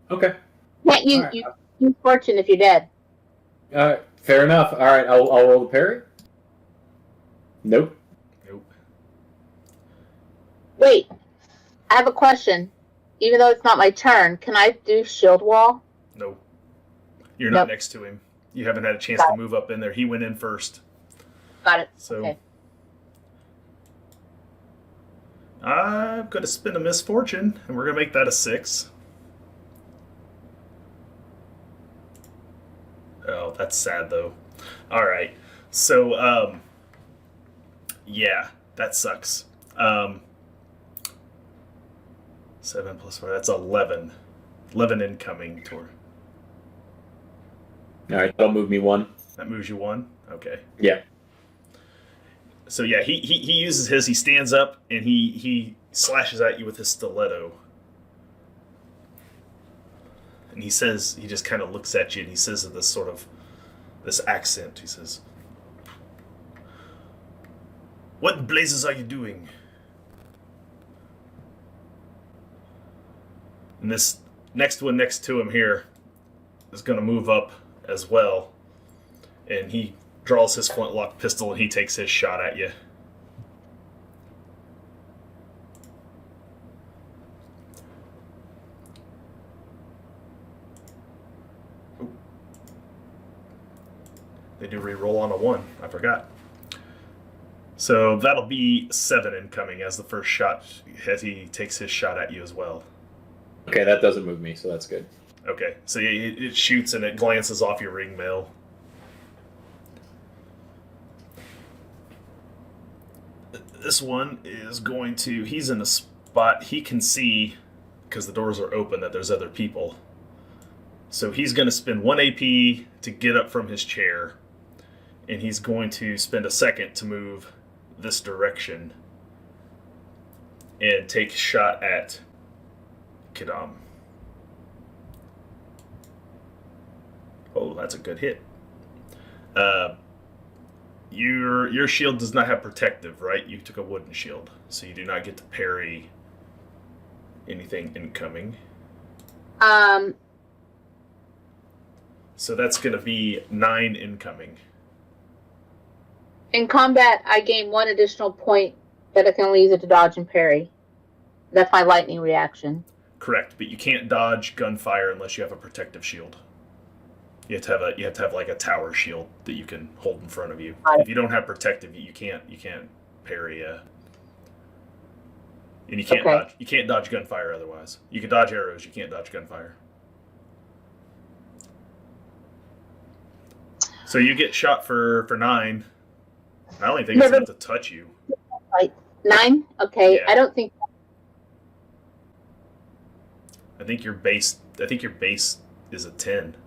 Okay. can't you All right. you use fortune if you're dead? Fair enough. All right, I'll roll the parry. Nope. Nope. Wait, I have a question. Even though it's not my turn, can I do shield wall? Nope. You're not Nope. next to him. You haven't had a chance Got to it. move up in there. He went in first. Got it. So Okay. I'm going to spend a misfortune, and we're going to make that a 6. Oh, that's sad, though. All right. So, yeah, that sucks. 7 plus 4, that's 11. 11 incoming. All right, that'll move me 1. That moves you 1? Okay. Yeah. So yeah, he uses his. He stands up and he slashes at you with his stiletto. And he says, he just kind of looks at you and he says with this accent, he says, "What in blazes are you doing?" And this next one next to him here is going to move up as well. And he draws his flintlock pistol and he takes his shot at you. Ooh. They do re-roll on a 1. I forgot. So that'll be 7 incoming as the first shot, as he takes his shot at you as well. Okay, that doesn't move me, so that's good. Okay, so it shoots and it glances off your ring mail. This one is going to, he's in a spot, he can see, because the doors are open, that there's other people. So he's going to spend 1 AP to get up from his chair, and he's going to spend a second to move this direction and take a shot at Kidam. Oh, that's a good hit. Your shield does not have protective, right? You took a wooden shield, so you do not get to parry anything incoming. So that's going to be 9 incoming. In combat, I gain 1 additional point, but I can only use it to dodge and parry. That's my lightning reaction. Correct, but you can't dodge gunfire unless you have a protective shield. You have to have like a tower shield that you can hold in front of you. If you don't have protective, you can't parry. And you can't dodge gunfire otherwise. You can dodge arrows, you can't dodge gunfire. So you get shot for 9. I don't think it's enough to touch you. Right. 9? Okay. Yeah. I don't think. I think your base is a 10.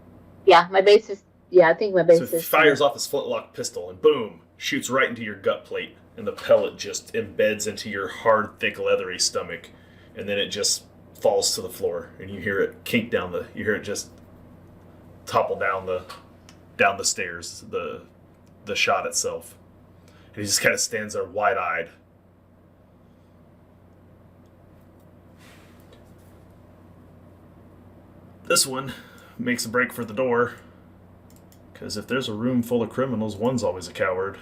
Yeah, my base is. Yeah, I think my base So is. he fires off his flintlock pistol and boom, shoots right into your gut plate, and the pellet just embeds into your hard, thick, leathery stomach, and then it just falls to the floor, and you hear it kink down you hear it just topple down the stairs, the shot itself. And he just kind of stands there wide-eyed. This one makes a break for the door, because if there's a room full of criminals, one's always a coward.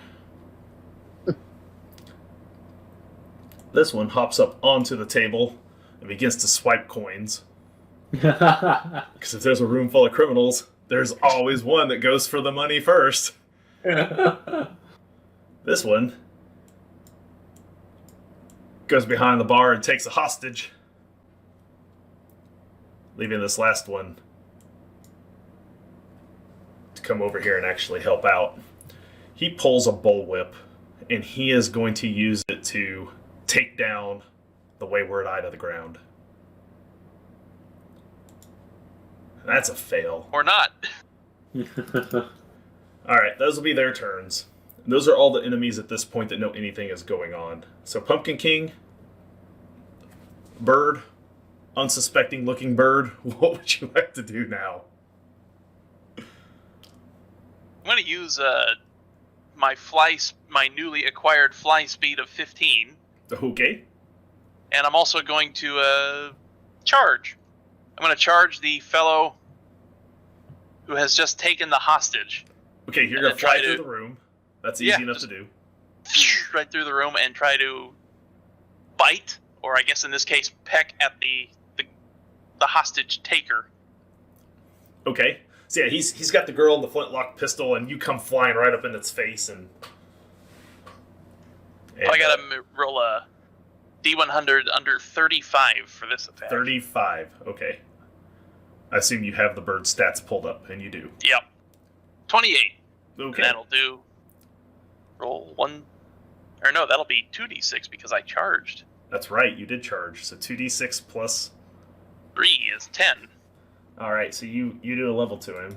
This one hops up onto the table and begins to swipe coins. Because if there's a room full of criminals, There's always one that goes for the money first. This one goes behind the bar and takes a hostage, leaving this last one to come over here and actually help out. He pulls a bullwhip, and he is going to use it to take down the Wayward Eye to the ground. That's a fail. Or not. Alright, those will be their turns. And those are all the enemies at this point that know anything is going on. So Pumpkin King, bird, unsuspecting looking bird, what would you like to do now? I'm going to use my newly acquired fly speed of 15. Okay. And I'm also going to charge. I'm going to charge the fellow who has just taken the hostage. Okay, you're going to fly through the room. That's easy enough to do. Right through the room and try to bite, or I guess in this case, peck at the hostage taker. Okay. So yeah, he's got the girl in the flintlock pistol, and you come flying right up in its face, and I got to roll a D100 under 35 for this attack. 35. Okay. I assume you have the bird stats pulled up, and you do. Yep. 28. Okay. And that'll do. Roll one. Or no, that'll be 2d6 because I charged. That's right, you did charge. So 2d6 plus 3 is 10. Alright, so you do a level to him.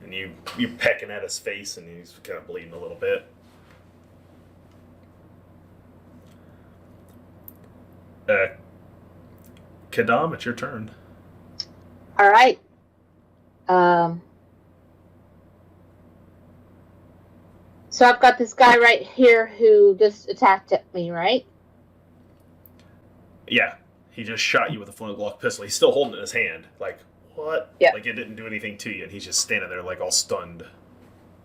And you're pecking at his face, and he's kind of bleeding a little bit. Kadam, it's your turn. All right. So I've got this guy right here who just attacked at me, right? Yeah, he just shot you with a flintlock pistol. He's still holding it in his hand. Like, what? Yeah. Like, it didn't do anything to you, and he's just standing there, like, all stunned.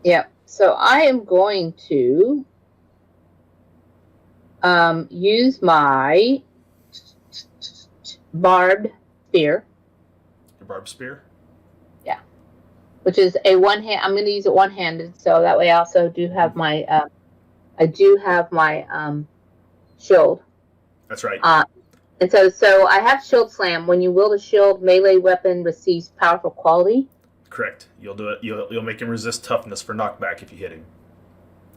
Yeah. So I am going to use my barbed spear. Your barbed spear? Yeah. Which is a one-hand. I'm going to use it one-handed, so that way I also do have my. Shield. That's right. And so I have shield slam. When you wield a shield, melee weapon receives powerful quality. Correct. You'll do it. You'll make him resist toughness for knockback if you hit him.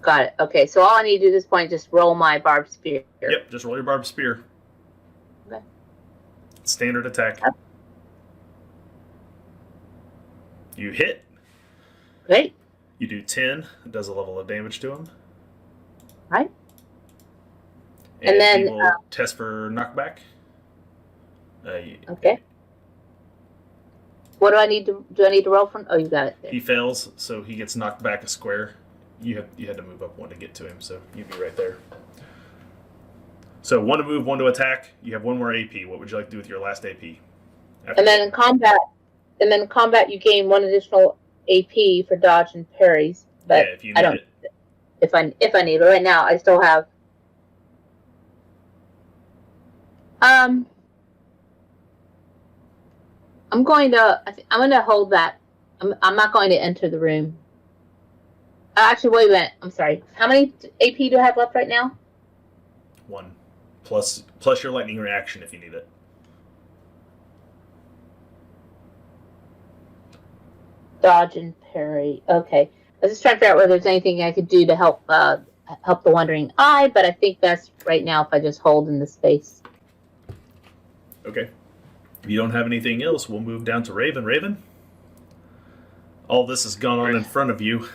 Got it. Okay, so all I need to do at this point is just roll my barbed spear. Yep, just roll your barbed spear. Okay. Standard attack. Yep. You hit. Great. You do 10. It does a level of damage to him. Right. And then he will test for knockback. Okay. What do I need to roll from? Oh, you got it there. He fails, so he gets knocked back a square. You had to move up one to get to him, so you'd be right there. So 1 to move, 1 to attack. You have 1 more AP. What would you like to do with your last AP? And then in combat, you gain 1 additional AP for dodge and parries. But yeah, if you I need don't. it. If I need it right now, I still have. I'm going to hold that. I'm not going to enter the room. Actually, wait a minute. I'm sorry. How many AP do I have left right now? 1. Plus your lightning reaction if you need it. Dodge and parry. Okay. I was just trying to figure out whether there's anything I could do to help the Wandering Eye, but I think that's right now if I just hold in the space. Okay. If you don't have anything else, we'll move down to Raven. Raven? All this has gone on in front of you.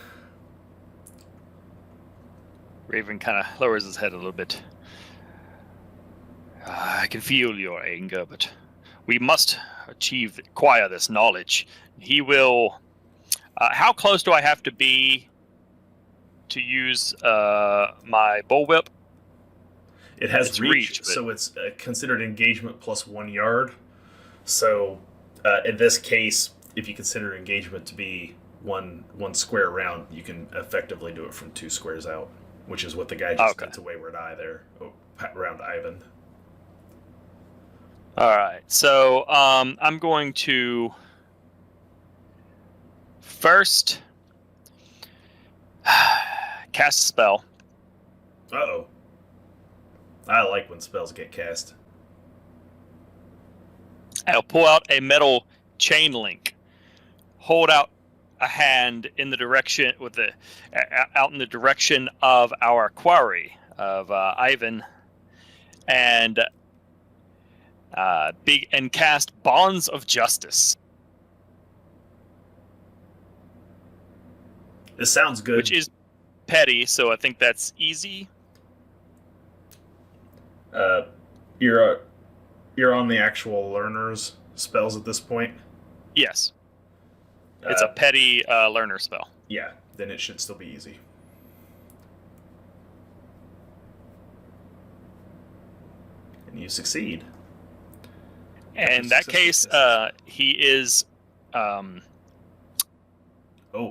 Raven kind of lowers his head a little bit. I can feel your anger, but we must acquire this knowledge. He will... how close do I have to be to use my bullwhip? It has It's reach, reach, so it's considered engagement plus 1 yard. So in this case, if you consider engagement to be one square round, you can effectively do it from 2 squares out, which is what the guy just did to Wayward Eye there, around Ivan. All right, so I'm going to first cast a spell. Uh-oh. I like when spells get cast. I'll pull out a metal chain link, hold out a hand in the direction out in the direction of our quarry of Ivan, and cast Bonds of Justice. This sounds good. Which is petty, so I think that's easy. You're on the actual learner's spells at this point? Yes. It's a petty learner spell. Yeah, then it should still be easy. And you succeed. And in that case, he is...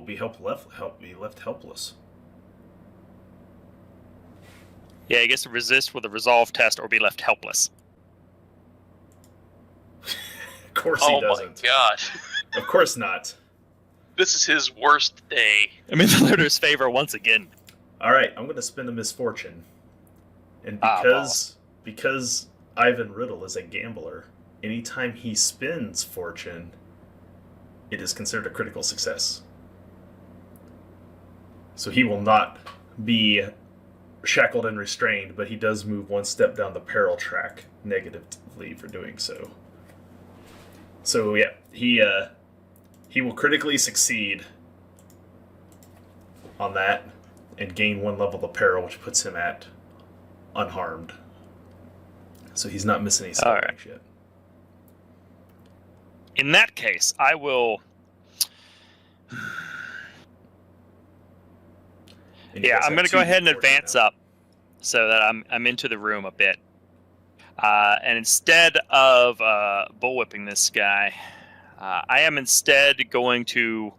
be left helpless. Yeah, he gets to resist with a resolve test or be left helpless. Of course he doesn't. Oh my gosh. Of course not. This is his worst day. I'm in the learner's favor once again. All right, I'm going to spin a misfortune. And because Ivan Riddle is a gambler, anytime he spins fortune, it is considered a critical success. So he will not be shackled and restrained, but he does move one step down the peril track negatively for doing so. So yeah, he will critically succeed on that and gain one level of peril, which puts him at unharmed. So he's not missing any skill ranks yet. In that case, I will... I'm going to go ahead and advance up so that I'm into the room a bit. And instead of bullwhipping this guy, I am instead going to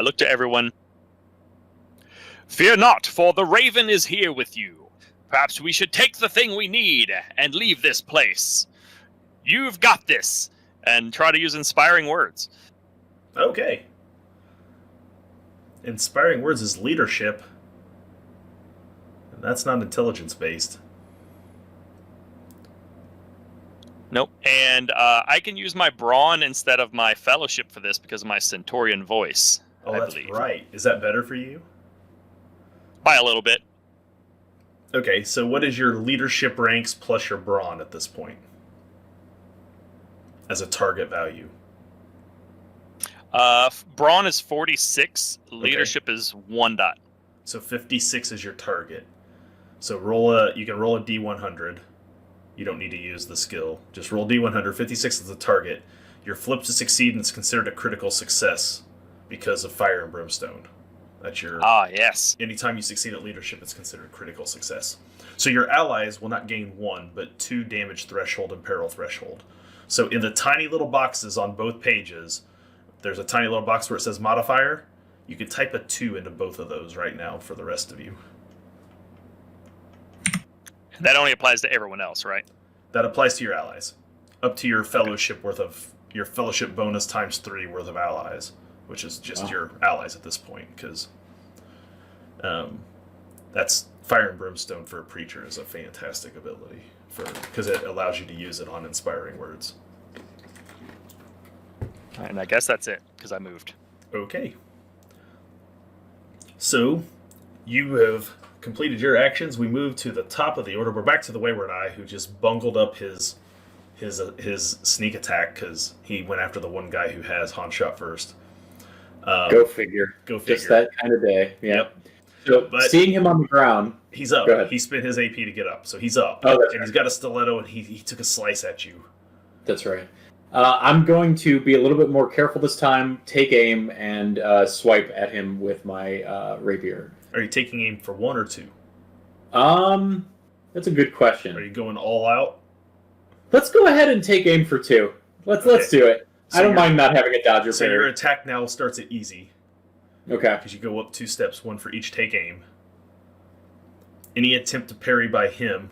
look to everyone. Fear not, for the Raven is here with you. Perhaps we should take the thing we need and leave this place. You've got this. And try to use inspiring words. Okay. Inspiring words is leadership. And that's not intelligence-based. Nope. And I can use my brawn instead of my fellowship for this because of my Centaurian voice. Oh, that's right. Is that better for you? By a little bit. Okay, so what is your leadership ranks plus your brawn at this point? As a target value. Brawn is 46. Leadership is 1 dot. So 56 is your target. So you can roll a D100. You don't need to use the skill. Just roll D100. 56 is the target. Your flip to succeed, and it's considered a critical success because of Fire and Brimstone. That's your... yes. Anytime you succeed at leadership, it's considered critical success. So your allies will not gain 1, but 2 damage threshold and peril threshold. So in the tiny little boxes on both pages, there's a tiny little box where it says modifier. You can type a 2 into both of those right now for the rest of you. That only applies to everyone else, right? That applies to your allies. Up to your fellowship your fellowship bonus times 3 worth of allies, which is just your allies at this point, because that's Fire and Brimstone for a preacher is a fantastic ability because it allows you to use it on inspiring words. And I guess that's it, because I moved. Okay. So, you have completed your actions. We move to the top of the order. We're back to the Wayward Eye, who just bungled up his sneak attack because he went after the one guy who has Han shot first. Go figure. Just that kind of day. Yeah. Yep. So, seeing him on the ground... He's up. Go ahead. He spent his AP to get up, so he's up. Oh, and he's got a stiletto, and he took a slice at you. That's right. I'm going to be a little bit more careful this time, take aim, and swipe at him with my rapier. Are you taking aim for 1 or 2? That's a good question. Are you going all out? Let's go ahead and take aim for 2. Let's do it. So I don't mind not having a dodger. So your attack now starts at easy. Okay. Because you go up 2 steps, 1 for each take aim. Any attempt to parry by him.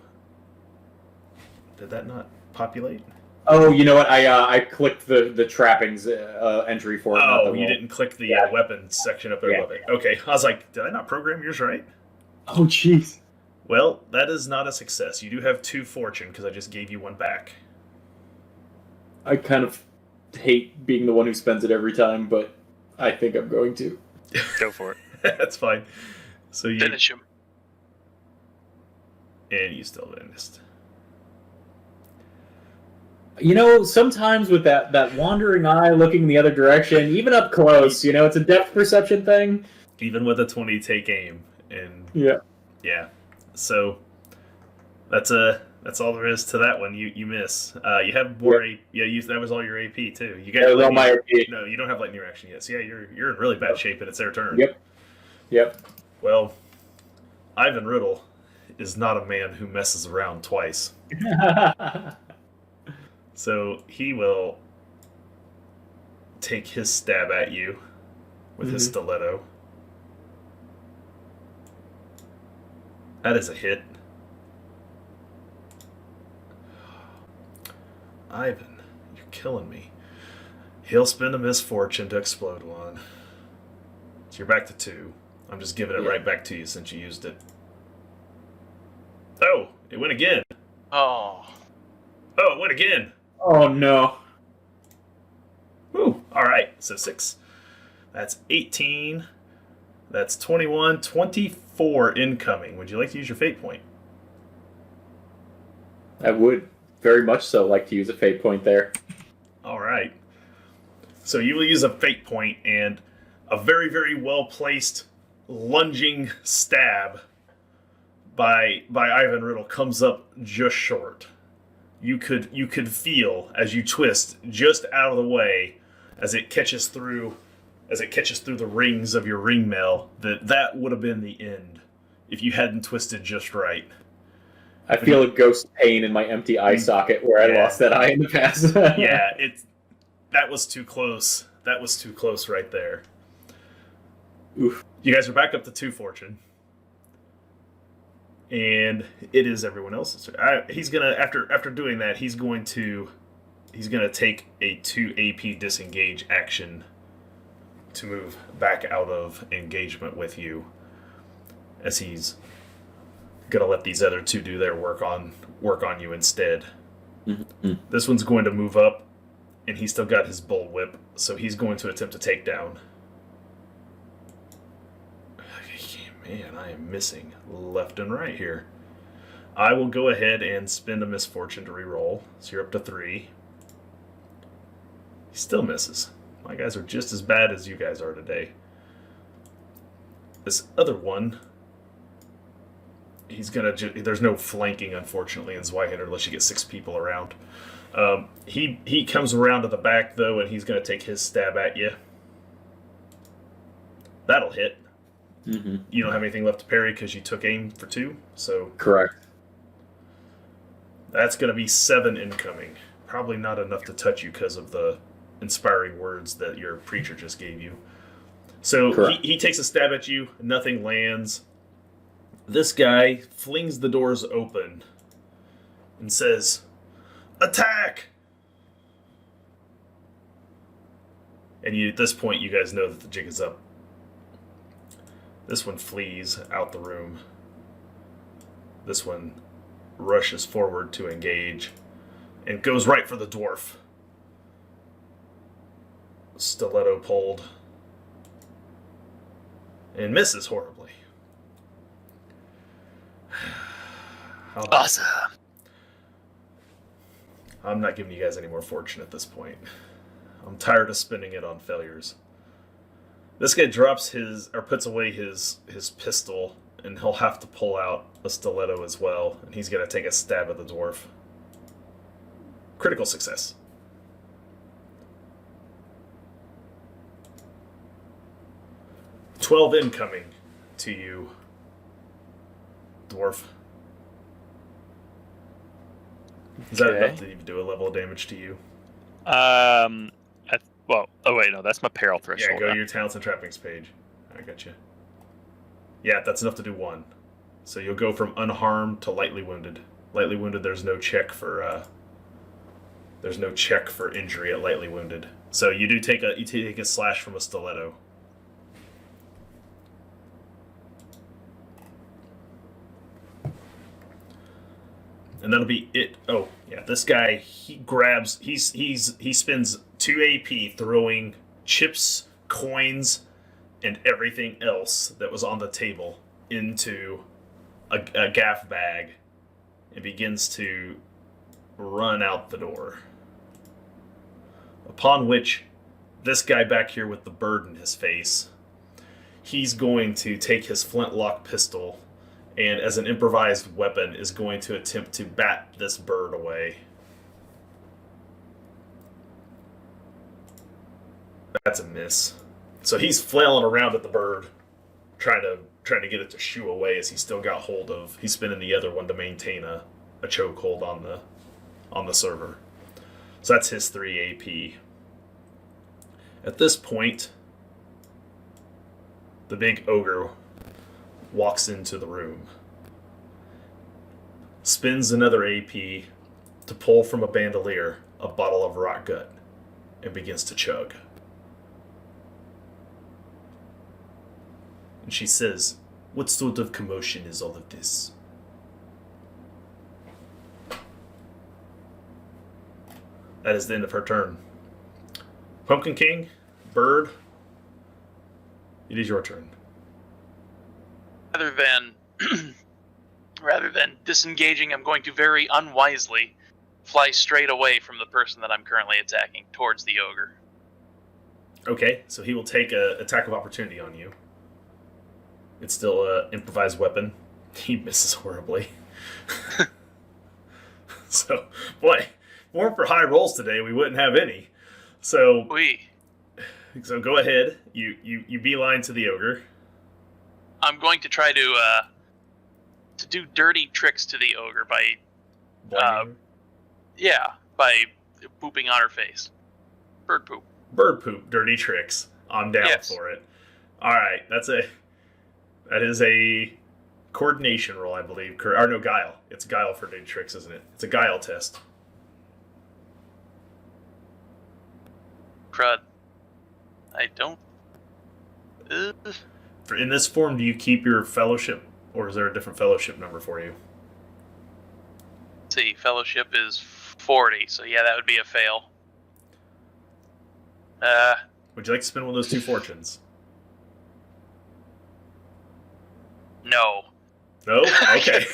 Did that not populate? Oh, you know what? I clicked the trappings entry for it. not Oh, the you roll. didn't click the Yeah. weapons section up there Yeah. above it. Okay, I was like, did I not program yours right? Oh, jeez. Well, that is not a success. You do have 2 fortune because I just gave you 1 back. I kind of hate being the one who spends it every time, but I think I'm going to. Go for it. That's fine. So you Finish him. and you still missed. You know, sometimes with that wandering eye looking the other direction, even up close, it's a depth perception thing. Even with a 20, take aim, and Yeah. yeah. So that's all there is to that one. You miss. You have more. That was all your AP too. You got That was all my AP. No, you don't have lightning reaction yet. So yeah, you're in really bad shape, and it's their turn. Yep. Well, Ivan Riddle is not a man who messes around twice. So he will take his stab at you with his stiletto. That is a hit. Ivan, you're killing me. He'll spend a misfortune to explode 1. So you're back to 2. I'm just giving it right back to you since you used it. Oh, it went again. Oh. Oh, it went again. Oh, no. Woo. All right, so 6. That's 18. That's 21. 24 incoming. Would you like to use your fate point? I would very much so like to use a fate point there. All right. So you will use a fate point, and a very, very well-placed lunging stab by Ivan Riddle comes up just short. You could feel as you twist just out of the way as it catches through the rings of your ring mail that would have been the end if you hadn't twisted just right. I feel a ghost pain in my empty eye socket where I lost that eye in the past. Yeah, that was too close. That was too close right there. Oof. You guys are back up to 2 fortune. And it is everyone else's turn. He's gonna after doing that, he's gonna take a 2 AP disengage action to move back out of engagement with you, as he's gonna let these other 2 do their work on you instead. Mm-hmm. This one's going to move up, and he's still got his bullwhip, so he's going to attempt to take down. Man, I am missing left and right here. I will go ahead and spend a misfortune to reroll. So you're up to 3. He still misses. My guys are just as bad as you guys are today. This other one, there's no flanking, unfortunately, in Zweihander unless you get 6 people around. He comes around to the back, though, and he's going to take his stab at you. That'll hit. Mm-hmm. You don't have anything left to parry because you took aim for 2, so Correct. that's going to be 7 incoming. Probably not enough to touch you because of the inspiring words that your preacher just gave you. So he takes a stab at you, nothing lands. This guy flings the doors open and says, "Attack!" And at this point, you guys know that the jig is up. This one flees out the room. This one rushes forward to engage and goes right for the dwarf. Stiletto pulled and misses horribly. Awesome. I'm not giving you guys any more fortune at this point. I'm tired of spending it on failures. This guy puts away his pistol, and he'll have to pull out a stiletto as well, and he's going to take a stab at the dwarf. Critical success. "12 incoming to you, dwarf." Is that enough to even do a level of damage to you? Oh wait, no, that's my Apparel Threshold. Yeah, go to your Talents and Trappings page. I got you. Yeah, that's enough to do 1. So you'll go from unharmed to lightly wounded. Lightly wounded, there's no check for There's no check for injury at lightly wounded. So you do take a slash from a stiletto. And that'll be it. Oh, yeah, this guy, he spends 2 AP throwing chips, coins, and everything else that was on the table into a gaff bag and begins to run out the door. Upon which, this guy back here with the bird in his face, he's going to take his flintlock pistol and as an improvised weapon is going to attempt to bat this bird away. That's a miss. So he's flailing around at the bird, trying to get it to shoo away as he's still got hold of. He's spinning the other one to maintain a chokehold on the server. So that's his 3 AP. At this point, the big ogre walks into the room, spins another AP to pull from a bandolier a bottle of rot gut, and begins to chug. And she says, "What sort of commotion is all of this?" That is the end of her turn. Pumpkin King, Bird, it is your turn. Rather than disengaging, I'm going to very unwisely fly straight away from the person that I'm currently attacking towards the ogre. Okay, so he will take an attack of opportunity on you. It's still an improvised weapon. He misses horribly. So, boy, if it weren't for high rolls today, we wouldn't have any. So go ahead. You beeline to the ogre. I'm going to try to do dirty tricks to the ogre by pooping on her face. Bird poop. Bird poop, dirty tricks. I'm down for it. All right, that is a coordination roll, I believe. Or no, guile. It's guile for dirty tricks, isn't it? It's a guile test. Crud. I don't. In this form, do you keep your fellowship, or is there a different fellowship number for you? Let's see, fellowship is 40, so yeah, that would be a fail. Would you like to spend one of those 2 fortunes? No. No? Okay.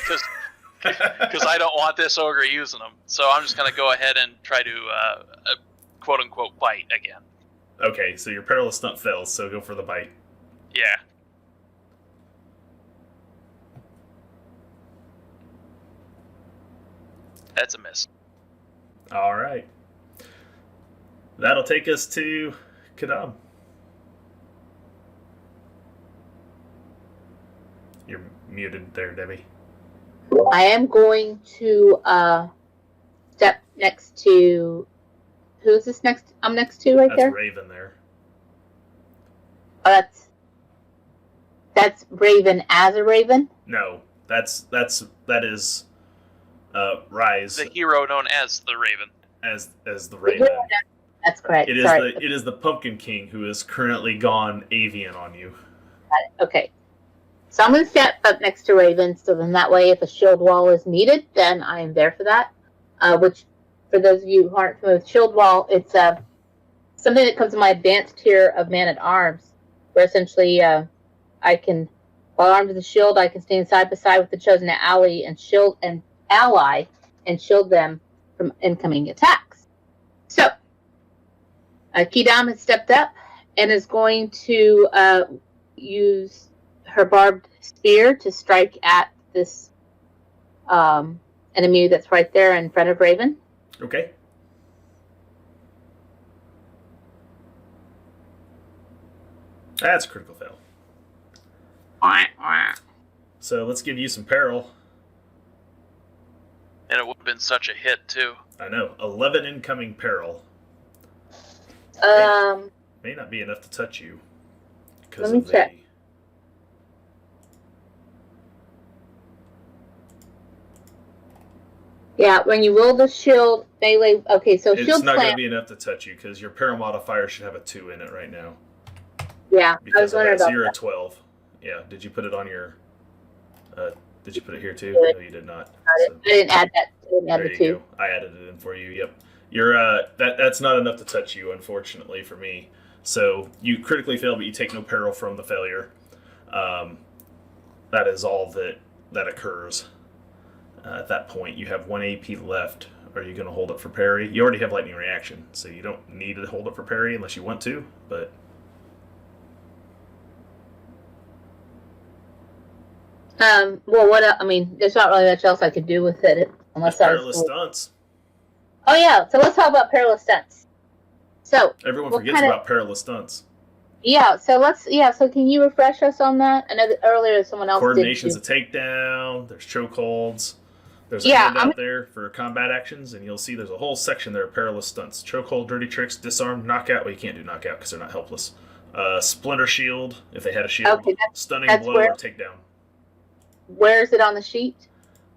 Because I don't want this ogre using them. So I'm just going to go ahead and try to, quote-unquote, bite again. Okay, so your perilous stunt fails, so go for the bite. Yeah. That's a miss. All right. That'll take us to Kadam. You're muted there, Debbie. I am going to step next to... Who's this next? I'm next to right there? That's Raven there. Oh, that's Raven as a Raven? No, that is Rise. The hero known as the Raven. As the Raven. That's correct. It is the Pumpkin King who is currently gone avian on you. Okay. So I'm going to step up next to Raven, so then that way if a shield wall is needed, then I am there for that. Which, for those of you who aren't familiar with shield wall, it's something that comes in my advanced tier of man-at-arms, where essentially I can, while armed with a shield, I can stand side by side with the chosen ally and shield them from incoming attacks. So, Kidam has stepped up and is going to use her barbed spear to strike at this enemy that's right there in front of Raven. Okay. That's a critical fail. So let's give you some peril. And it would have been such a hit, too. I know. 11 incoming peril. May not be enough to touch you. Let me check. Yeah, when you roll the shield melee. Okay, so It's shield not going to slam. be enough to touch you because your peril modifier should have a 2 in it right now. Yeah, I Because was of wondering that. So about you're that. a 12. Yeah. Did you put it on your? Did you put it here too? Good. No, you did not. I didn't add that. I didn't add There the you 2. go. I added it in for you. Yep. You're that's not enough to touch you, unfortunately for me. So you critically fail, but you take no peril from the failure. That is all that occurs. At that point, you have 1 AP left. Are you going to hold it for parry? You already have lightning reaction, so you don't need to hold it for parry unless you want to. But Well, what? I mean, there's not really much else I could do with it unless I perilous was. stunts. Oh yeah. So let's talk about perilous stunts. So Everyone what forgets kind of- about perilous stunts. yeah. So let's. Yeah. So can you refresh us on that? I know that earlier someone else Coordination's did. a takedown. There's chokeholds. There's a Yeah, handout there for combat actions, and you'll see there's a whole section there of perilous stunts. Chokehold, dirty tricks, disarm, knockout. Well, you can't do knockout because they're not helpless. Splinter shield, if they had a shield. Okay, Stunning that's blow where- or takedown. Where is it on the sheet?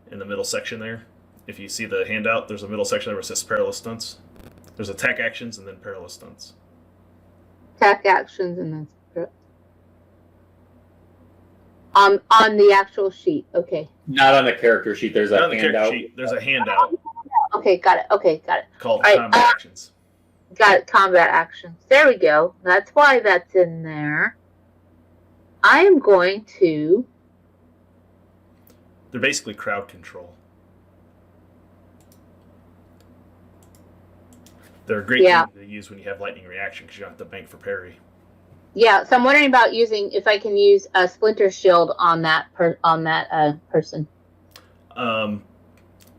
In the middle section there. If you see the handout, there's a middle section there where it says perilous stunts. There's attack actions and then perilous stunts. Attack actions and then on the actual sheet. Okay. Not on the character sheet. There's Not a on the character handout. sheet, there's a handout Okay. Got it. Okay. Got it. called All right, combat actions. Got it. Combat actions. There we go. That's why that's in there. I am going to. They're basically crowd control. They're a great Yeah. thing to use when you have lightning reaction because you don't have to bank for parry. Yeah. So I'm wondering about using if I can use a splinter shield on that person.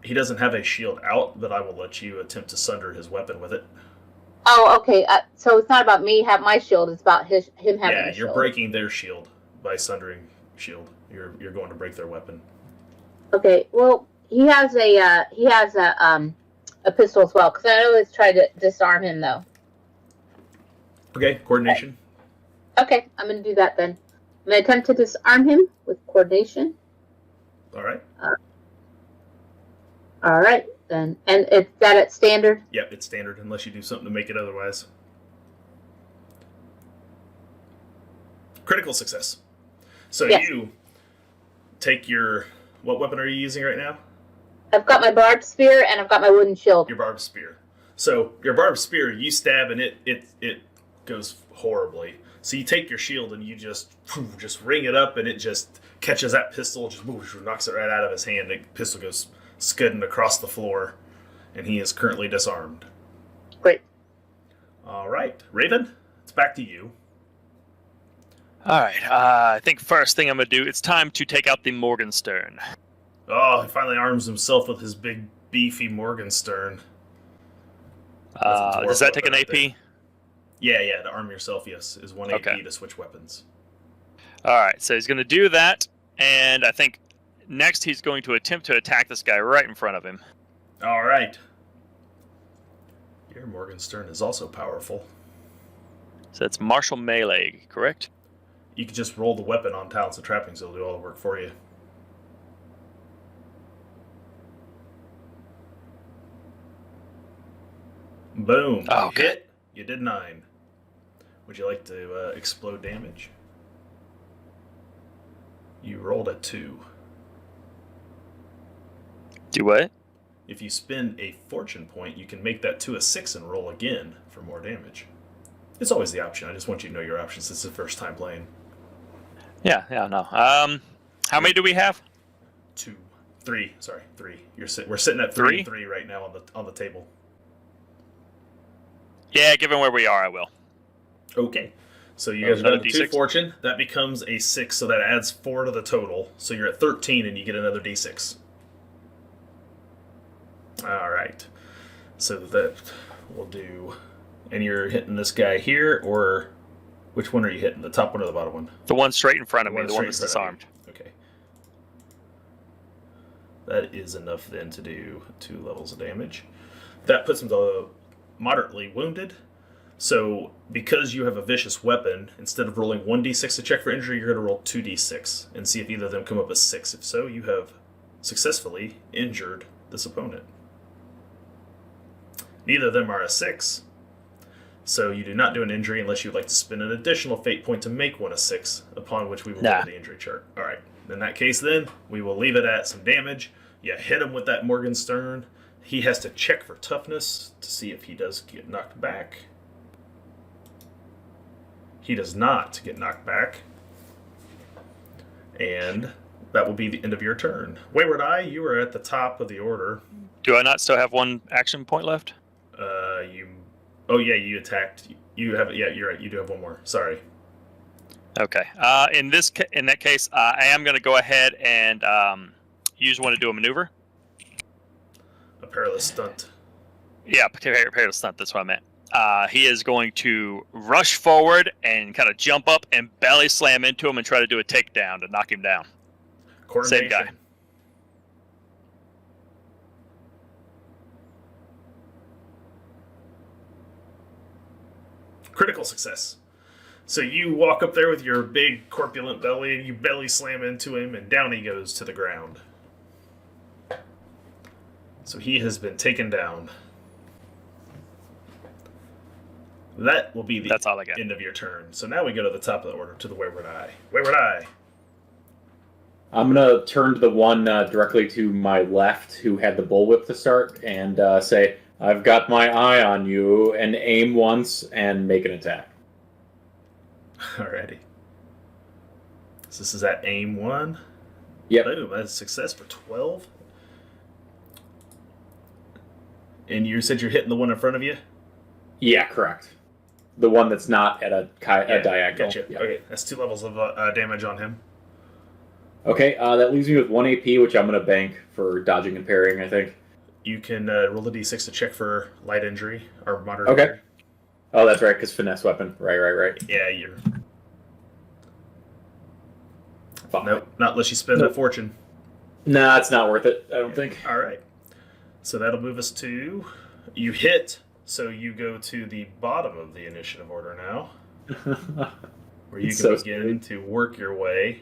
He doesn't have a shield out, but I will let you attempt to sunder his weapon with it. Oh, okay. So it's not about me have my shield. It's about him having Yeah, a you're shield. breaking their shield by sundering shield. You're going to break their weapon. Okay. Well, he has a pistol as well because I always try to disarm him though. Okay, coordination. Okay, I'm going to do that then. I'm going to attempt to disarm him with coordination. All right. All right, then. And it's that at standard? Yep, it's standard unless you do something to make it otherwise. Critical success. So Yes. you take your... What weapon are you using right now? I've got my barbed spear and I've got my wooden shield. Your barbed spear. So your barbed spear, you stab and it goes horribly. So you take your shield and you just ring it up and it just catches that pistol, just knocks it right out of his hand. The pistol goes scudding across the floor, and he is currently disarmed. Great. All right, Raven, it's back to you. All right. I think first thing I'm gonna do. It's time to take out the Morgenstern. Oh, he finally arms himself with his big, beefy Morgenstern. Does that take an AP? Yeah, to arm yourself, yes, is 1 Okay. AP to switch weapons. All right. So he's gonna do that, and I think next he's going to attempt to attack this guy right in front of him. All right. Your Morgenstern is also powerful. So it's martial melee, correct? You can just roll the weapon on talents and trappings, it'll do all the work for you. Boom. Oh, You okay. hit. You did 9. Would you like to explode damage? You rolled a 2. Do what? If you spend a fortune point, you can make that 2 a 6 and roll again for more damage. It's always the option. I just want you to know your options. This is the first time playing. Yeah, no. How many do we have? 2, 3. Sorry, 3. We're sitting at 3 and 3? 3 right now on the table. Yeah, given where we are, I will. Okay. So you guys Another got a 2 D6? fortune. That becomes a 6, so that adds 4 to the total. So you're at 13 and you get another D6. All right. So that will do. And you're hitting this guy here, or which one are you hitting? The top one or the bottom one? The one straight in front of me, the one straight that's in front of disarmed. you. Okay. That is enough then to do 2 levels of damage. That puts him to moderately wounded. So because you have a vicious weapon, instead of rolling 1d6 to check for injury, you're going to roll 2d6 and see if either of them come up as 6. If so, you have successfully injured this opponent. Neither of them are a 6. So you do not do an injury unless you'd like to spend an additional fate point to make one a 6, upon which we will go to the injury chart. All right. In that case, then, we will leave it at some damage. You hit him with that Morgenstern. He has to check for toughness to see if he does get knocked back. He does not get knocked back. And that will be the end of your turn. Wayward Eye, you are at the top of the order. Do I not still have one action point left? You attacked. You have, yeah, you're right. You do have one more. Sorry. Okay. In that case, I am going to go ahead and use one to do a maneuver. A perilous stunt. Yeah, perilous stunt. That's what I meant. He is going to rush forward and kind of jump up and belly slam into him and try to do a takedown to knock him down. Coordination. Same guy. Critical success. So you walk up there with your big corpulent belly and you belly slam into him and down he goes to the ground. So he has been taken down. That will be the That's all I got. end of your turn. So now we go to the top of the order, to the Wayward Eye. Wayward Eye. I'm going to turn to the one directly to my left who had the bullwhip to start and say, I've got my eye on you, and aim once and make an attack. Alrighty. So this is at aim 1. Yep. Boom, that's a success for 12. And you said you're hitting the one in front of you? Yeah, correct. The one that's not at a diagonal. Gotcha. Yeah. Okay, that's 2 levels of damage on him. Okay, that leaves me with 1 AP, which I'm going to bank for dodging and parrying, I think. You can roll a d6 to check for light injury or moderate Okay. injury. Oh, that's right, because finesse weapon. Right. Yeah, you're... Fuck. Nope, not unless you spend a fortune. Nah, it's not worth it, I don't think. All right. So that'll move us to... You hit, so you go to the bottom of the initiative order now, where you can begin to work your way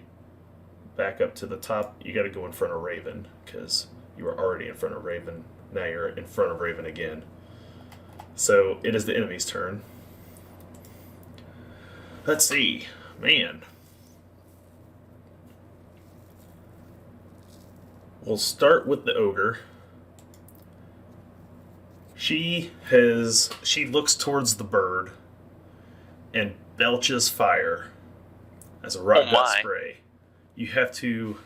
back up to the top. You got to go in front of Raven, because you were already in front of Raven. Now you're in front of Raven again. So it is the enemy's turn. Let's see. Man. We'll start with the ogre. She looks towards the bird and belches fire as a rock gut spray. You have to...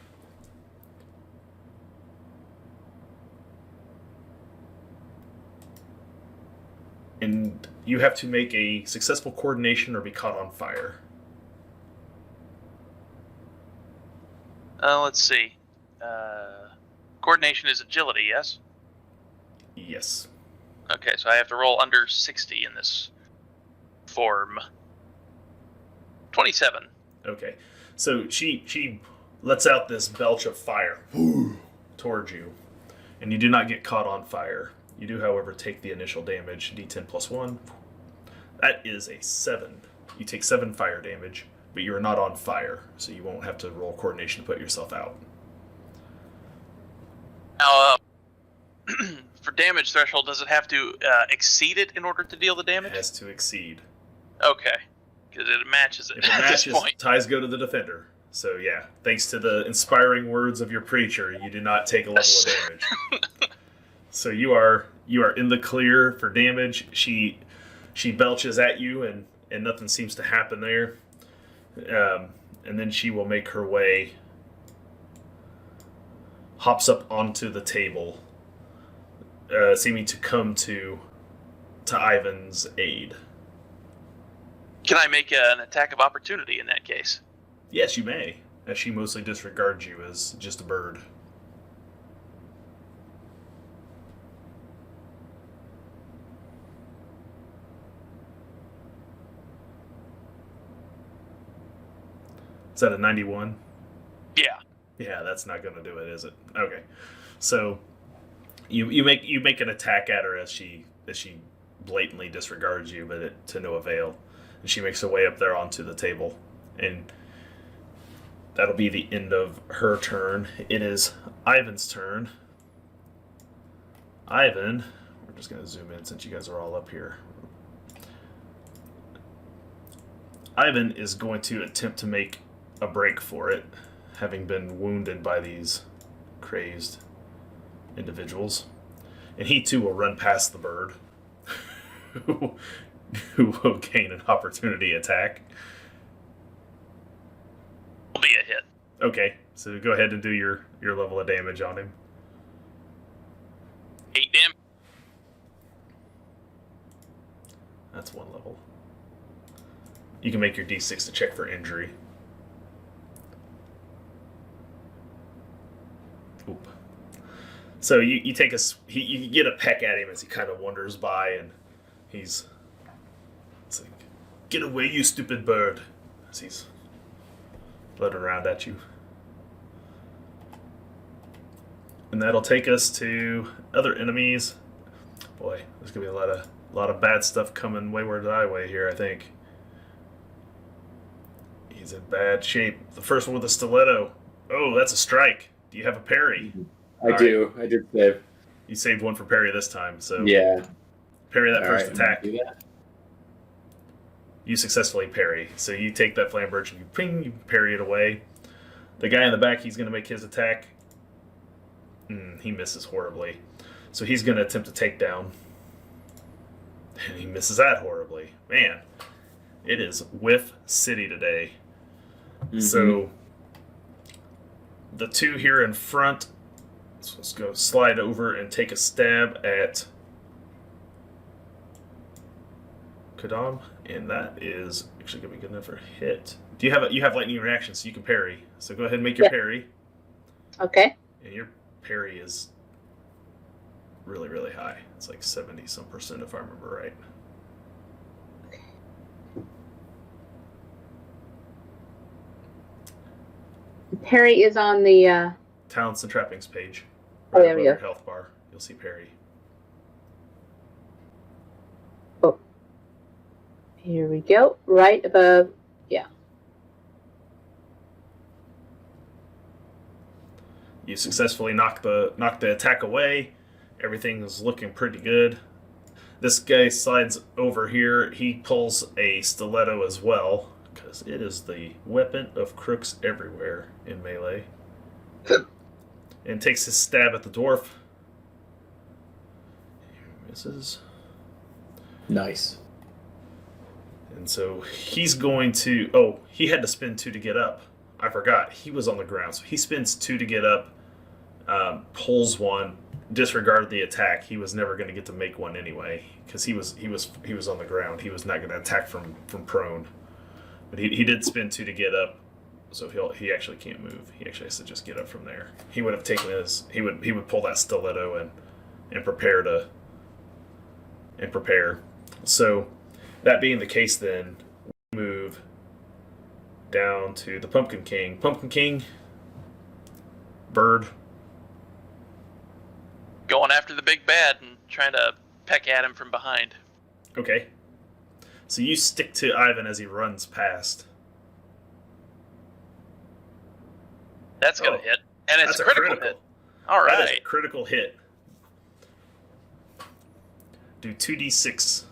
And you have to make a successful coordination or be caught on fire. Let's see. Coordination is agility, yes? Yes. Okay, so I have to roll under 60 in this form. 27. Okay. So she lets out this belch of fire towards you, and you do not get caught on fire. You do, however, take the initial damage, d10 plus 1. That is a 7. You take 7 fire damage, but you're not on fire, so you won't have to roll coordination to put yourself out. Now, for damage threshold, does it have to exceed it in order to deal the damage? It has to exceed. Okay, because it matches it If it at matches, this point. ties go to the defender. So yeah, thanks to the inspiring words of your preacher, you do not take a level of damage. So you are in the clear for damage. She belches at you, and nothing seems to happen there. And then she will make her way, hops up onto the table, seeming to come to Ivan's aid. Can I make an attack of opportunity in that case? Yes, you may, as she mostly disregards you as just a bird. Is that a 91? Yeah. Yeah, that's not going to do it, is it? Okay. So you make an attack at her as she blatantly disregards you, but to no avail. And she makes her way up there onto the table, and that'll be the end of her turn. It is Ivan's turn. Ivan, we're We're just going to zoom in since you guys are all up here. Ivan is going to attempt to make a break for it, having been wounded by these crazed individuals. And he too will run past the bird, who will gain an opportunity attack. Will be a hit. Okay, so go ahead and do your level of damage on him. 8 damage. That's one level. You can make your d6 to check for injury. Oop. So you take you get a peck at him as he kind of wanders by, and it's like, "Get away, you stupid bird!" As he's floating around at you. And that'll take us to other enemies. Boy, there's gonna be a lot of bad stuff coming wayward highway here, I think. He's in bad shape. The first one with a stiletto. Oh, that's a strike. Do you have a parry? I do. I did save. You saved one for parry this time, so Yeah. parry that All first right, I'm attack. gonna do that. You successfully parry. So you take that flame birch and you parry it away. The guy in the back, he's going to make his attack. He misses horribly. So he's going to attempt to take down. And he misses that horribly. Man, it is Whiff City today. Mm-hmm. So the two here in front, so let's go slide over and take a stab at Kadam, and that is actually going to be good enough for a hit. Do you have lightning reaction, so you can parry. So go ahead and make your parry. Okay. And your parry is really, really high. It's like 70-some% if I remember right. Parry is on the. Talents and trappings page. Oh, there we above go. your health bar. You'll see parry. Oh. Here we go. Right above. Yeah. You successfully knock the attack away. Everything is looking pretty good. This guy slides over here. He pulls a stiletto as well, because it is the weapon of crooks everywhere in melee. And takes his stab at the dwarf. He misses. Nice. And so he's going to... Oh, he had to spend 2 to get up. I forgot. He was on the ground. So he spends 2 to get up, pulls 1, disregarded the attack. He was never going to get to make one anyway, because he was on the ground. He was not going to attack from prone. But he did spend 2 to get up, so he actually can't move. He actually has to just get up from there. He would have taken he would pull that stiletto and prepare. So that being the case, then we move down to the Pumpkin King. Pumpkin King, bird. Going after the big bad and trying to peck at him from behind. Okay. So you stick to Ivan as he runs past. That's going to hit. And it's That's a critical hit. All That is right. a critical hit. Do 2d6.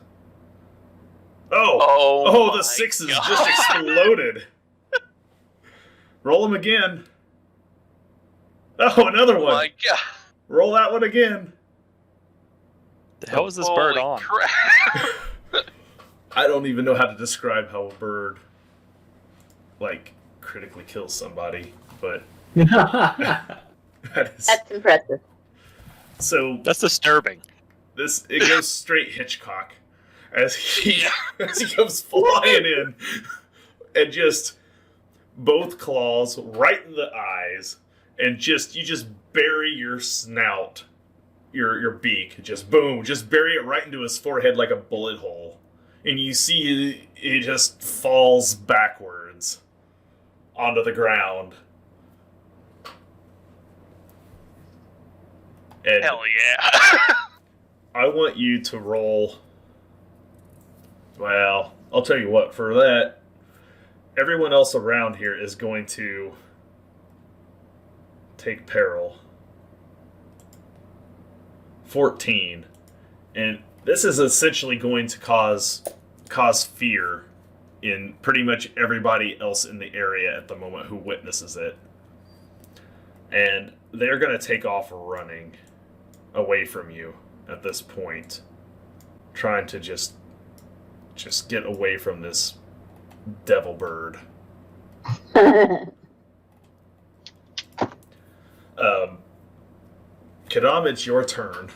Oh, the my 6 is God. just exploded. Roll them again. Oh, another Oh one. my God. Roll that one again. The hell is this bird Holy on? crap. I don't even know how to describe how a bird, critically kills somebody, but that is... That's impressive. So That's disturbing. it goes straight Hitchcock as he comes flying in, and just both claws right in the eyes, and you just bury your snout, your beak, just boom, just bury it right into his forehead like a bullet hole, and you see he just falls backwards onto the ground. And Hell yeah. I want you to roll. Well, I'll tell you what, for that, everyone else around here is going to take peril. 14. And this is essentially going to cause fear in pretty much everybody else in the area at the moment who witnesses it. And they're going to take off running away from you at this point, trying to just get away from this devil bird. Kadam, it's your turn.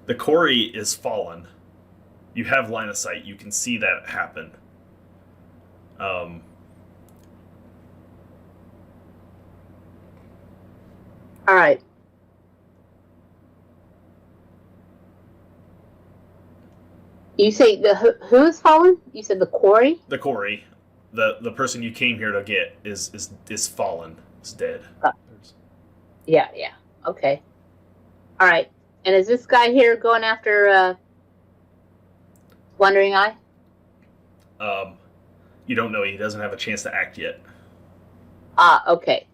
The quarry is fallen. You have line of sight. You can see that happen. All right. You say who is fallen? You said the quarry? The quarry. The person you came here to get is fallen. Is dead. Yeah. Okay. All right. And is this guy here going after Wandering Eye? You don't know. He doesn't have a chance to act yet. Okay.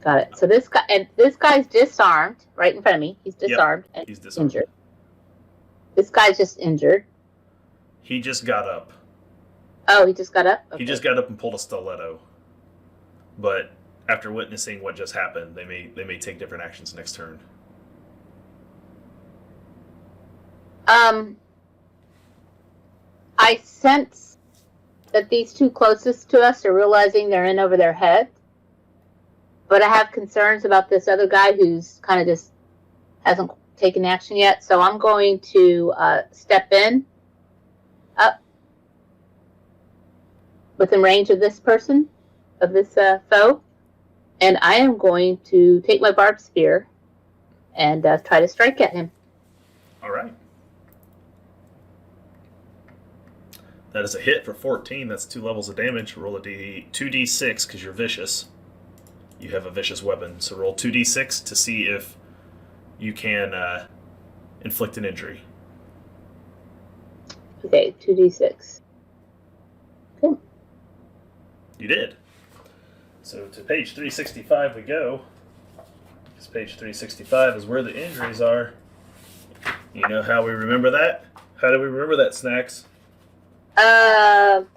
Got it. So this guy's disarmed right in front of me. He's disarmed. Yep, he's disarmed. Injured. This guy's just injured. He just got up. Oh, he just got up? Okay. He just got up and pulled a stiletto. But after witnessing what just happened, they may take different actions next turn. I sense that these two closest to us are realizing they're in over their head. But I have concerns about this other guy who's kind of just hasn't taken action yet. So I'm going to step in up within range of this person, of this foe. And I am going to take my barbed spear and try to strike at him. All right. That is a hit for 14. That's 2 levels of damage. Roll a 2d6 because you're vicious. You have a vicious weapon. So roll 2d6 to see if you can inflict an injury. Okay, 2d6. Okay. You did. So to page 365 we go. Because page 365 is where the injuries are. You know how we remember that? How do we remember that, Snacks? Oh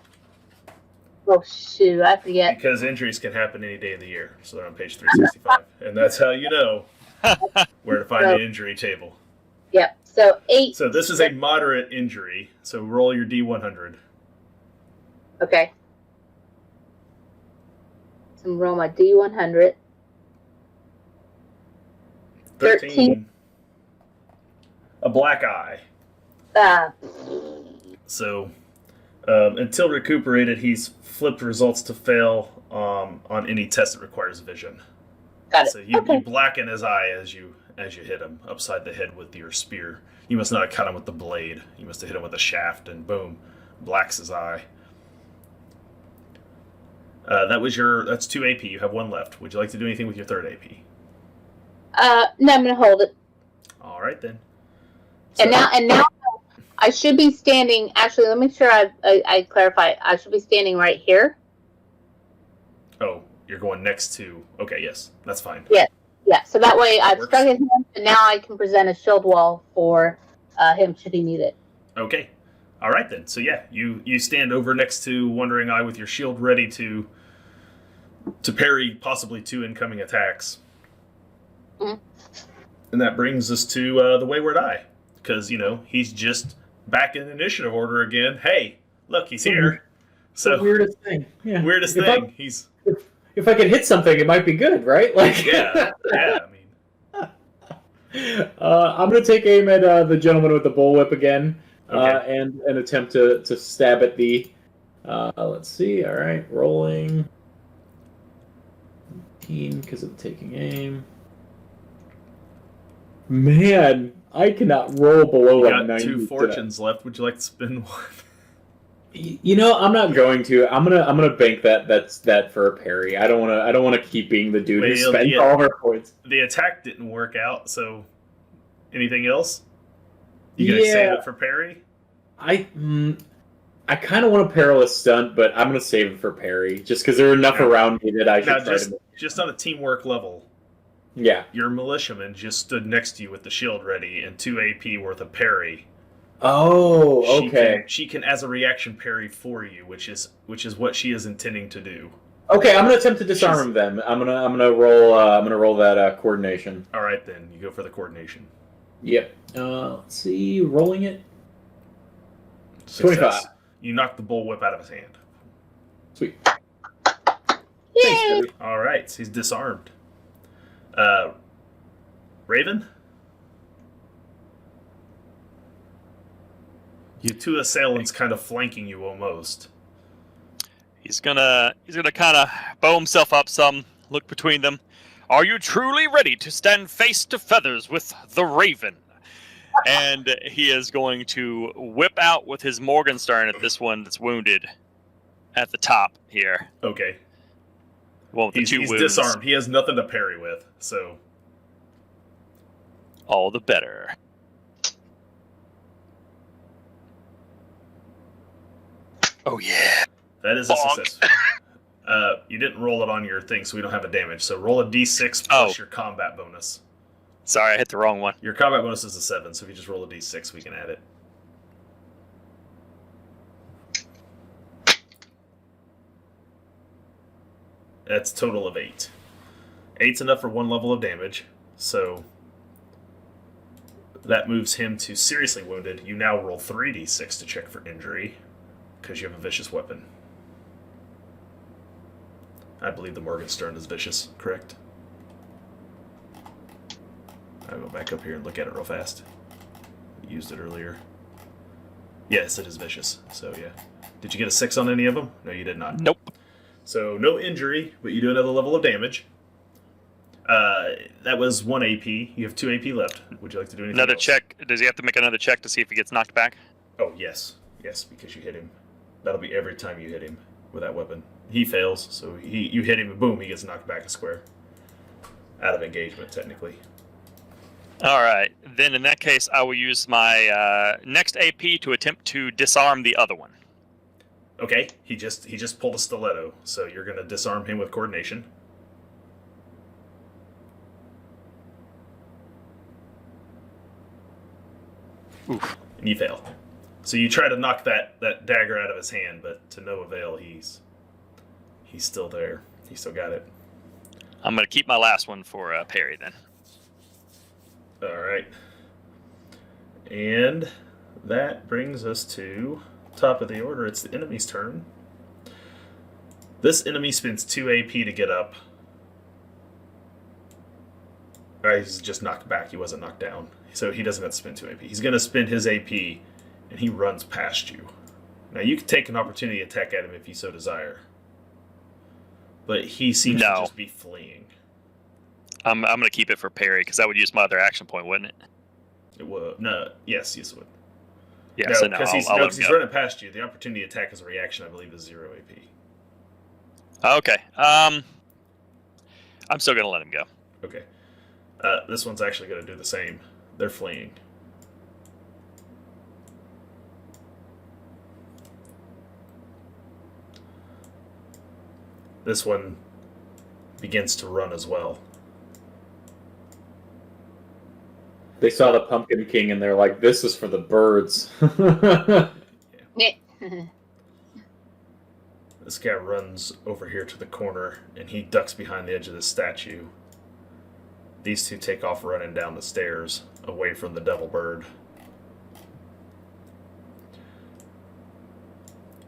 shoot, I forget. Because injuries can happen any day of the year. So they're on page 365. And that's how you know where to find the injury table. Yep, so 8. So this is a moderate injury. So roll your D100. Okay. So roll my D100. 13. A black eye. So until recuperated, he's flipped results to fail on any test that requires vision. Got it. So you blacken his eye as you hit him upside the head with your spear. You must not have cut him with the blade. You must have hit him with a shaft, and boom, blacks his eye. That's 2 AP. You have 1 left. Would you like to do anything with your 3rd AP? No, I'm gonna hold it. All right then. So, and now I should be standing. Actually, let me make sure I clarify. I should be standing right here. Oh, you're going next to. Okay, yes, that's fine. Yeah. So that way I've works. struck at him, and now I can present a shield wall for him should he need it. Okay. All right then. So yeah, you stand over next to Wandering Eye with your shield ready to parry possibly 2 incoming attacks. Mm-hmm. And that brings us to the Wayward Eye, because he's just back in initiative order again. Hey, look, he's here. So the weirdest thing. Yeah. Weirdest thing. If I could hit something, it might be good, right? Like yeah. I mean, I'm gonna take aim at the gentleman with the bullwhip again, Okay. and attempt to stab at the. Let's see. All right, rolling. 18 because of taking aim. Man, I cannot roll below you like got 90 2 today. fortunes left. Would you like to spin one? I'm not going to. I'm gonna bank that for a parry. I don't want to keep being the dude who spends all of our points. The attack didn't work out. So, anything else? You gonna save it for parry? I kind of want a perilous stunt, but I'm gonna save it for parry just because there are enough around me that I should try to. Just on a teamwork level. Yeah. Your militiaman just stood next to you with the shield ready and 2 AP worth of parry. Oh, okay. She can, as a reaction, parry for you, which is what she is intending to do. Okay, I'm gonna attempt to disarm him then. I'm gonna roll that coordination. All right, then you go for the coordination. Yep. Let's see, rolling it. Success. 25. You knock the bullwhip out of his hand. Sweet. Yay! Thanks, Debbie. All right, so he's disarmed. Raven? You have 2 assailants kind of flanking you almost. He's gonna kind of bow himself up some, look between them. Are you truly ready to stand face to feathers with the Raven? And he is going to whip out with his Morgenstern at this one that's wounded at the top here. Okay. Well, with the He's 2 wounds. disarmed. He has nothing to parry with, so... All the better. Oh yeah. That is a Bonk. success. You didn't roll it on your thing, so we don't have a damage. So roll a d6 plus your combat bonus. Sorry, I hit the wrong one. Your combat bonus is a 7, so if you just roll a d6, we can add it. That's a total of 8. 8's enough for 1 level of damage, so that moves him to seriously wounded. You now roll 3d6 to check for injury, because you have a vicious weapon. I believe the Morgenstern is vicious, correct? I'll go back up here and look at it real fast. I used it earlier. Yes, it is vicious, so yeah. Did you get a 6 on any of them? No, you did not. Nope. So no injury, but you do another level of damage. That was 1 AP. You have 2 AP left. Would you like to do anything Another else? check. Does he have to make another check to see if he gets knocked back? Oh, yes. Yes, because you hit him. That'll be every time you hit him with that weapon. He fails, so you hit him and boom, he gets knocked back a square. Out of engagement, technically. All right. Then in that case, I will use my next AP to attempt to disarm the other one. Okay, he just pulled a stiletto, so you're going to disarm him with coordination. Oof. And you fail. So you try to knock that dagger out of his hand, but to no avail. He's still there. He still got it. I'm going to keep my last one for parry then. All right. And that brings us to top of the order. It's the enemy's turn. This enemy spends 2 AP to get up. He's just knocked back. He wasn't knocked down. So he doesn't have to spend 2 AP. He's going to spend his AP, and he runs past you. Now, you can take an opportunity attack at him if you so desire. But he seems to just be fleeing. I'm going to keep it for parry, because that would use my other action point, wouldn't it? It would. No, yes, it would. Yeah, no, so no, because I'll let him he's go. running past you. The opportunity attack as a reaction, I believe, is 0 AP. Okay. I'm still going to let him go. Okay. This one's actually going to do the same. They're fleeing. This one begins to run as well. They saw the Pumpkin King and they're like, this is for the birds. This guy runs over here to the corner, and he ducks behind the edge of the statue. These two take off running down the stairs, away from the devil bird.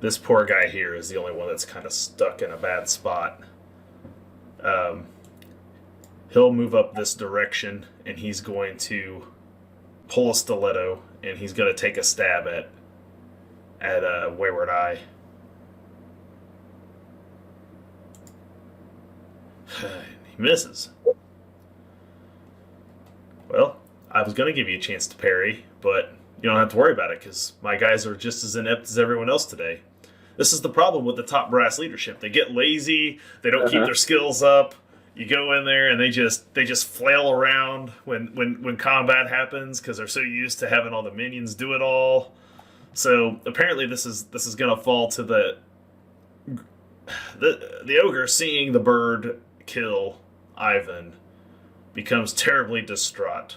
This poor guy here is the only one that's kind of stuck in a bad spot. He'll move up this direction, and he's going to pull a stiletto, and he's going to take a stab at Wayward Eye. He misses. Well, I was going to give you a chance to parry, but you don't have to worry about it because my guys are just as inept as everyone else today. This is the problem with the top brass leadership. They get lazy. They don't keep their skills up. You go in there and they just flail around when combat happens because they're so used to having all the minions do it all. So apparently this is going to fall to the ogre seeing the bird kill Ivan, becomes terribly distraught.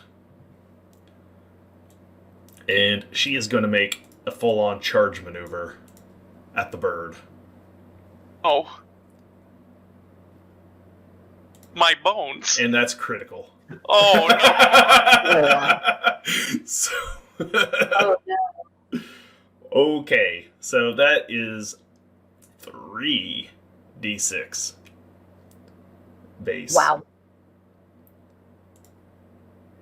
And she is going to make a full-on charge maneuver at the bird. Oh. My bones. And that's critical. Oh, no. So, Oh no. okay, so that is 3d6 base. Wow.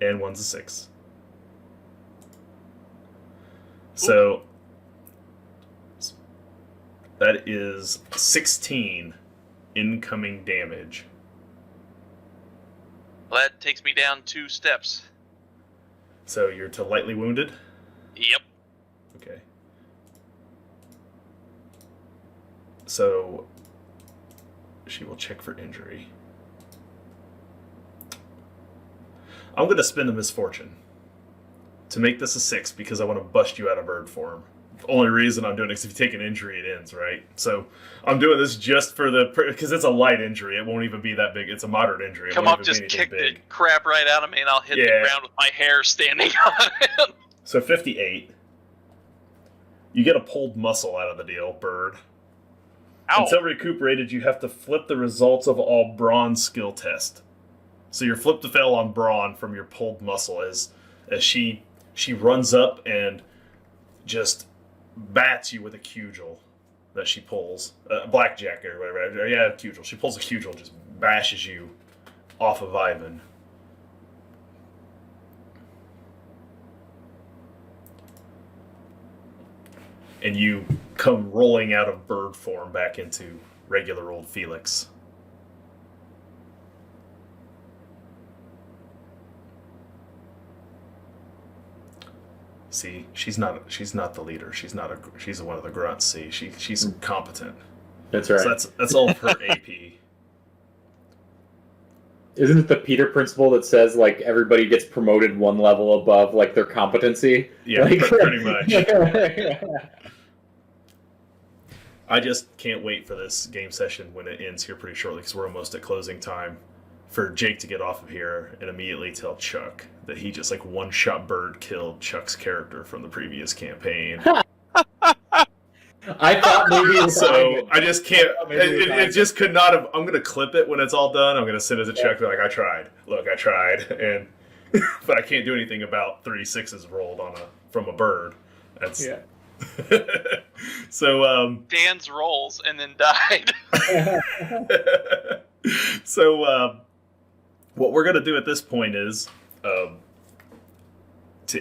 And one's a 6. So that is 16 incoming damage. Well, that takes me down 2 steps. So you're to lightly wounded? Yep. Okay. So she will check for injury. I'm going to spend a misfortune to make this a 6 because I want to bust you out of bird form. The only reason I'm doing it is if you take an injury, it ends, right? So I'm doing this just for because it's a light injury. It won't even be that big. It's a moderate injury. Come up, just kick the crap right out of me, and I'll hit the ground with my hair standing on it. So 58. You get a pulled muscle out of the deal, bird. Ow. Until recuperated, you have to flip the results of all brawn skill test. So you're flip to fail on brawn from your pulled muscle as she runs up and just bats you with a cudgel that she pulls. Blackjack or whatever. Yeah, cudgel. She pulls a cudgel and just bashes you off of Ivan. And you come rolling out of bird form back into regular old Felix. See, she's not the leader. She's one of the grunts. See, she's competent. That's right. So that's all of her AP. Isn't it the Peter principle that says like everybody gets promoted one level above like their competency? Yeah, like, pretty much. I just can't wait for this game session when it ends here pretty shortly because we're almost at closing time. For Jake to get off of here and immediately tell Chuck that he just like one-shot bird killed Chuck's character from the previous campaign. I thought maybe it was So I just can't. It just could not have. I'm gonna clip it when it's all done. I'm gonna send it to Chuck. Be like, I tried. Look, I tried, and but I can't do anything about 3 6s rolled from a bird. That's yeah. So Dan's rolls and then died. So what we're gonna do at this point is to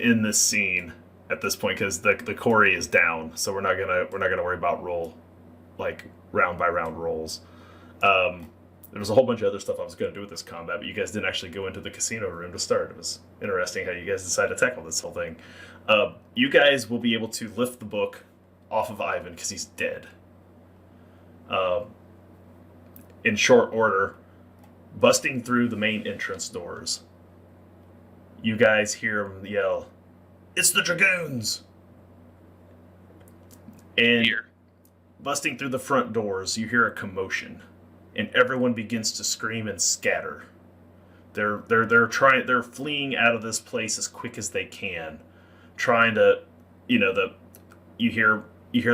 end this scene at this point because the Corey is down, so we're not gonna worry about round by round rolls. There was a whole bunch of other stuff I was gonna do with this combat, but you guys didn't actually go into the casino room to start. It was interesting how you guys decided to tackle this whole thing. You guys will be able to lift the book off of Ivan because he's dead. In short order, busting through the main entrance doors, you guys hear him yell, "It's the Dragoons!" And Here. busting through the front doors, you hear a commotion, and everyone begins to scream and scatter. They're fleeing out of this place as quick as they can, trying to, you hear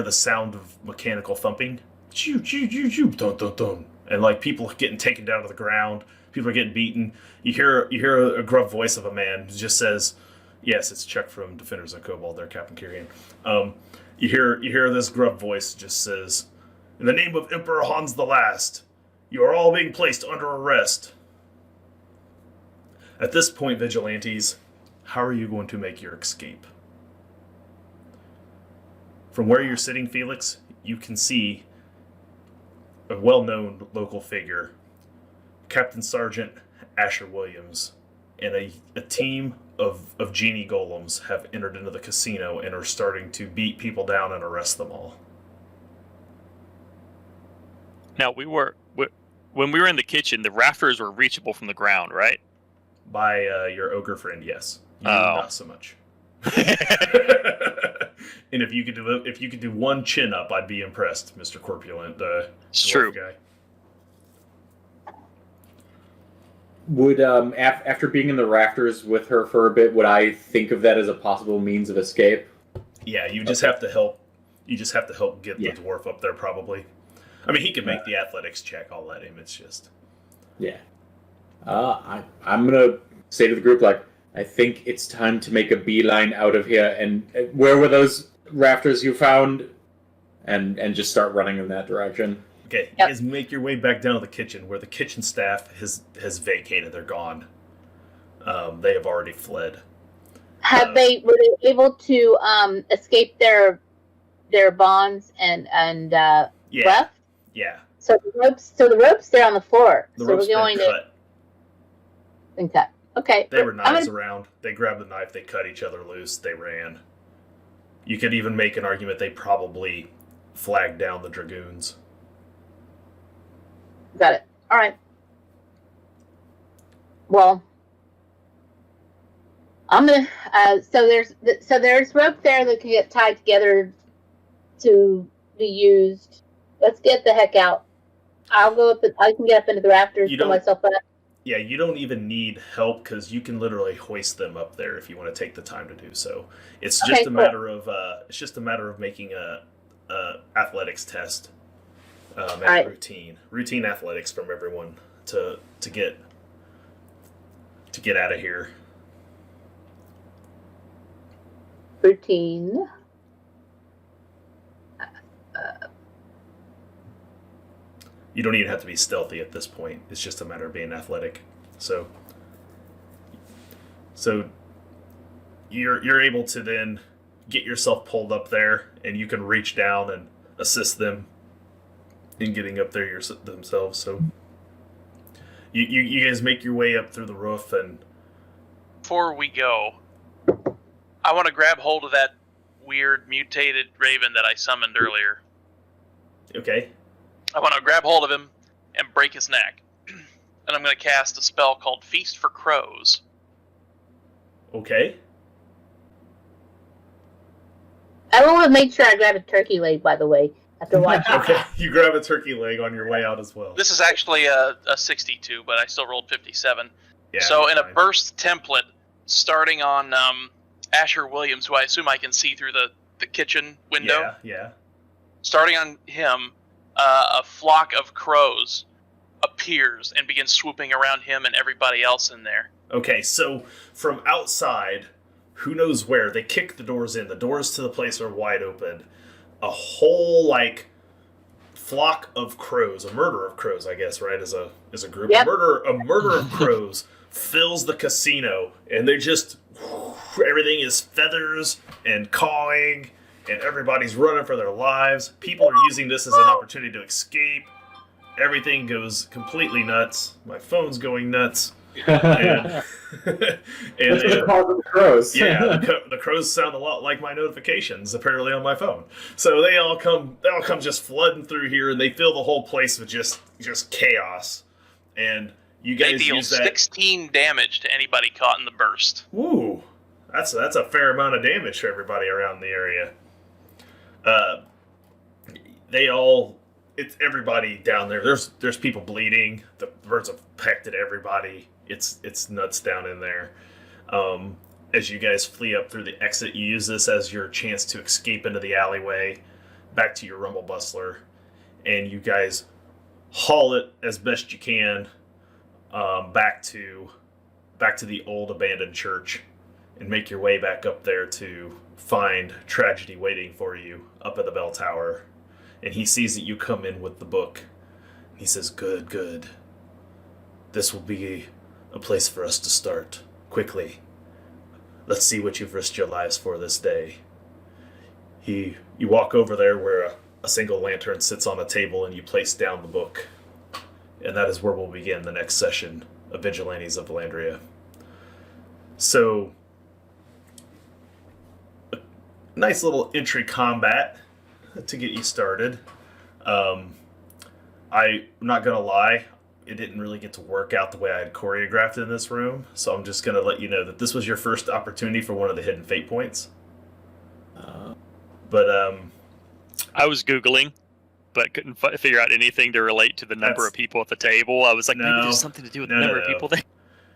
the sound of mechanical thumping, choo choo choo choo, dun dun dun, and like people getting taken down to the ground, people are getting beaten. You hear a gruff voice of a man who just says, "Yes, it's Chuck from Defenders of Cobalt. They're Captain Kyrian." You hear this gruff voice just says, "In the name of Emperor Hans the Last, you are all being placed under arrest." At this point, Vigilantes, how are you going to make your escape? From where you're sitting, Felix, you can see a well-known local figure, Captain Sergeant Asher Williams, and a team of genie golems have entered into the casino and are starting to beat people down and arrest them all. Now, when we were in the kitchen, the rafters were reachable from the ground, right? By your ogre friend, yes. You not so much. And if you could do one chin up, I'd be impressed, Mr. Corpulent. It's true. Guy. Would after being in the rafters with her for a bit, would I think of that as a possible means of escape? Yeah, you just have to help. You just have to help get Yeah. the dwarf up there, probably. I mean, he can make the athletics check. I'll let him. It's just. Yeah. I'm gonna say to the group, like, I think it's time to make a beeline out of here. And where were those rafters you found? And just start running in that direction. Okay, you Yep. guys make your way back down to the kitchen, where the kitchen staff has vacated. They're gone. They have already fled. Were they able to escape their bonds and Yeah, left? yeah. So the ropes there on the floor. The so rope's we're going been cut. to cut. Okay. They were I'm knives gonna- around. They grabbed the knife. They cut each other loose. They ran. You could even make an argument they probably flagged down the dragoons. Got it. All right. Well, I'm gonna. So there's rope there that can get tied together to be used. Let's get the heck out. I'll go up. I can get up into the rafters, You pull don't- myself up. Yeah, you don't even need help because you can literally hoist them up there if you want to take the time to do so. It's just Okay, a cool. matter of making a athletics test. And right. routine athletics from everyone to get out of here. Routine. You don't even have to be stealthy at this point. It's just a matter of being athletic. So you're able to then get yourself pulled up there, and you can reach down and assist them in getting up there themselves. So you guys make your way up through the roof, and Before we go, I want to grab hold of that weird mutated raven that I summoned earlier. okay, I want to grab hold of him and break his neck. And I'm going to cast a spell called Feast for Crows. okay. I want to make sure I grab a turkey leg, by the way, after watching. Okay, you grab a turkey leg on your way out as well. This is actually a 62, but I still rolled 57. Yeah, So in a fine. burst template, starting on Asher Williams, who I assume I can see through the kitchen window, Yeah. starting on him, a flock of crows appears and begins swooping around him and everybody else in there. Okay, so from outside, who knows where, they kick the doors in. The doors to the place are wide open. A whole, flock of crows, a murder of crows, I guess, right, as a group. Yep. A murder of crows fills the casino, and they just, everything is feathers and cawing, and everybody's running for their lives. People are using this as an opportunity to escape. Everything goes completely nuts. My phone's going nuts. And, That's what the cause of the crows. yeah, the crows sound a lot like my notifications apparently on my phone. So they all come just flooding through here, and they fill the whole place with just chaos. And you They guys deal use that. 16 damage to anybody caught in the burst. Woo, that's a fair amount of damage for everybody around the area. It's everybody down there. There's people bleeding. The birds have pecked at everybody. It's nuts down in there. As you guys flee up through the exit, you use this as your chance to escape into the alleyway, back to your rumble bustler, and you guys haul it as best you can back to the old abandoned church, and make your way back up there to find tragedy waiting for you up at the bell tower. And he sees that you come in with the book. He says, Good. This will be a place for us to start. Quickly. Let's see what you've risked your lives for this day. You walk over there where a single lantern sits on a table, and you place down the book. And that is where we'll begin the next session of Vigilantes of Vallandria. So, a nice little entry combat to get you started. I'm not gonna lie, it didn't really get to work out the way I had choreographed it in this room, so I'm just gonna let you know that this was your first opportunity for one of the hidden fate points. But I was Googling, but couldn't figure out anything to relate to the number That's- of people at the table. I was like, maybe No. there's something to do with No, the number no, of no. people there.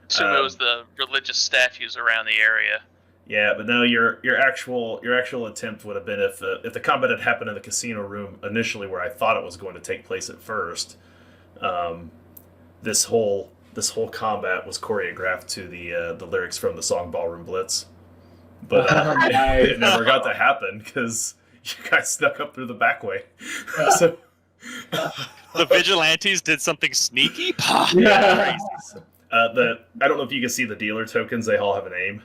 Assume it was the religious statues around the area. Yeah, but no, your actual attempt would have been if the combat had happened in the casino room initially, where I thought it was going to take place at first. This whole combat was choreographed to the lyrics from the song Ballroom Blitz, but it never got to happen because you guys snuck up through the back way. So The Vigilantes did something sneaky? yeah, crazy. So, I don't know if you can see the dealer tokens. They all have a name.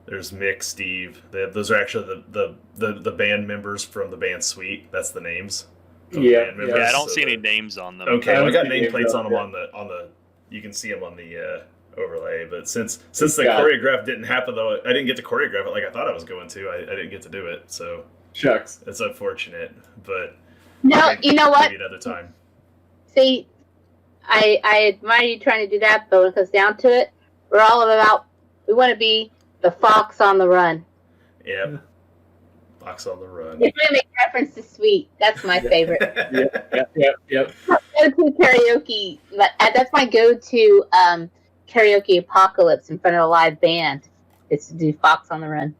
There's Mick, Steve. Those are actually the band members from the band suite. That's the names. Yeah, Band members. Yeah, I don't So see any names on them. Okay, well, I got nameplates nameplates on them on the. You can see them on the overlay. But since the choreograph didn't happen, though, I didn't get to choreograph it like I thought I was going to. I didn't get to do it, so Shucks. it's unfortunate. But No, you know what? maybe another time. See, I admire you trying to do that, but when it comes down to it, we're all about, we want to be the fox on the run. Yep. Fox on the run. If I make reference to Sweet, that's my favorite. Yep. Go-to karaoke. That's my go-to karaoke apocalypse in front of a live band. It's to do Fox on the Run.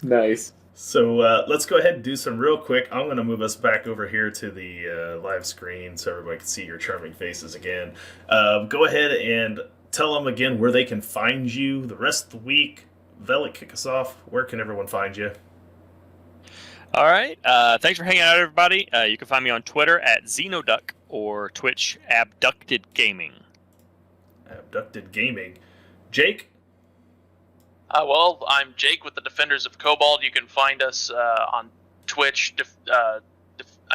Nice. So let's go ahead and do some real quick. I'm going to move us back over here to the live screen so everybody can see your charming faces again. Go ahead and tell them again where they can find you the rest of the week. Velik, kick us off. Where can everyone find you? All right. Thanks for hanging out, everybody. You can find me on Twitter at Xenoduck or Twitch Abducted Gaming. Abducted Gaming. Jake? Well, I'm Jake with the Defenders of Cobalt. You can find us on Twitch. I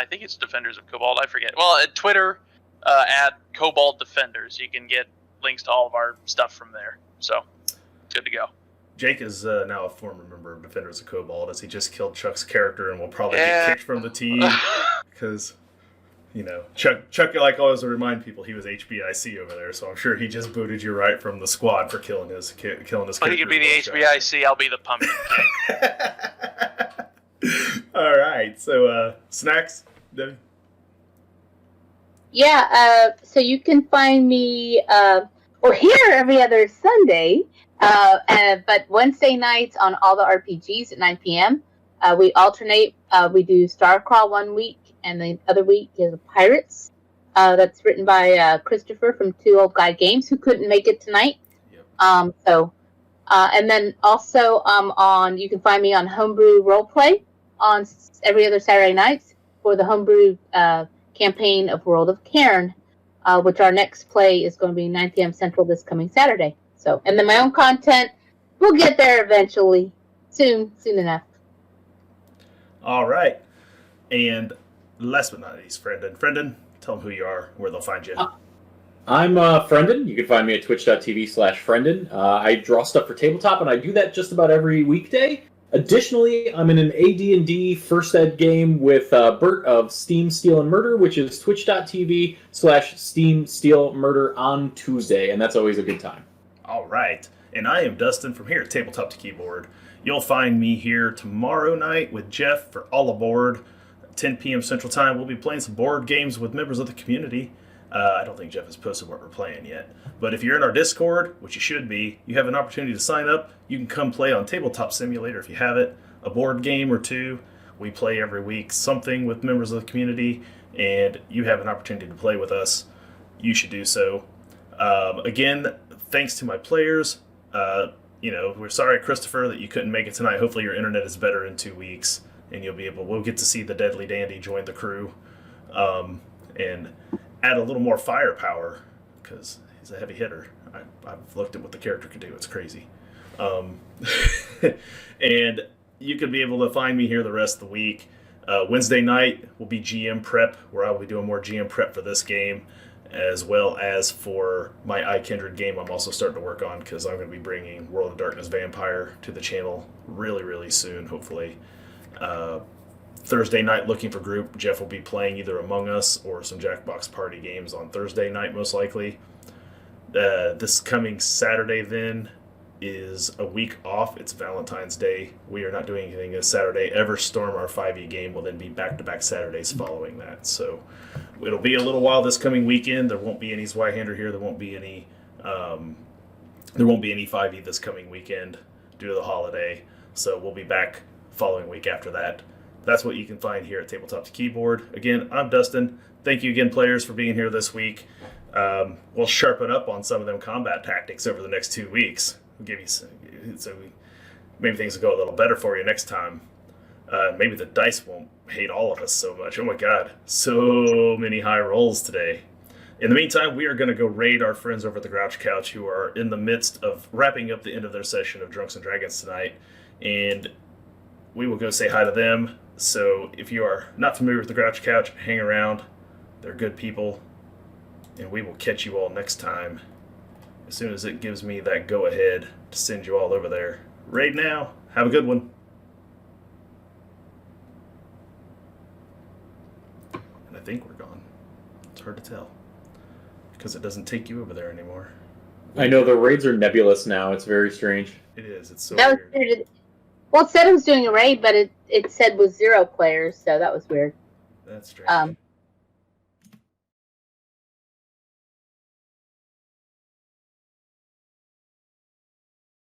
think it's Defenders of Cobalt. I forget. Well, at Twitter at Cobalt Defenders. You can get links to all of our stuff from there. So, good to go. Jake is now a former member of Defenders of Cobalt, as he just killed Chuck's character and will probably get kicked from the team because, Chuck like always will remind people he was HBIC over there, so I'm sure he just booted you right from the squad for killing his character. Well, he could be the HBIC. I'll be the pumpkin king. All right, so Snacks, Debbie? Yeah, so you can find me, or here every other Sunday, but Wednesday nights on all the RPGs at 9 p.m. We alternate. We do Starcrawl one week, and the other week is Pirates. That's written by Christopher from Two Old Guy Games, who couldn't make it tonight. Yep. And then also you can find me on Homebrew Roleplay on every other Saturday nights for the Homebrew campaign of World of Cairn, which our next play is going to be 9 p.m. Central this coming Saturday. So, and then my own content, we'll get there eventually, soon enough. All right, and last but not least, Friendon, tell them who you are, where they'll find you. I'm Friendon. You can find me at twitch.tv/Friendon. I draw stuff for tabletop, and I do that just about every weekday. Additionally, I'm in an AD&D first ed game with Bert of Steam, Steel, and Murder, which is twitch.tv/Steam, Steel, Murder on Tuesday, and that's always a good time. All right, and I am Dustin from here at Tabletop to Keyboard. You'll find me here tomorrow night with Jeff for All Aboard, 10 p.m. Central Time. We'll be playing some board games with members of the community. I don't think Jeff has posted what we're playing yet. But if you're in our Discord, which you should be, you have an opportunity to sign up. You can come play on Tabletop Simulator if you have it, a board game or two. We play every week something with members of the community, and you have an opportunity to play with us. You should do so. Again, thanks to my players. We're sorry, Christopher, that you couldn't make it tonight. Hopefully your internet is better in 2 weeks, and we'll get to see the Deadly Dandy join the crew, and add a little more firepower, because he's a heavy hitter. I've looked at what the character can do. It's crazy. And you can be able to find me here the rest of the week. Wednesday night will be GM prep, where I will be doing more GM prep for this game, as well as for my iKindred game I'm also starting to work on, because I'm going to be bringing World of Darkness Vampire to the channel really, really soon, hopefully. Thursday night, looking for group. Jeff will be playing either Among Us or some Jackbox Party games on Thursday night, most likely. This coming Saturday, then, is a week off. It's Valentine's Day. We are not doing anything this Saturday. Everstorm, our 5e game, will then be back-to-back Saturdays following that. So it'll be a little while this coming weekend. There won't be any Zweihander here. There won't be any There won't be any 5e this coming weekend due to the holiday, so we'll be back following week after that. That's what you can find here at Tabletop to Keyboard. Again, I'm Dustin. Thank you again, players, for being here this week. We'll sharpen up on some of them combat tactics over the next 2 weeks. We'll give you maybe things will go a little better for you next time. Maybe the dice won't hate all of us so much. Oh my god, so many high rolls today. In the meantime, we are going to go raid our friends over at the Grouch Couch who are in the midst of wrapping up the end of their session of Drunks and Dragons tonight. And we will go say hi to them. So if you are not familiar with the Grouch Couch, hang around. They're good people. And we will catch you all next time as soon as it gives me that go-ahead to send you all over there. Raid now. Have a good one. And I think we're gone. It's hard to tell because it doesn't take you over there anymore. I know the raids are nebulous now. It's very strange. It is. It's so That was weird. weird. Well, it said it was doing a raid, but it said with 0 players, so that was weird. That's strange.